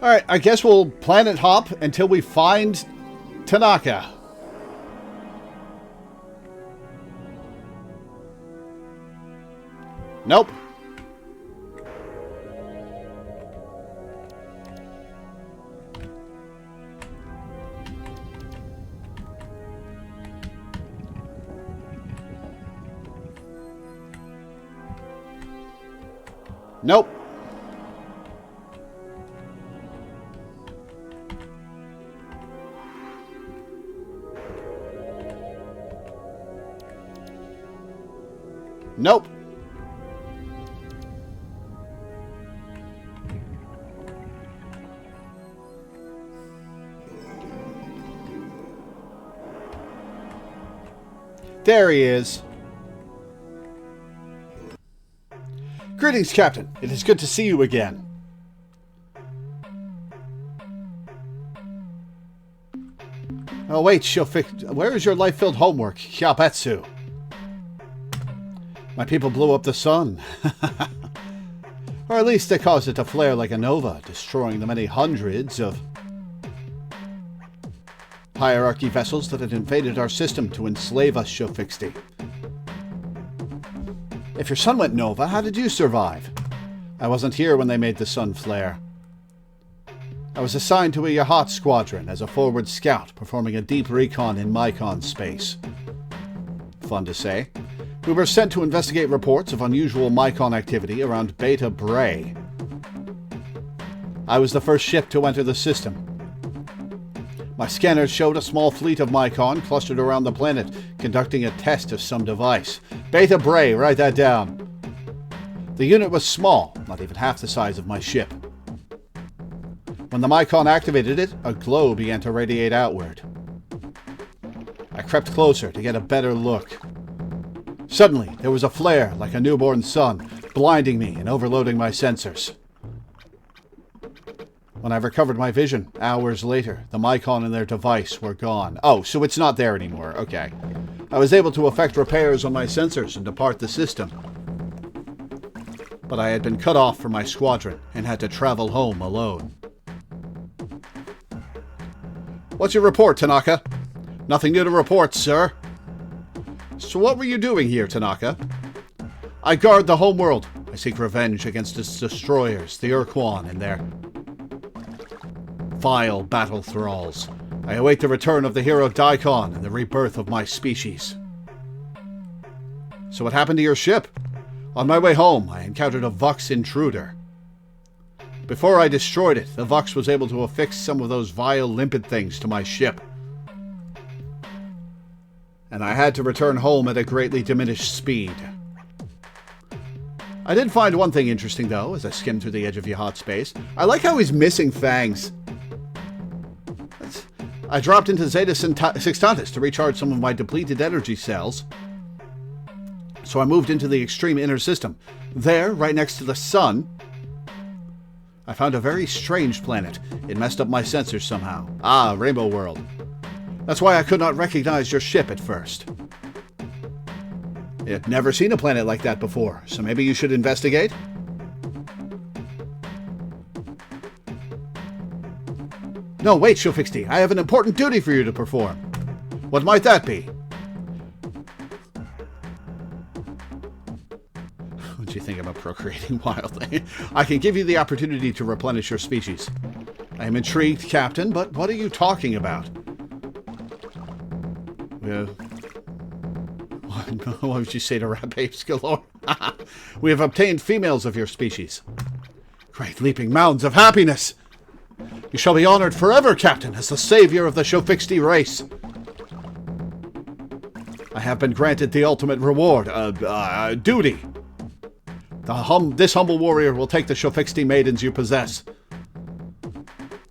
Alright, I guess we'll planet hop until we find Tanaka. Nope. Nope. Nope. There he is. Greetings, Captain. It is good to see you again. Oh, wait, where is your life-filled homework, Hyabetsu? My people blew up the sun. Or at least they caused it to flare like a nova, destroying the many hundreds of hierarchy vessels that had invaded our system to enslave us, Shofixti. If your sun went nova, how did you survive? I wasn't here when they made the sun flare. I was assigned to a Yahat squadron as a forward scout, performing a deep recon in Mycon space. Fun to say. We were sent to investigate reports of unusual Mycon activity around Beta Bray. I was the first ship to enter the system. My scanners showed a small fleet of Mycon clustered around the planet, conducting a test of some device. Beta Bray, write that down. The unit was small, not even half the size of my ship. When the ur-quan activated it, a glow began to radiate outward. I crept closer to get a better look. Suddenly, there was a flare like a newborn sun, blinding me and overloading my sensors. When I recovered my vision, hours later, the ur-quan and their device were gone. Oh, so it's not there anymore. Okay. I was able to effect repairs on my sensors and depart the system. But I had been cut off from my squadron and had to travel home alone. What's your report, Tanaka? Nothing new to report, sir. So what were you doing here, Tanaka? I guard the homeworld. I seek revenge against its destroyers, the ur-quan, and their vile battle thralls. I await the return of the hero Daikon and the rebirth of my species. So what happened to your ship? On my way home, I encountered a Vux intruder. Before I destroyed it, the Vux was able to affix some of those vile limpet things to my ship. And I had to return home at a greatly diminished speed. I did find one thing interesting, though, as I skimmed through the edge of Yahat space. I like how he's missing fangs. I dropped into Zeta Sextantis to recharge some of my depleted energy cells. So I moved into the extreme inner system. There, right next to the sun, I found a very strange planet. It messed up my sensors somehow. Ah, Rainbow World. That's why I could not recognize your ship at first. I've never seen a planet like that before, so maybe you should investigate? No, wait, Shofixty. I have an important duty for you to perform. What might that be? What do you think about procreating wildly? I can give you the opportunity to replenish your species. I am intrigued, Captain, but what are you talking about? What would you say to rat apes galore? We have obtained females of your species. Great leaping mounds of happiness! You shall be honored forever, Captain, as the savior of the Shofixty race. I have been granted the ultimate reward, duty. This humble warrior will take the Shofixty maidens you possess,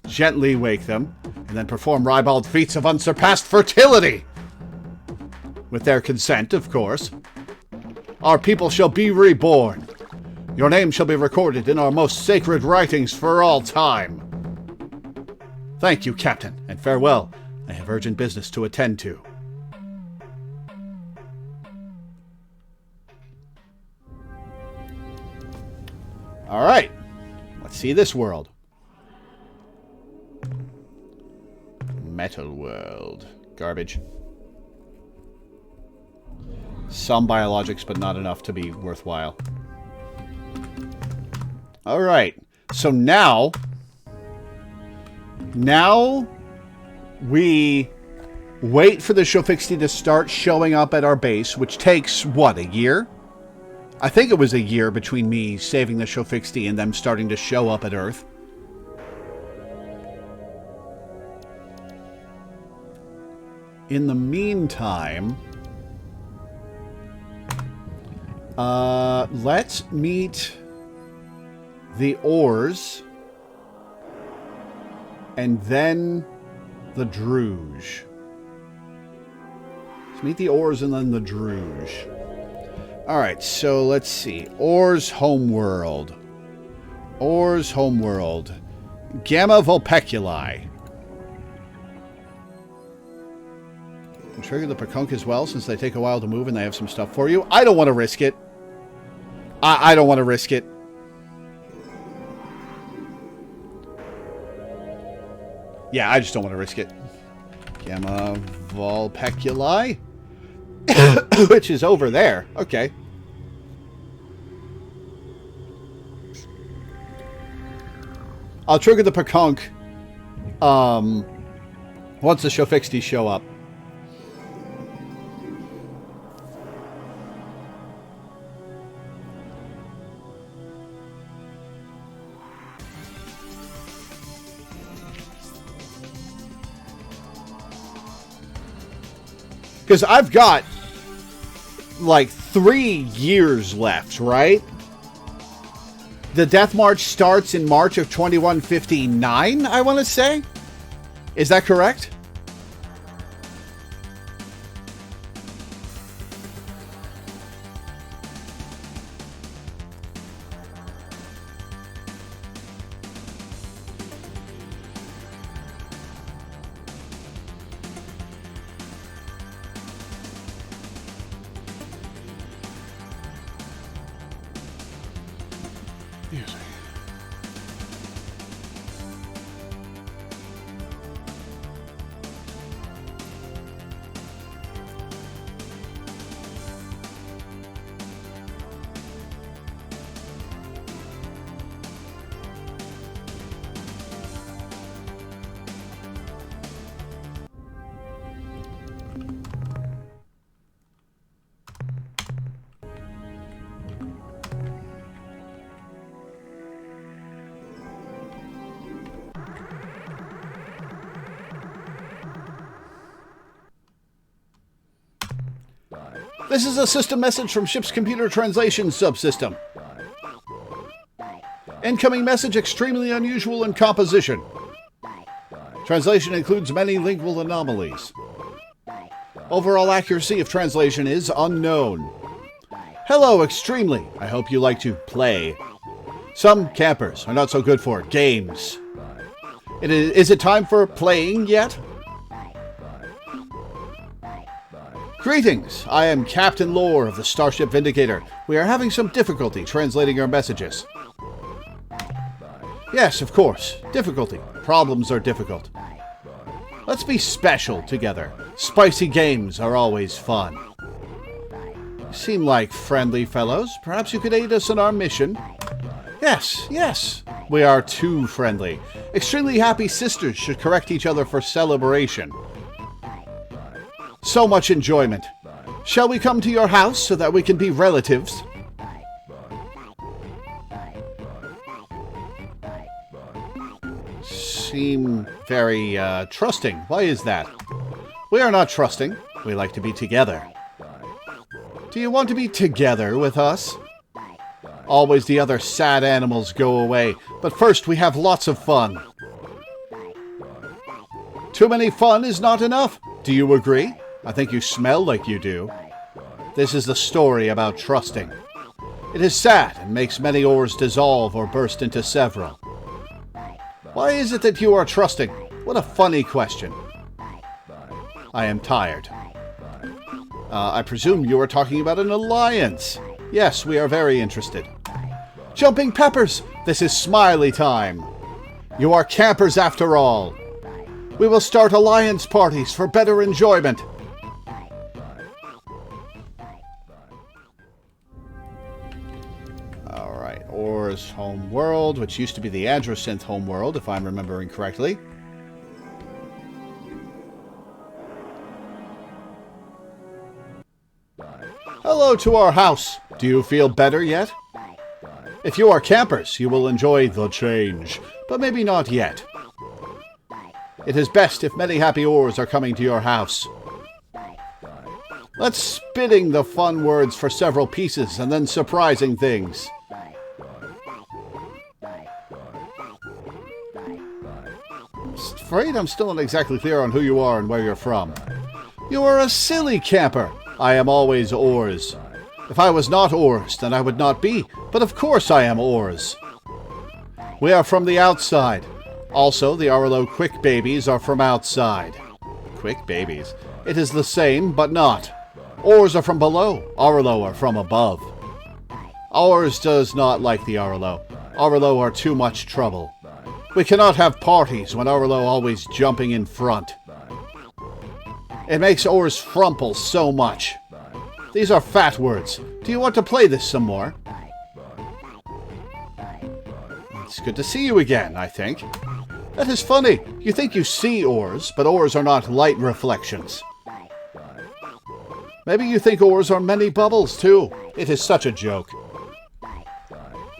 gently wake them, and then perform ribald feats of unsurpassed fertility. With their consent, of course. Our people shall be reborn. Your name shall be recorded in our most sacred writings for all time. Thank you, Captain, and farewell. I have urgent business to attend to. All right. Let's see this world. Metal world. Garbage. Some biologics, but not enough to be worthwhile. All right. So now we wait for the Shofixty to start showing up at our base, which takes, what, a year? I think it was a year between me saving the Shofixty and them starting to show up at Earth. In the meantime, let's meet the Ors and then the Druge. Let's meet the Ors and then the Druge. Alright, so let's see. Ors Homeworld. Ors Homeworld. Gamma Vulpeculi. Trigger the Perkunk as well, since they take a while to move and they have some stuff for you. I don't want to risk it. I don't want to risk it. Yeah, I just don't want to risk it. Gamma Vulpeculi. Which is over there. Okay. I'll trigger the Perkunk once the Shofixty show up. Because I've got like 3 years left, right? The Death March starts in March of 2159, I want to say? Is that correct? This is a system message from ship's computer translation subsystem. Incoming message extremely unusual in composition. Translation includes many lingual anomalies. Overall accuracy of translation is unknown. Hello, extremely. I hope you like to play. Some campers are not so good for games. Is it time for playing yet? Greetings, I am Captain Lore of the Starship Vindicator. We are having some difficulty translating our messages. Yes, of course. Difficulty. Problems are difficult. Let's be special together. Spicy games are always fun. You seem like friendly fellows. Perhaps you could aid us in our mission? Yes. We are too friendly. Extremely happy sisters should correct each other for celebration. So much enjoyment. Shall we come to your house so that we can be relatives? Seem very, trusting. Why is that? We are not trusting. We like to be together. Do you want to be together with us? Always the other sad animals go away, but first we have lots of fun. Too many fun is not enough. Do you agree? I think you smell like you do. This is the story about trusting. It is sad and makes many ores dissolve or burst into several. Why is it that you are trusting? What a funny question. I am tired. I presume you are talking about an alliance. Yes, we are very interested. Jumping peppers! This is smiley time. You are campers after all. We will start alliance parties for better enjoyment. Alright, Or's home world, which used to be the Androsynth home world, if I'm remembering correctly. Hello to our house. Do you feel better yet? If you are campers, you will enjoy the change, but maybe not yet. It is best if many happy ores are coming to your house. Let's spitting the fun words for several pieces and then surprising things. Afraid I'm still not exactly clear on who you are and where you're from. You are a silly camper. I am always ores. If I was not ores, then I would not be, but of course I am ores. We are from the outside. Also, the Arlo Quick Babies are from outside. Quick Babies? It is the same, but not. Ores are from below. Arlo are from above. Ours does not like the Arlo. Arlo are too much trouble. We cannot have parties when Arlo always jumping in front. It makes Ors frumple so much. These are fat words. Do you want to play this some more? It's good to see you again, I think. That is funny. You think you see ores, but ores are not light reflections. Maybe you think ores are many bubbles, too. It is such a joke.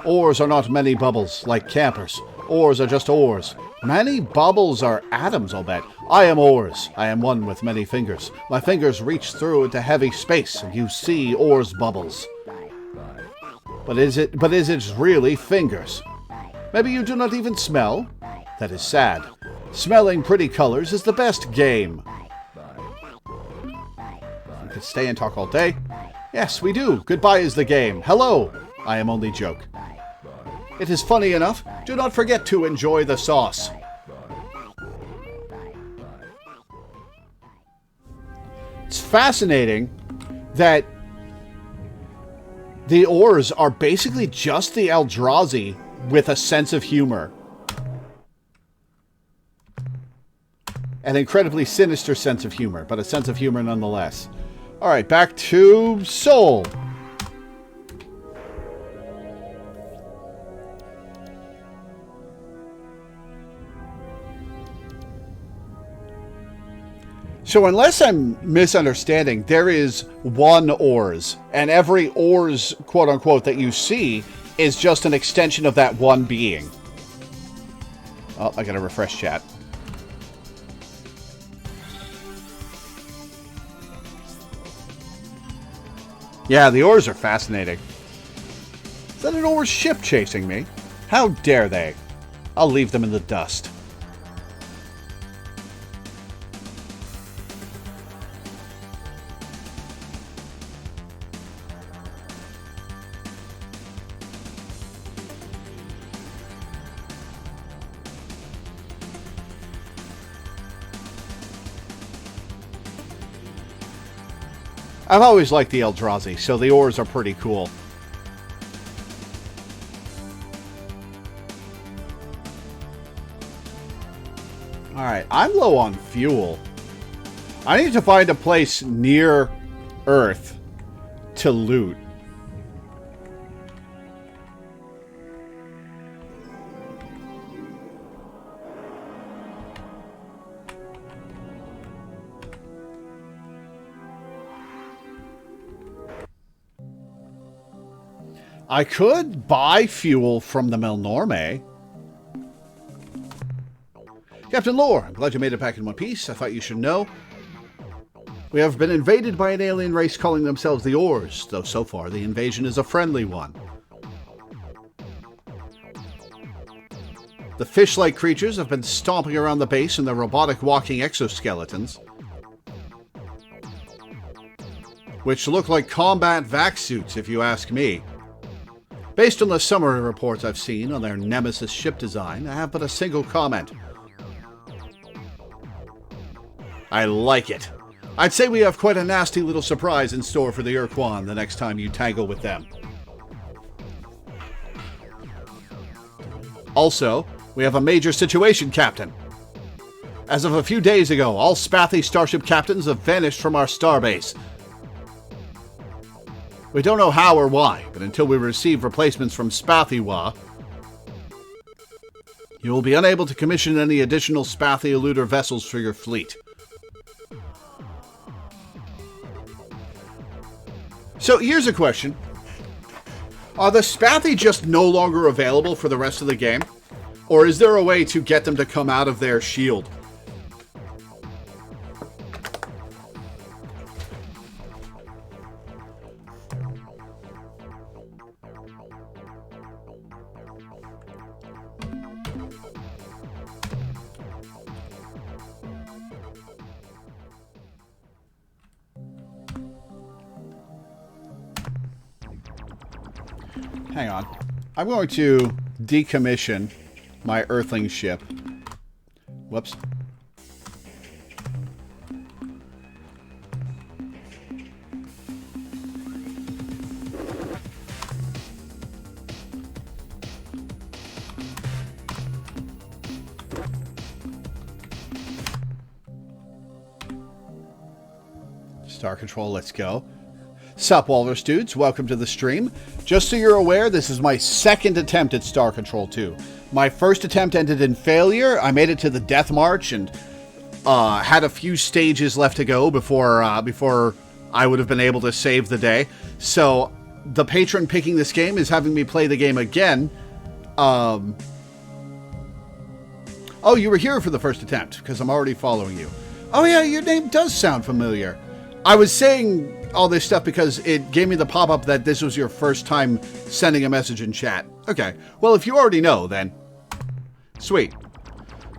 Ores are not many bubbles, like campers. Ores are just ores. Many bubbles are atoms, I'll bet. I am ores. I am one with many fingers. My fingers reach through into heavy space, and you see ores bubbles. But is it really fingers? Maybe you do not even smell? That is sad. Smelling pretty colors is the best game. We could stay and talk all day. Yes, we do. Goodbye is the game. Hello. I am only joke. It is funny enough. Do not forget to enjoy the sauce. It's fascinating that the urs are basically just the Eldrazi with a sense of humor. An incredibly sinister sense of humor, but a sense of humor nonetheless. Alright, back to Seoul. So unless I'm misunderstanding, there is one urs, and every urs, quote-unquote, that you see is just an extension of that one being. Oh, I gotta refresh chat. Yeah, the urs are fascinating. Is that an urs ship chasing me? How dare they? I'll leave them in the dust. I've always liked the Eldrazi, so the urs are pretty cool. Alright, I'm low on fuel. I need to find a place near Earth to loot. I could buy fuel from the Melnorme. Captain Lore, I'm glad you made it back in one piece. I thought you should know. We have been invaded by an alien race calling themselves the Urs, though so far the invasion is a friendly one. The fish-like creatures have been stomping around the base in their robotic walking exoskeletons, which look like combat vac suits, if you ask me. Based on the summary reports I've seen on their Nemesis ship design, I have but a single comment. I like it. I'd say we have quite a nasty little surprise in store for the ur-quan the next time you tangle with them. Also, we have a major situation, Captain. As of a few days ago, all Spathy starship captains have vanished from our starbase. We don't know how or why, but until we receive replacements from Spathywa, you will be unable to commission any additional Spathy eluder vessels for your fleet. So here's a question. Are the Spathy just no longer available for the rest of the game? Or is there a way to get them to come out of their shield? Hang on. I'm going to decommission my Earthling ship. Whoops. Star Control, let's go. Sup, Walrus dudes, welcome to the stream. Just so you're aware, this is my second attempt at Star Control 2. My first attempt ended in failure. I made it to the Death March and had a few stages left to go before I would have been able to save the day. So the patron picking this game is having me play the game again. Oh, you were here for the first attempt, because I'm already following you. Oh yeah, your name does sound familiar. I was saying all this stuff because it gave me the pop-up that this was your first time sending a message in chat. Okay. Well, if you already know, then sweet.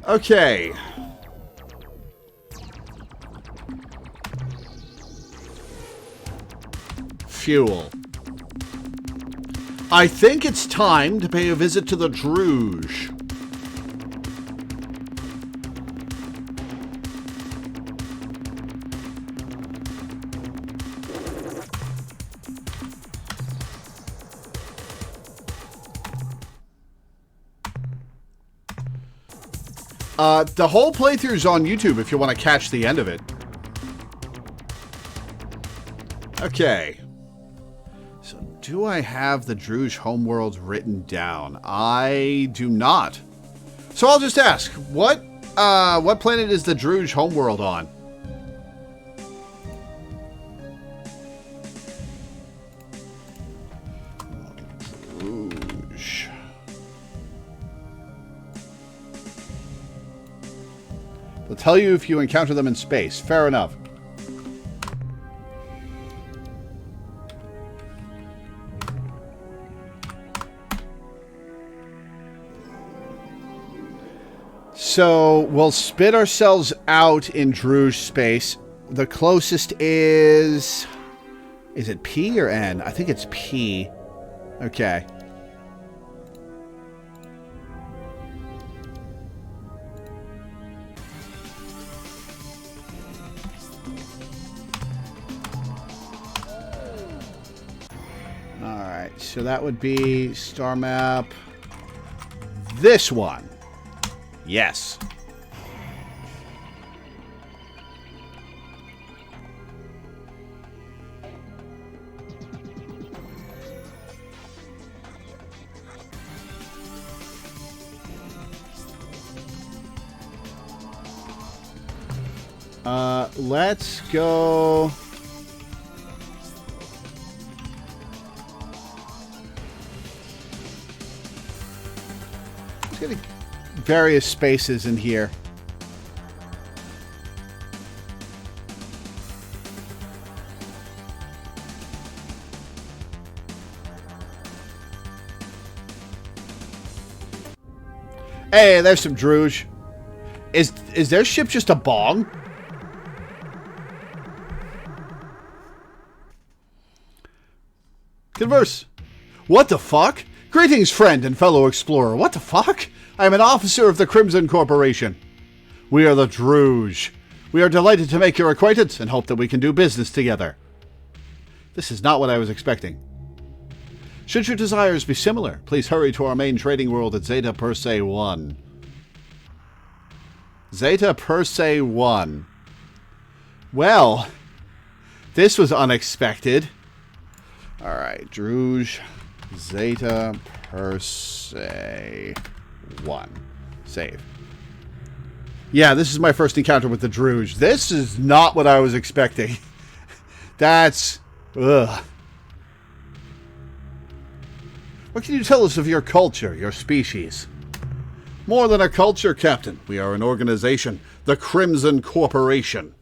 Okay. Fuel. I think it's time to pay a visit to the Druge. The whole playthrough's on YouTube if you want to catch the end of it. Okay. So, do I have the Druge homeworld written down? I do not. So I'll just ask, what planet is the Druge homeworld on? Druge. They'll tell you if you encounter them in space. Fair enough. So, we'll spit ourselves out in Druge space. The closest is... Is it P or N? I think it's P. Okay. Alright, so that would be star map. This one. Yes. Let's go. Let's get various spaces in here. Hey, there's some Druge. Is their ship just a bong? Converse. What the fuck? Greetings, friend and fellow explorer. What the fuck? I am an officer of the Crimson Corporation. We are the Druge. We are delighted to make your acquaintance and hope that we can do business together. This is not what I was expecting. Should your desires be similar, please hurry to our main trading world at Zeta Persei 1. Zeta Persei 1. Well, this was unexpected. Alright, Druge, Zeta Persei 1. Save. Yeah, this is my first encounter with the Druge. This is not what I was expecting. That's... ugh. What can you tell us of your culture, your species? More than a culture, Captain. We are an organization. The Crimson Corporation.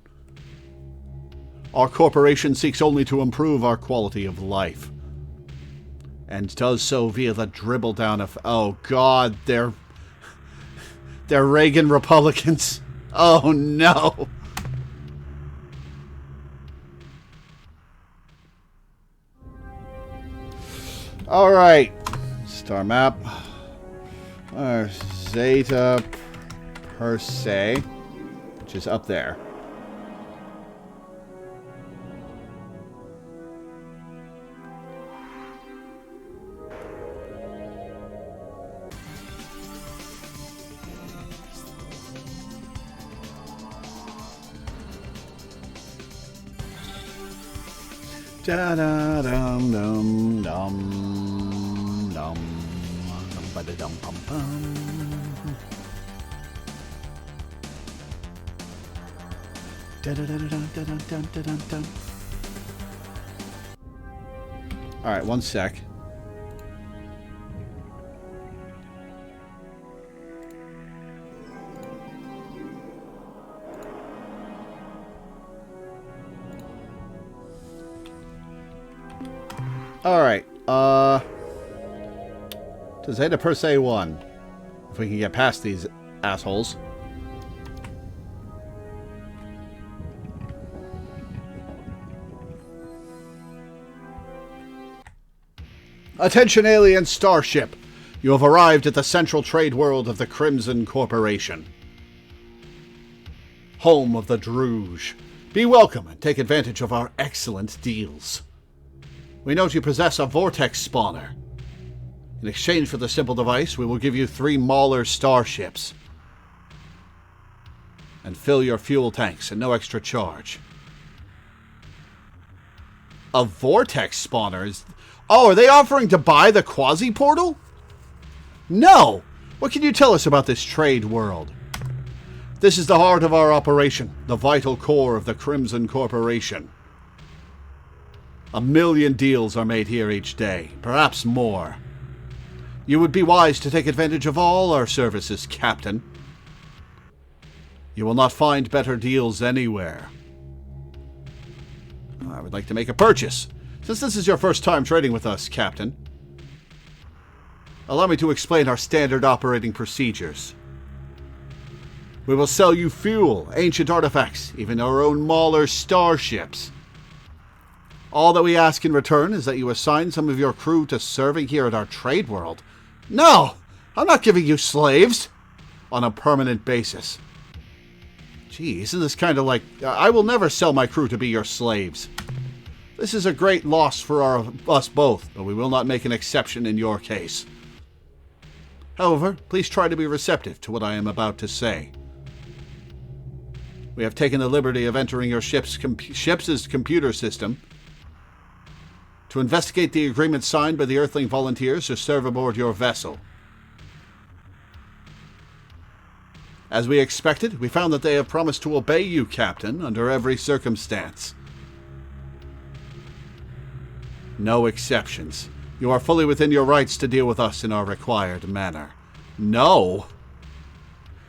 Our corporation seeks only to improve our quality of life. And does so via the dribble down of... oh, God, they're Reagan Republicans. Oh, no. All right. Star map. Zeta Persei, which is up there. Da da dum dum dum dum ba da dum pum pum. Da da da da da da da da da da. All right, one sec. Alright, to Zeta Per Se 1. If we can get past these assholes. Attention, alien starship! You have arrived at the central trade world of the Crimson Corporation. Home of the Druge. Be welcome and take advantage of our excellent deals. We note you possess a vortex spawner. In exchange for the simple device, we will give you 3 Mauler starships. And fill your fuel tanks at no extra charge. A vortex spawner is... Oh, are they offering to buy the quasi-portal? No! What can you tell us about this trade world? This is the heart of our operation, the vital core of the Crimson Corporation. 1 million deals are made here each day, perhaps more. You would be wise to take advantage of all our services, Captain. You will not find better deals anywhere. I would like to make a purchase. Since this is your first time trading with us, Captain, allow me to explain our standard operating procedures. We will sell you fuel, ancient artifacts, even our own Mauler starships. All that we ask in return is that you assign some of your crew to serving here at our trade world. No! I'm not giving you slaves! On a permanent basis. Gee, isn't this kind of like... I will never sell my crew to be your slaves. This is a great loss for us both, but we will not make an exception in your case. However, please try to be receptive to what I am about to say. We have taken the liberty of entering your ship's computer system to investigate the agreement signed by the Earthling volunteers who serve aboard your vessel. As we expected, we found that they have promised to obey you, Captain, under every circumstance. No exceptions. You are fully within your rights to deal with us in our required manner. No!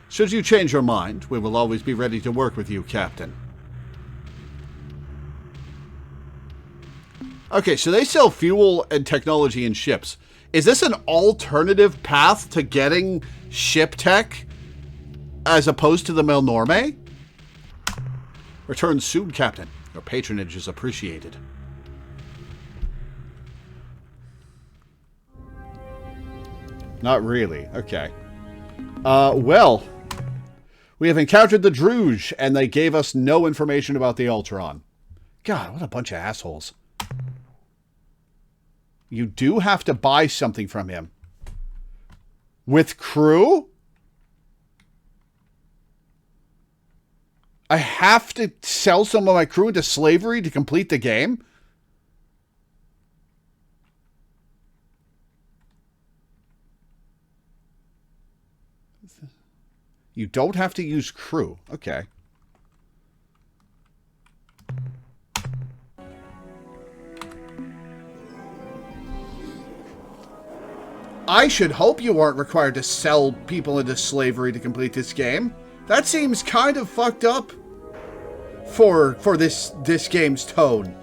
Should you change your mind, we will always be ready to work with you, Captain. Okay, so they sell fuel and technology in ships. Is this an alternative path to getting ship tech as opposed to the Melnorme? Return soon, Captain. Your patronage is appreciated. Not really. Okay. Well, we have encountered the Druge, and they gave us no information about the Ultron. God, what a bunch of assholes. You do have to buy something from him. With crew? I have to sell some of my crew into slavery to complete the game? You don't have to use crew. Okay. I should hope you aren't required to sell people into slavery to complete this game. That seems kind of fucked up for this game's tone.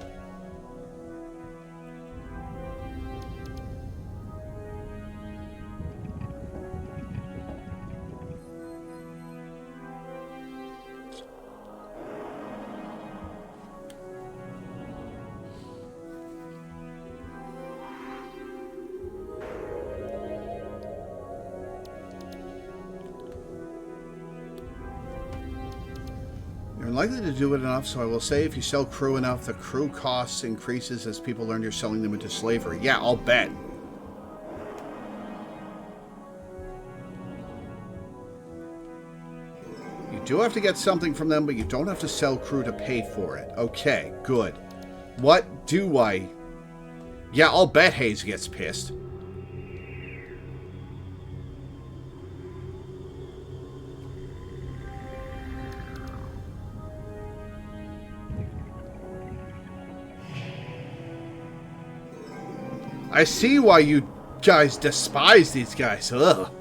Likely to do it enough, so I will say if you sell crew enough, the crew costs increases as people learn you're selling them into slavery. Yeah, I'll bet. You do have to get something from them, but you don't have to sell crew to pay for it. Okay, good. What do I... Yeah, I'll bet Hayes gets pissed. I see why you guys despise these guys. Ugh.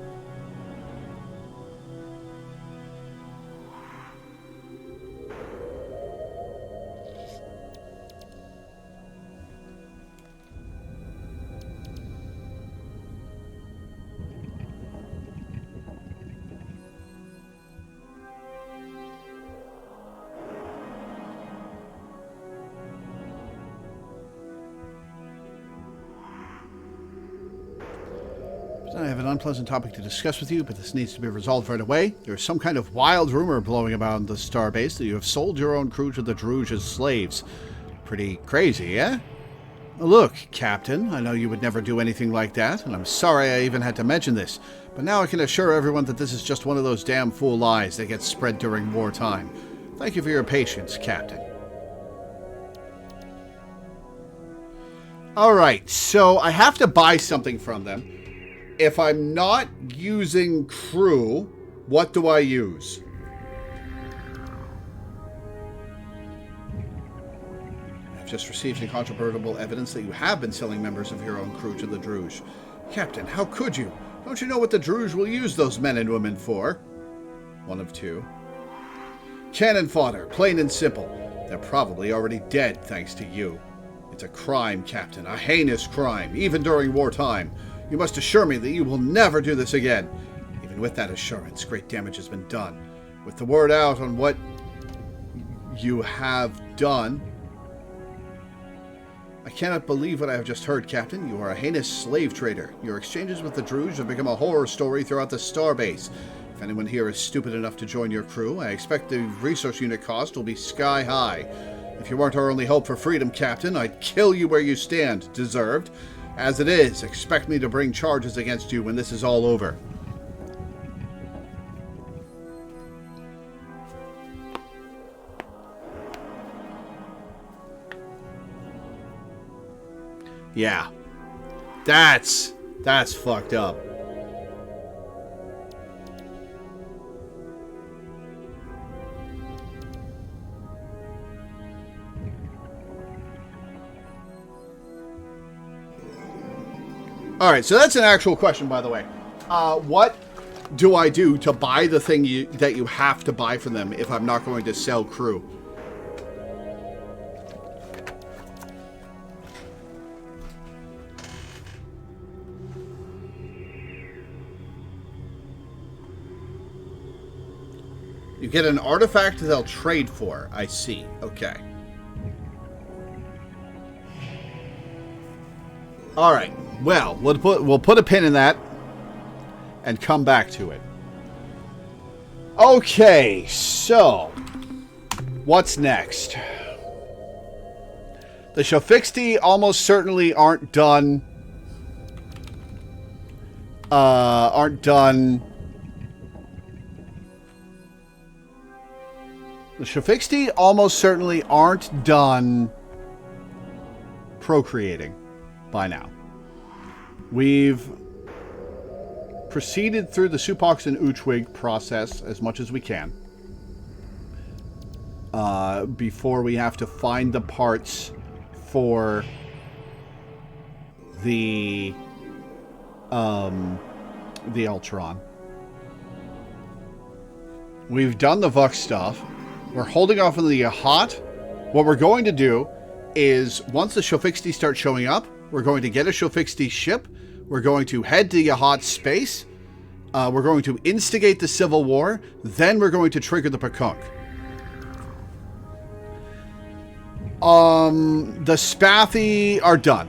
I have an unpleasant topic to discuss with you, but this needs to be resolved right away. There's some kind of wild rumor blowing about the starbase that you have sold your own crew to the Druge as slaves. Pretty crazy, eh? Look, Captain, I know you would never do anything like that, and I'm sorry I even had to mention this, but now I can assure everyone that this is just one of those damn fool lies that gets spread during wartime. Thank you for your patience, Captain. Alright, so I have to buy something from them. If I'm not using crew, what do I use? I've just received incontrovertible evidence that you have been selling members of your own crew to the Druge. Captain, how could you? Don't you know what the Druge will use those men and women for? One of two. Cannon fodder, plain and simple. They're probably already dead, thanks to you. It's a crime, Captain, a heinous crime, even during wartime. You must assure me that you will never do this again. Even with that assurance, great damage has been done. With the word out on what you have done... I cannot believe what I have just heard, Captain. You are a heinous slave trader. Your exchanges with the Druge have become a horror story throughout the starbase. If anyone here is stupid enough to join your crew, I expect the resource unit cost will be sky high. If you weren't our only hope for freedom, Captain, I'd kill you where you stand. Deserved. As it is, expect me to bring charges against you when this is all over. Yeah. That's fucked up. Alright, so that's an actual question, by the way. What do I do to buy the thing that you have to buy from them if I'm not going to sell crew? You get an artifact they'll trade for. I see. Okay. Alright. Well, we'll put a pin in that and come back to it. Okay, so what's next? The Shofixti almost certainly aren't done. The Shofixti almost certainly aren't done procreating by now. We've proceeded through the Supox and Uchwig process as much as we can. Before we have to find the parts for the Ultron. We've done the Vux stuff. We're holding off on the Yahat. What we're going to do is, once the Shofixti start showing up, we're going to get a Shofixti ship. We're going to head to Yahat's space. We're going to instigate the Civil War. Then we're going to trigger the Pakunk. The Spathi are done.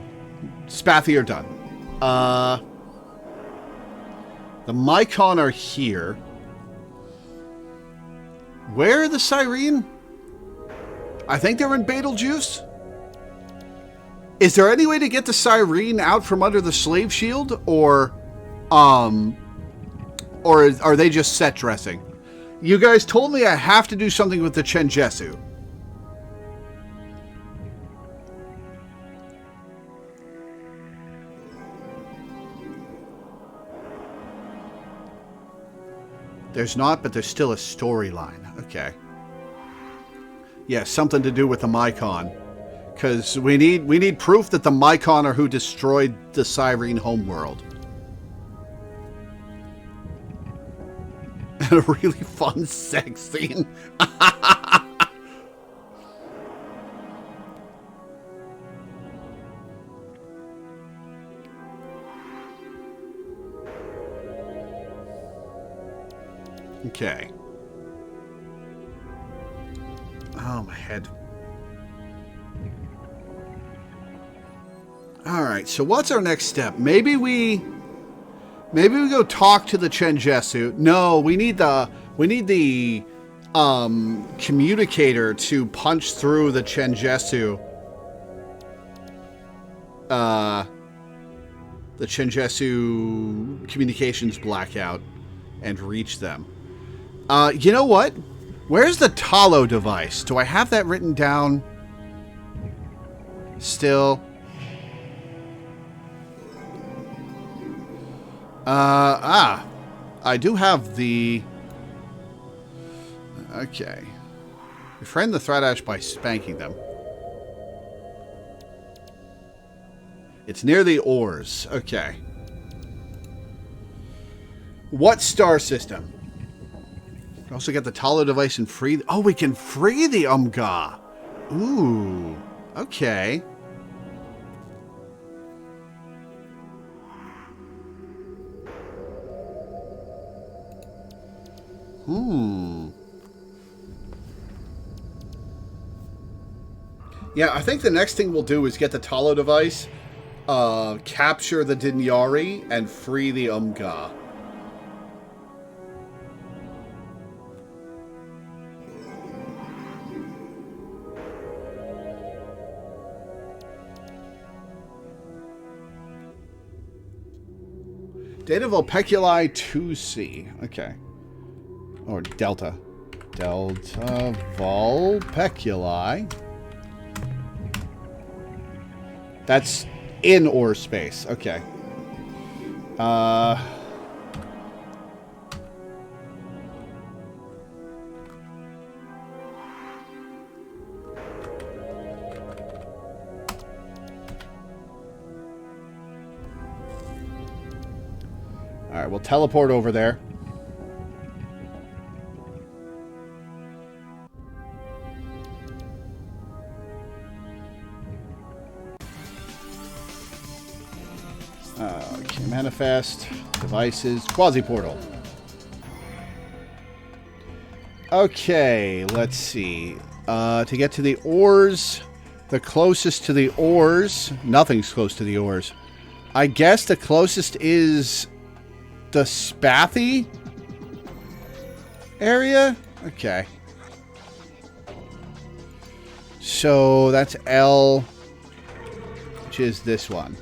The Mycon are here. Where are the Cyrene? I think they're in Betelgeuse. Is there any way to get the Cyrene out from under the slave shield? Or are they just set dressing? You guys told me I have to do something with the Chenjesu. There's not, but there's still a storyline. Okay. Yeah, something to do with the Mycon. Because we need proof that the Mycon are who destroyed the Cyrene homeworld. A really fun sex scene. Okay. Oh, my head. Alright, so what's our next step? Maybe we Maybe we go talk to the Chenjesu. No, we need the communicator to punch through the Chenjesu. The Chenjesu communications blackout and reach them. You know what? Where's the Talo device? Do I have that written down? Still. I do have the... Okay. Befriend the Thradash by spanking them. It's near the ores. Okay. What star system? We also get the Talo device and free... Oh, we can free the Umga. Ooh. Okay. Yeah, I think the next thing we'll do is get the Talo device, capture the Dinyari, and free the Umga. Data Vulpeculi 2C. Okay. Or Delta. Delta Vulpeculi. That's in ore space. Okay. Alright, we'll teleport over there. Okay, manifest, devices, quasi-portal. Okay, let's see. To get to the ores, the closest to the ores, nothing's close to the ores. I guess the closest is the Spathy area? Okay. So that's L, which is this one.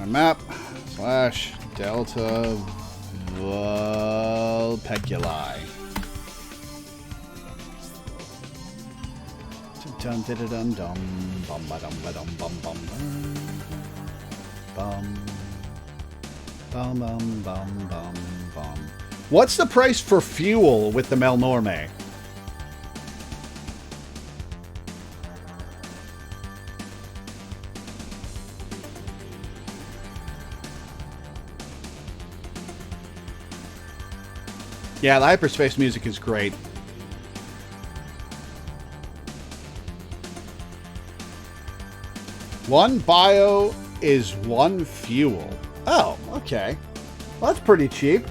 Map / Delta Vulpeculi. Dum dum dum dum bum ba dum ba dum bum bum bum bum bum bum bum bum. What's the price for fuel with the Melnorme? Yeah, the hyperspace music is great. One bio is one fuel. Oh, okay. Well, that's pretty cheap.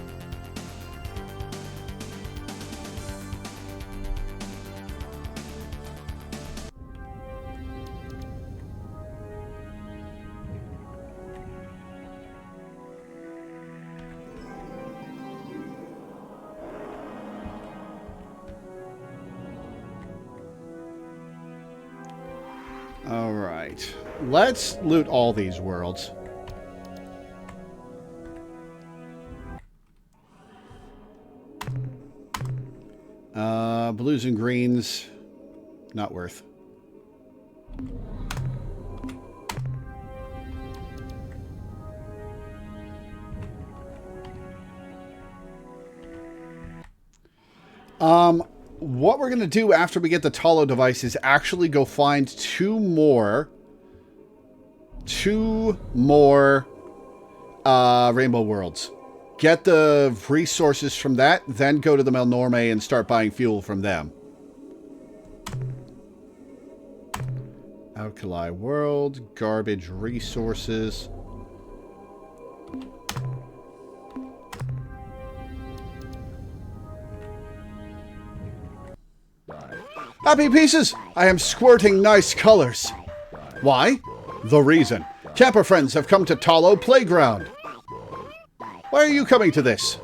Alright. Let's loot all these worlds. Blues and greens, not worth. What we're going to do after we get the Talo device is actually go find two more Rainbow Worlds. Get the resources from that, then go to the Melnorme and start buying fuel from them. Alkali World, garbage resources. Happy pieces! I am squirting nice colors. Why? The reason. Camper friends have come to Talo Playground. Why are you coming to this?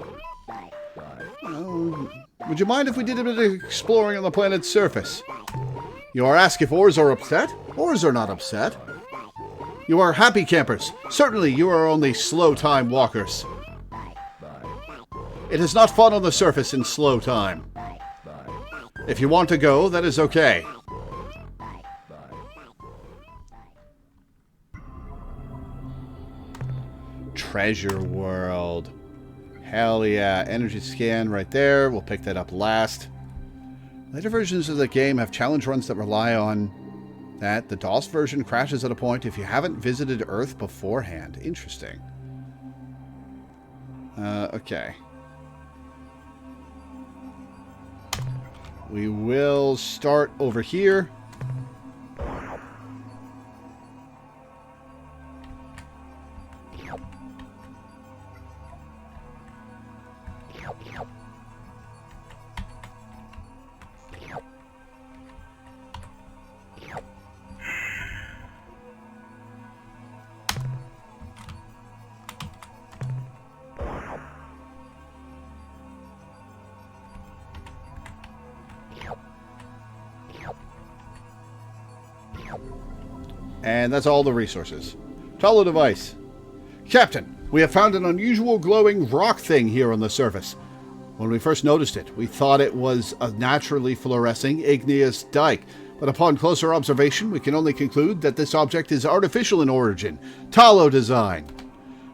Would you mind if we did a bit of exploring on the planet's surface? You are asked if ores are upset? Ores are not upset. You are happy campers. Certainly you are only slow time walkers. It is not fun on the surface in slow time. If you want to go, that is okay. Treasure World. Hell yeah. Energy scan right there. We'll pick that up last. Later versions of the game have challenge runs that rely on that. The DOS version crashes at a point if you haven't visited Earth beforehand. Interesting. Okay. We will start over here. And that's all the resources. Talo device. Captain, we have found an unusual glowing rock thing here on the surface. When we first noticed it, we thought it was a naturally fluorescing igneous dike, but upon closer observation, we can only conclude that this object is artificial in origin, Talo design.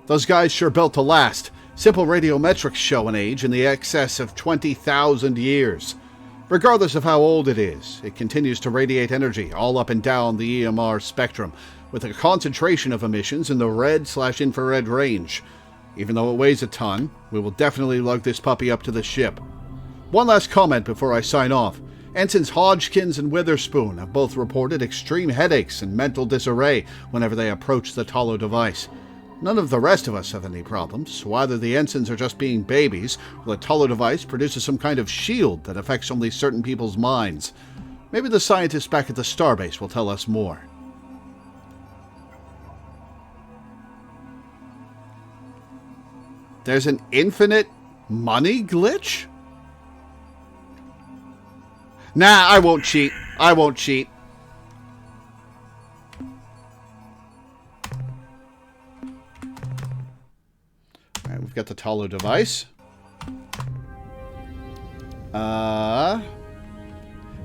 Those guys sure built to last. Simple radiometrics show an age in the excess of 20,000 years. Regardless of how old it is, it continues to radiate energy all up and down the EMR spectrum, with a concentration of emissions in the red/infrared range. Even though it weighs a ton, we will definitely lug this puppy up to the ship. One last comment before I sign off. Ensigns Hodgkins and Witherspoon have both reported extreme headaches and mental disarray whenever they approach the Talo device. None of the rest of us have any problems, so either the ensigns are just being babies, or the Talo device produces some kind of shield that affects only certain people's minds. Maybe the scientists back at the starbase will tell us more. There's an infinite money glitch? Nah, I won't cheat. I won't cheat. Alright, we've got the Talo device.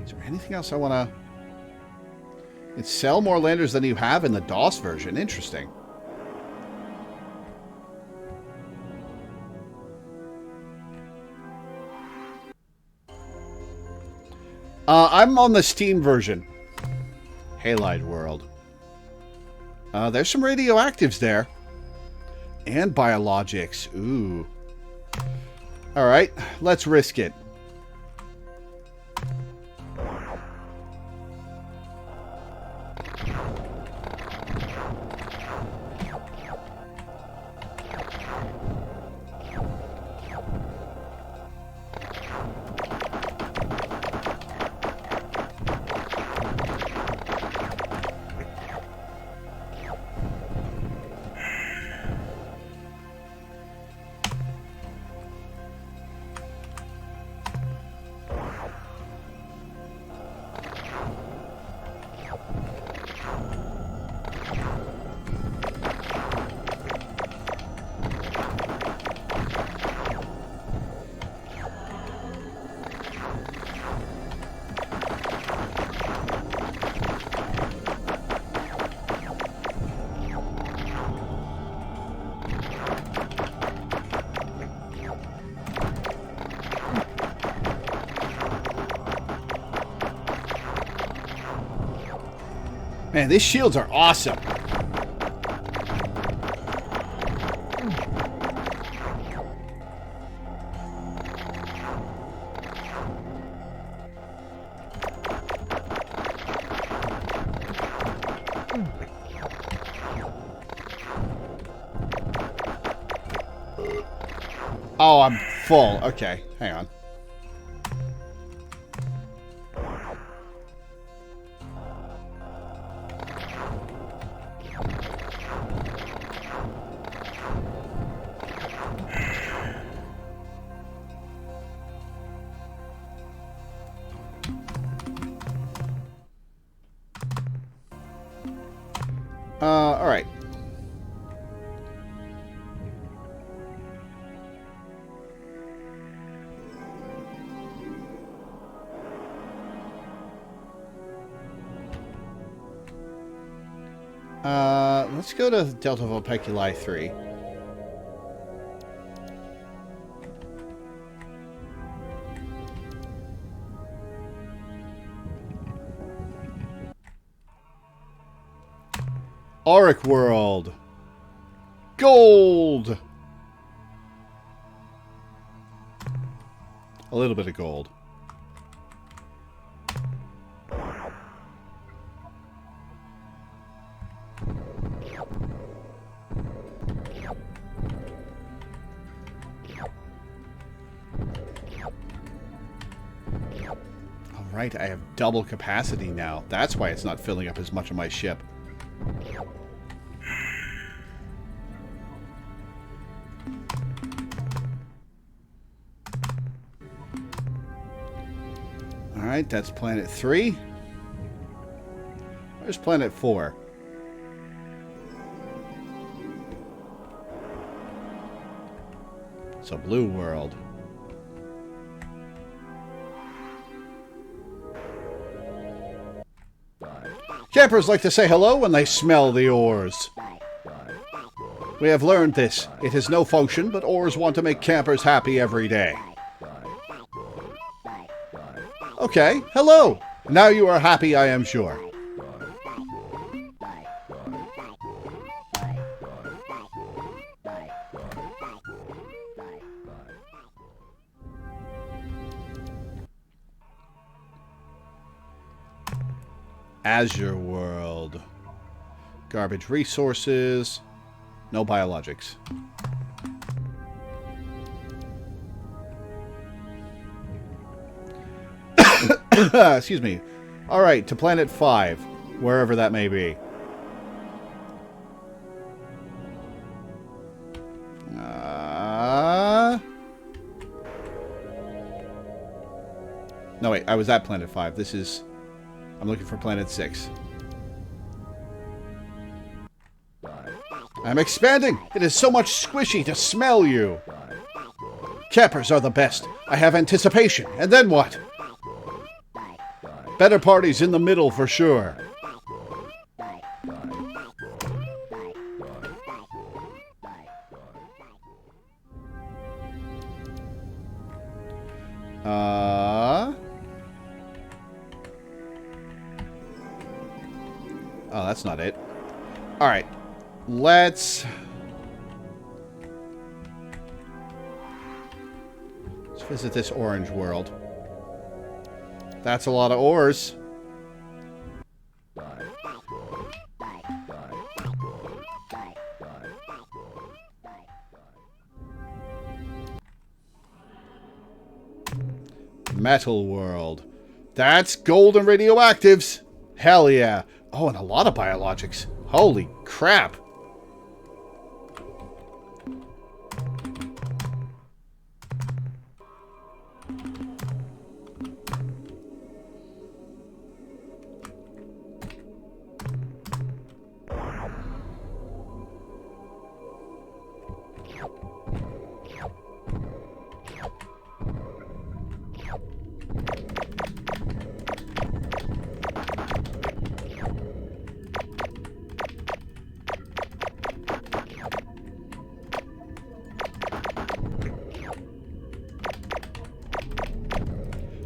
Is there anything else I want to... It's sell more landers than you have in the DOS version. Interesting. I'm on the Steam version. Halide World. There's some radioactives there. And biologics. Ooh. Alright, let's risk it. Man, these shields are awesome. Oh, I'm full. Okay, hang on. Alright. Let's go to Delta Vulpeculi 3. Auric World. Gold. A little bit of gold. Right, I have double capacity now. That's why it's not filling up as much of my ship. Alright, that's planet 3. Where's planet 4? It's a blue world. Campers like to say hello when they smell the ores. We have learned this. It has no function, but ores want to make campers happy every day. Okay, hello. Now you are happy, I am sure. Azure World. Garbage resources. No biologics. Excuse me. Alright, to planet 5. Wherever that may be. No, wait. I was at planet 5. This is... I'm looking for planet 6. I'm expanding! It is so much squishy to smell you! Campers are the best. I have anticipation. And then what? Better parties in the middle for sure. Oh, that's not it. Alright. Let's visit this orange world. That's a lot of ores. Metal world. That's gold and radioactives. Hell yeah. Oh, and a lot of biologics. Holy crap.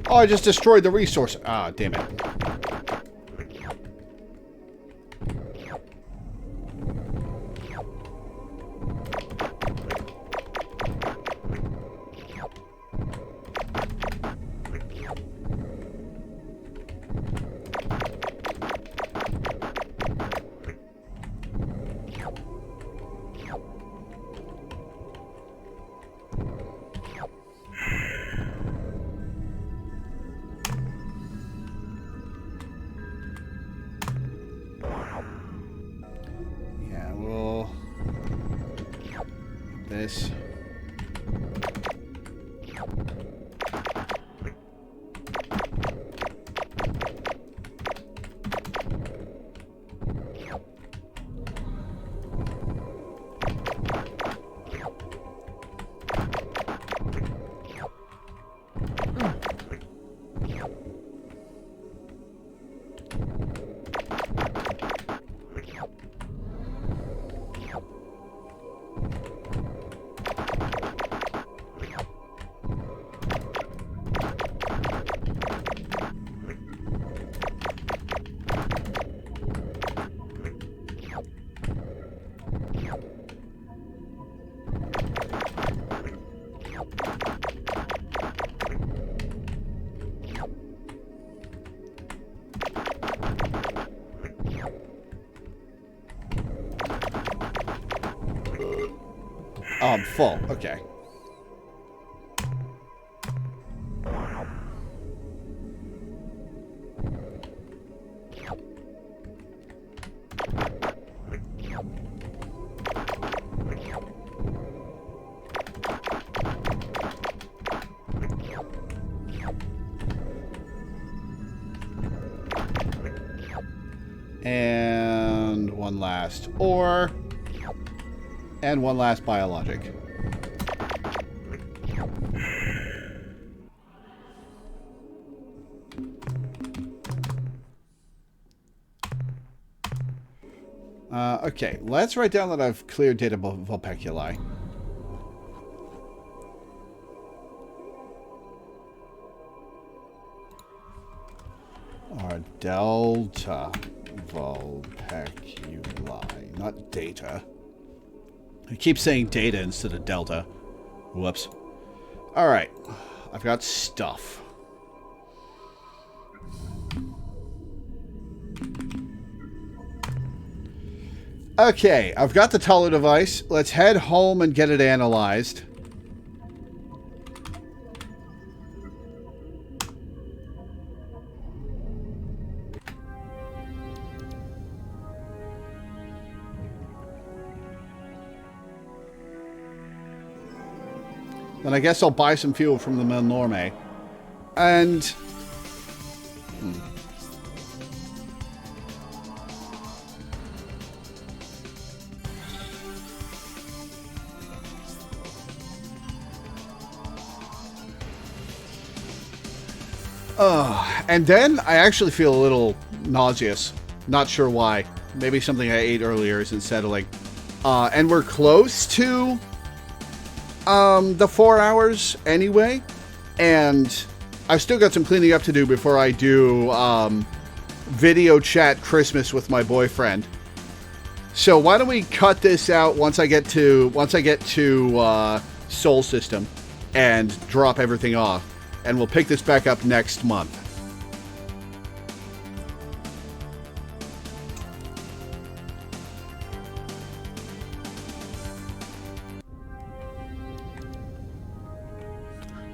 Oh, I just destroyed the resource. Ah, damn it. This. Oh, I'm full. Okay. And one last ore. And one last biologic. Okay, let's write down that I've cleared data vulpeculi. Or delta vulpeculi, not data. I keep saying data instead of delta. Whoops. Alright, I've got stuff. Okay, I've got the Tolo device. Let's head home and get it analyzed. Then I guess I'll buy some fuel from the Milnorme. And... and then I actually feel a little nauseous. Not sure why. Maybe something I ate earlier isn't settling. And we're close to the 4 hours anyway. And I've still got some cleaning up to do before I do video chat Christmas with my boyfriend. So why don't we cut this out once I get to Soul System and drop everything off. And we'll pick this back up next month.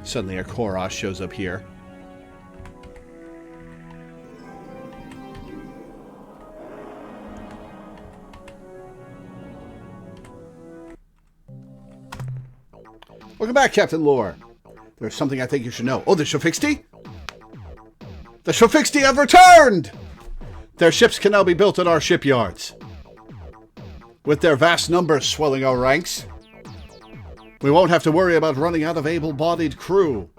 Suddenly a Koros shows up here. Welcome back, Captain Lore. There's something I think you should know. Oh, the Shofixti? The Shofixti have returned! Their ships can now be built at our shipyards. With their vast numbers swelling our ranks, we won't have to worry about running out of able-bodied crew.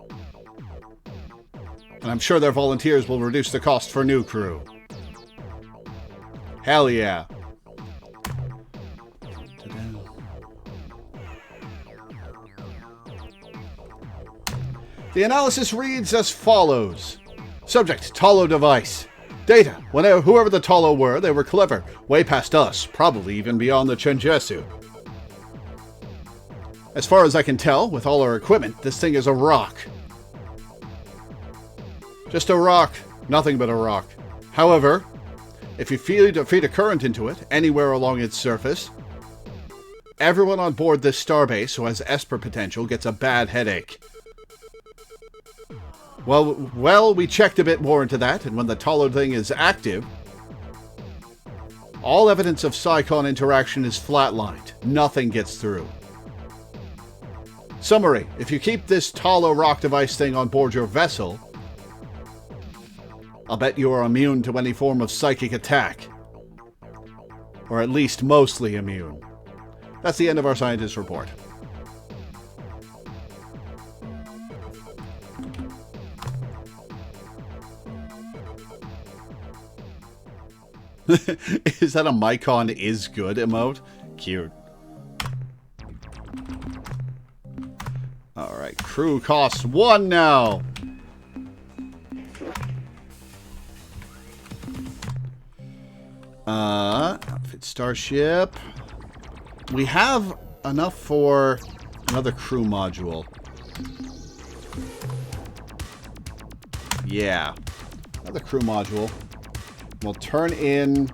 And I'm sure their volunteers will reduce the cost for new crew. Hell yeah. The analysis reads as follows. Subject, Tolo device. Data, whoever the Tolo were, they were clever. Way past us, probably even beyond the Chenjesu. As far as I can tell, with all our equipment, this thing is a rock. Just a rock. Nothing but a rock. However, if you feed a current into it, anywhere along its surface, everyone on board this starbase who has Esper potential gets a bad headache. Well, we checked a bit more into that, and when the Tolo thing is active, all evidence of Psychon interaction is flatlined. Nothing gets through. Summary, if you keep this Tolo rock device thing on board your vessel, I'll bet you are immune to any form of psychic attack. Or at least mostly immune. That's the end of our scientist report. Is that a Mycon is good emote? Cute. Alright, crew costs 1 now. Outfit starship. We have enough for another crew module. Yeah. Another crew module. We'll turn in...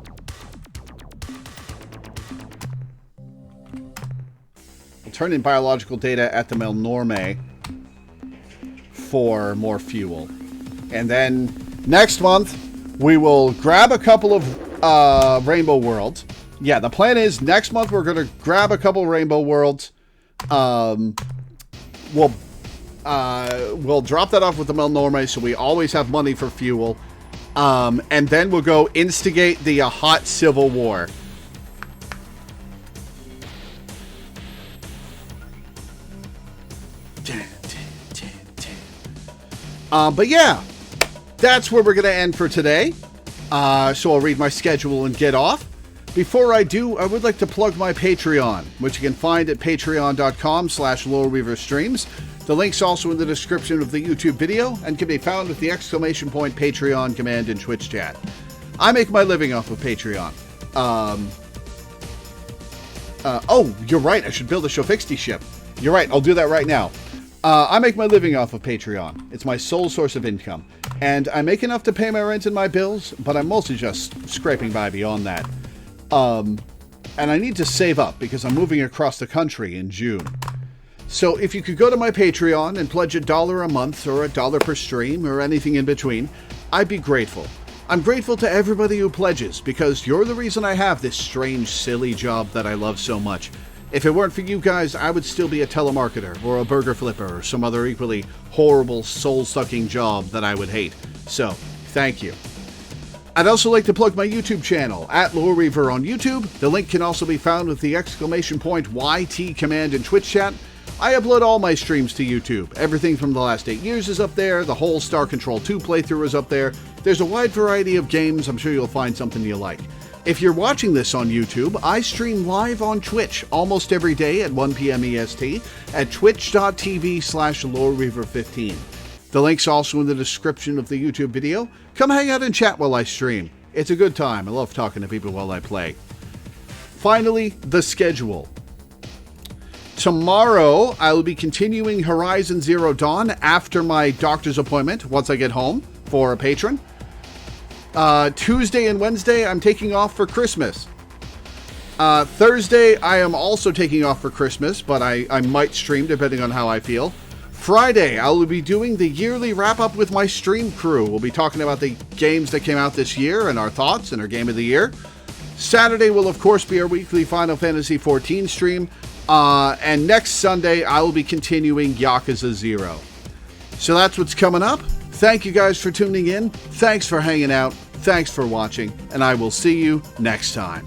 turn in biological data at the Melnorme for more fuel. And then next month, we will grab a couple of Rainbow Worlds. Yeah, the plan is next month we're going to grab a couple Rainbow Worlds. We'll drop that off with the Melnorme, so we always have money for fuel. And then we'll go instigate the hot civil war. But yeah, that's where we're going to end for today. So I'll read my schedule and get off. Before I do, I would like to plug my Patreon, which you can find at patreon.com/LoreweaverStreams. The link's also in the description of the YouTube video and can be found with the exclamation point Patreon command in Twitch chat. I make my living off of Patreon. Oh, you're right. I should build a Shofixty ship. You're right. I'll do that right now. I make my living off of Patreon. It's my sole source of income. And I make enough to pay my rent and my bills, but I'm mostly just scraping by beyond that. And I need to save up because I'm moving across the country in June. So if you could go to my Patreon and pledge $1 a month or $1 per stream or anything in between, I'd be grateful. I'm grateful to everybody who pledges because you're the reason I have this strange, silly job that I love so much. If it weren't for you guys, I would still be a telemarketer or a burger flipper or some other equally horrible, soul-sucking job that I would hate. So, thank you. I'd also like to plug my YouTube channel, at Loreweaver on YouTube. The link can also be found with the exclamation point YT command in Twitch chat. I upload all my streams to YouTube. Everything from the last 8 years is up there. The whole Star Control 2 playthrough is up there. There's a wide variety of games. I'm sure you'll find something you like. If you're watching this on YouTube, I stream live on Twitch almost every day at 1 p.m. EST at twitch.tv/Loreweaver15. The link's also in the description of the YouTube video. Come hang out and chat while I stream. It's a good time. I love talking to people while I play. Finally, the schedule. Tomorrow, I will be continuing Horizon Zero Dawn after my doctor's appointment once I get home for a patron. Tuesday and Wednesday, I'm taking off for Christmas. Thursday, I am also taking off for Christmas, but I might stream depending on how I feel. Friday, I will be doing the yearly wrap-up with my stream crew. We'll be talking about the games that came out this year and our thoughts and our game of the year. Saturday will, of course, be our weekly Final Fantasy XIV stream. And next Sunday, I will be continuing Yakuza 0. So that's what's coming up. Thank you guys for tuning in. Thanks for hanging out. Thanks for watching. And I will see you next time.